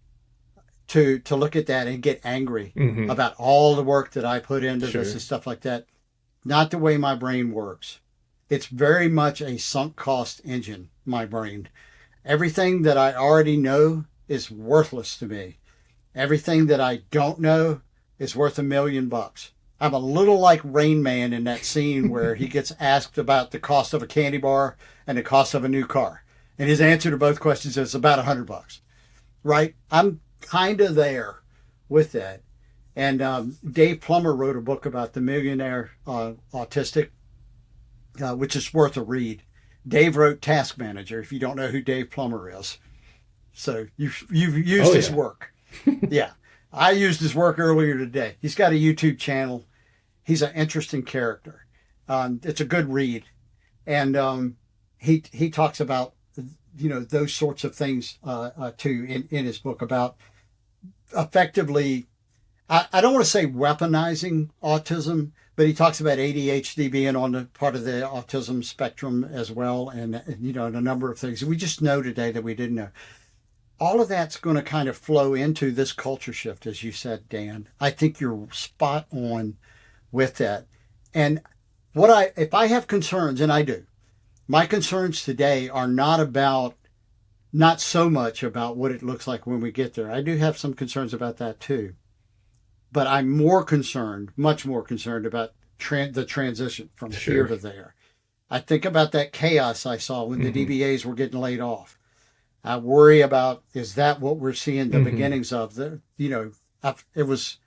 to look at that and get angry about all the work that I put into this and stuff like that. Not the way my brain works. It's very much a sunk cost engine, my brain. Everything that I already know is worthless to me. Everything that I don't know is worth $1 million. I'm a little like Rain Man in that scene where he gets asked about the cost of a candy bar and the cost of a new car. And his answer to both questions is about $100, right? I'm kind of there with that. And Dave Plummer wrote a book about the millionaire autistic, which is worth a read. Dave wrote Task Manager, if you don't know who Dave Plummer is. So you've used his work. Yeah. I used his work earlier today. He's got a YouTube channel. He's an interesting character. It's a good read. And he talks about, those sorts of things too in his book about effectively, I don't want to say weaponizing autism, but he talks about ADHD being on the part of the autism spectrum as well. And a number of things we just know today that we didn't know. All of that's going to kind of flow into this culture shift, as you said, Dan. I think you're spot on with that. And if I have concerns, and I do, my concerns today are not so much about what it looks like when we get there. I do have some concerns about that too. But I'm much more concerned about the transition from here to there. I think about that chaos I saw when the DBAs were getting laid off. I worry about, is that what we're seeing the beginnings of? It was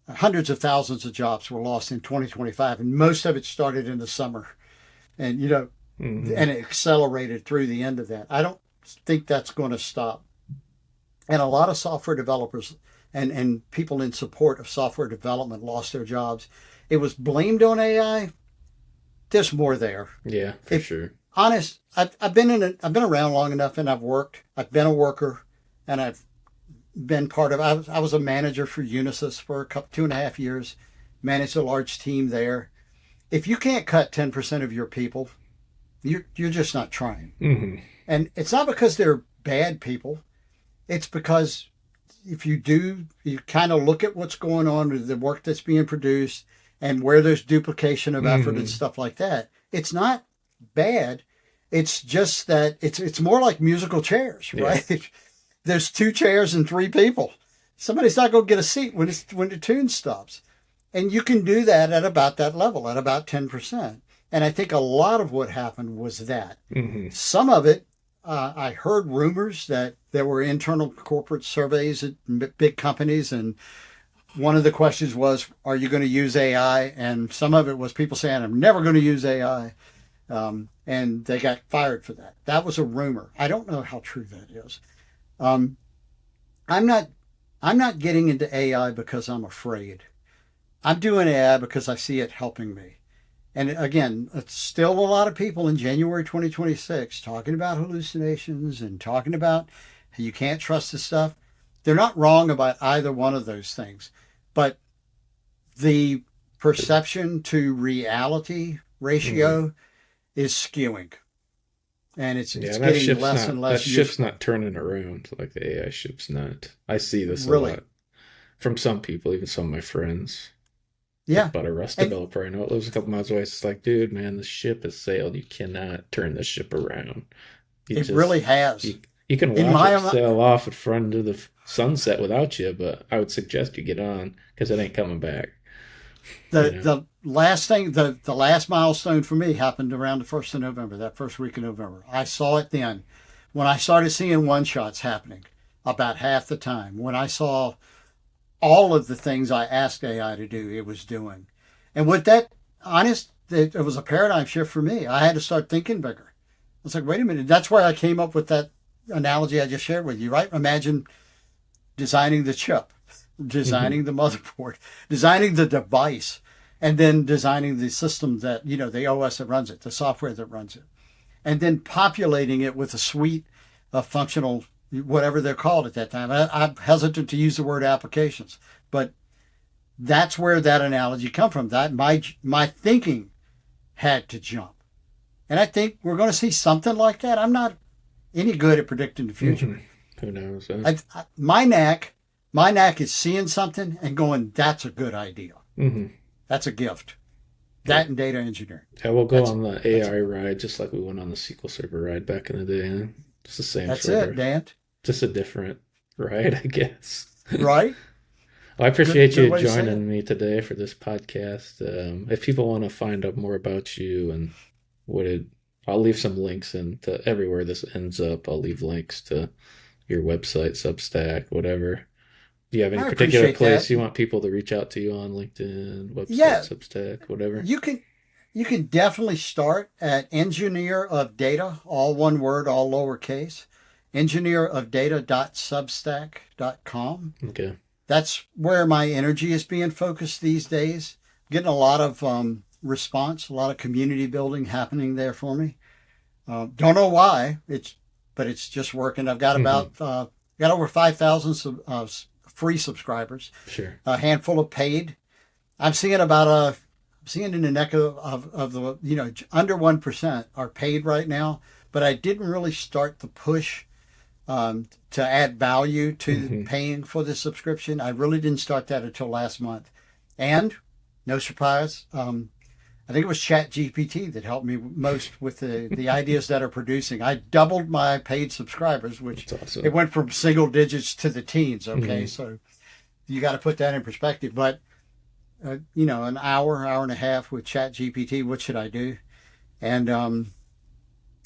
hundreds of thousands of jobs were lost in 2025, and most of it started in the summer. And, and it accelerated through the end of that. I don't think that's going to stop. And a lot of software developers and people in support of software development lost their jobs. It was blamed on AI. There's more there. Yeah, for sure. Honest, I've been around long enough, and I've been a worker, and I've been part of. I was a manager for Unisys for 2.5 years, managed a large team there. If you can't cut 10% of your people, you're just not trying. And it's not because they're bad people. It's because if you do, you kind of look at what's going on with the work that's being produced and where there's duplication of effort and stuff like that. It's not bad. It's just that it's more like musical chairs, right? Yeah. There's 2 chairs and 3 people. Somebody's not going to get a seat when the tune stops. And you can do that at about that level, at about 10%. And I think a lot of what happened was that. Some of it, I heard rumors that there were internal corporate surveys at big companies, and one of the questions was, "Are you going to use AI?" And some of it was people saying, "I'm never going to use AI," and they got fired for that. That was a rumor. I don't know how true that is. Um, I'm not. I'm not getting into AI because I'm afraid. I'm doing AI because I see it helping me. And again, it's still a lot of people in January 2026 talking about hallucinations and talking about how you can't trust this stuff. They're not wrong about either one of those things, but the perception to reality Hmm. ratio is skewing, and Yeah, it's and that getting ship's less and not that less ship's useful. not turning around like the AI ship's not. I see this a Really, lot from some people, even some of my friends. Talk yeah, about a Rust and developer I know. It lives a couple miles away. It's like, dude, man, the ship has sailed. You cannot turn the ship around. You it really just has. you can In watch it my sail off in front of the sunset without you, but I would suggest you get on because it ain't coming back. You know. the last thing the last milestone for me happened around the 1st of November, that first week of November. I saw it then when I started seeing one shots happening about half the time. When I saw all of the things I asked AI to do, it was doing. And with that, honest, it was a paradigm shift for me. I had to start thinking bigger. I was like, wait a minute. That's where I came up with that analogy I just shared with you, right? Imagine designing the chip, Hmm. designing the motherboard, designing the device, and then designing the system that, the OS that runs it, the software that runs it, and then populating it with a suite of functional, whatever they're called at that time. I'm hesitant to use the word applications, but that's where that analogy come from. That my thinking had to jump, and I think we're going to see something like that. I'm not any good at predicting the future. Hmm. Who knows? My knack is seeing something and going, "That's a good idea. Hmm. That's a gift." Yeah. That and data engineering. Yeah, we'll go That's on the that's AI ride just like we went on the SQL Server ride back in the day. Huh? Just the same that's sort it, of, Dan. just a different ride, I guess. Right? Well, I Good appreciate good you way to say it. joining me today for this podcast. If people want to find out more about you and what it, I'll leave some links into everywhere this ends up. I'll leave links to your website, Substack, whatever. Do you have any I particular appreciate place that. you want people to reach out to you on? LinkedIn, website, Yeah, Substack, whatever? you can you can definitely start at engineer of data, all one word, all lowercase, engineerofdata.substack.com. Okay. That's where my energy is being focused these days. Getting a lot of response, a lot of community building happening there for me. Don't know why but it's just working. I've got Hmm. got over 5,000 free subscribers, Sure. a handful of paid. I'm seeing about a I'm seeing in the neck of the under 1% are paid right now, but I didn't really start the push to add value to Hmm. paying for the subscription. I really didn't start that until last month, and no surprise, I think it was Chat GPT that helped me most with the ideas that are producing. I doubled my paid subscribers, which That's it awesome. went from single digits to the teens. Okay, Hmm. so you got to put that in perspective. But an hour and a half with Chat GPT, what should I do? And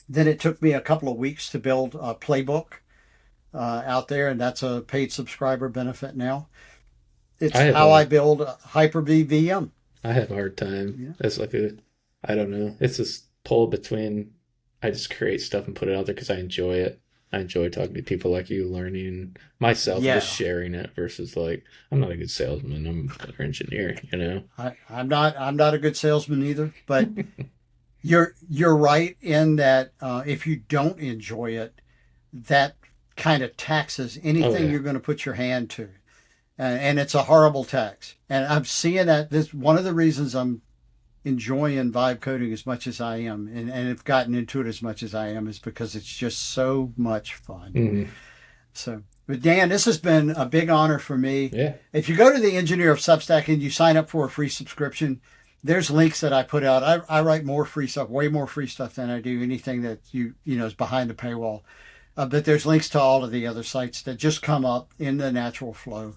then it took me a couple of weeks to build a playbook out there, and that's a paid subscriber benefit now. I It's have how I a build a Hyper-V VM. I have a hard time. Yeah. It's like a, I don't know. It's this pull between I just create stuff and put it out there because I enjoy it. I enjoy talking to people like you, learning myself, just Yeah. sharing it versus like I'm not a good salesman. I'm a better engineer, you know? I'm not a good salesman either, but you're right in that if you don't enjoy it, that kind of taxes Oh anything yeah. you're going to put your hand to, and it's a horrible tax. And I'm seeing that this one of the reasons I'm enjoying vibe coding as much as I am, and have gotten into it as much as I am, is because it's just so much fun. Hmm. So, but Dan, this has been a big honor for me. Yeah. If you go to the Engineer of Substack and you sign up for a free subscription, there's links that I put out. I write more free stuff, way more free stuff than I do anything that is behind the paywall. But there's links to all of the other sites that just come up in the natural flow.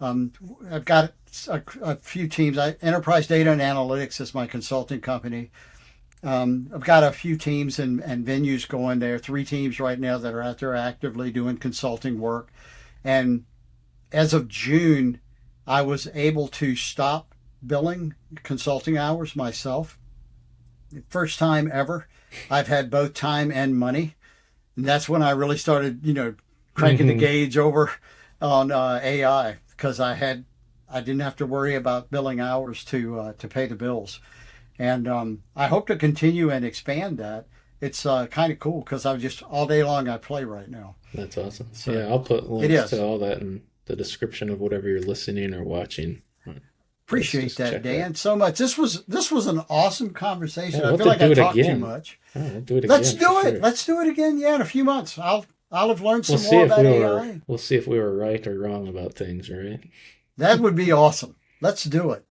I've got a few teams. Enterprise Data and Analytics is my consulting company. I've got a few teams and venues going there, 3 teams right now that are out there actively doing consulting work. And as of June, I was able to stop billing consulting hours myself. First time ever. I've had both time and money. And that's when I really started, cranking the Hmm. gauge over on AI because I didn't have to worry about billing hours to pay the bills. And I hope to continue and expand that. It's kind of cool because I'm just all day long I play right now. That's awesome. So Yeah, I'll put it links to is. all that in the description of whatever you're listening or watching. Let's Appreciate just that, check that. Dan, so much. This was an awesome conversation. Yeah, I we'll have feel to like I do it talked too again. much. Yeah, we'll do it Let's again for do it. sure. Let's do it again. Yeah, in a few months. I'll have learned We'll some see more if about AI. we'll see if we were right or wrong about things, right? That would be awesome. Let's do it.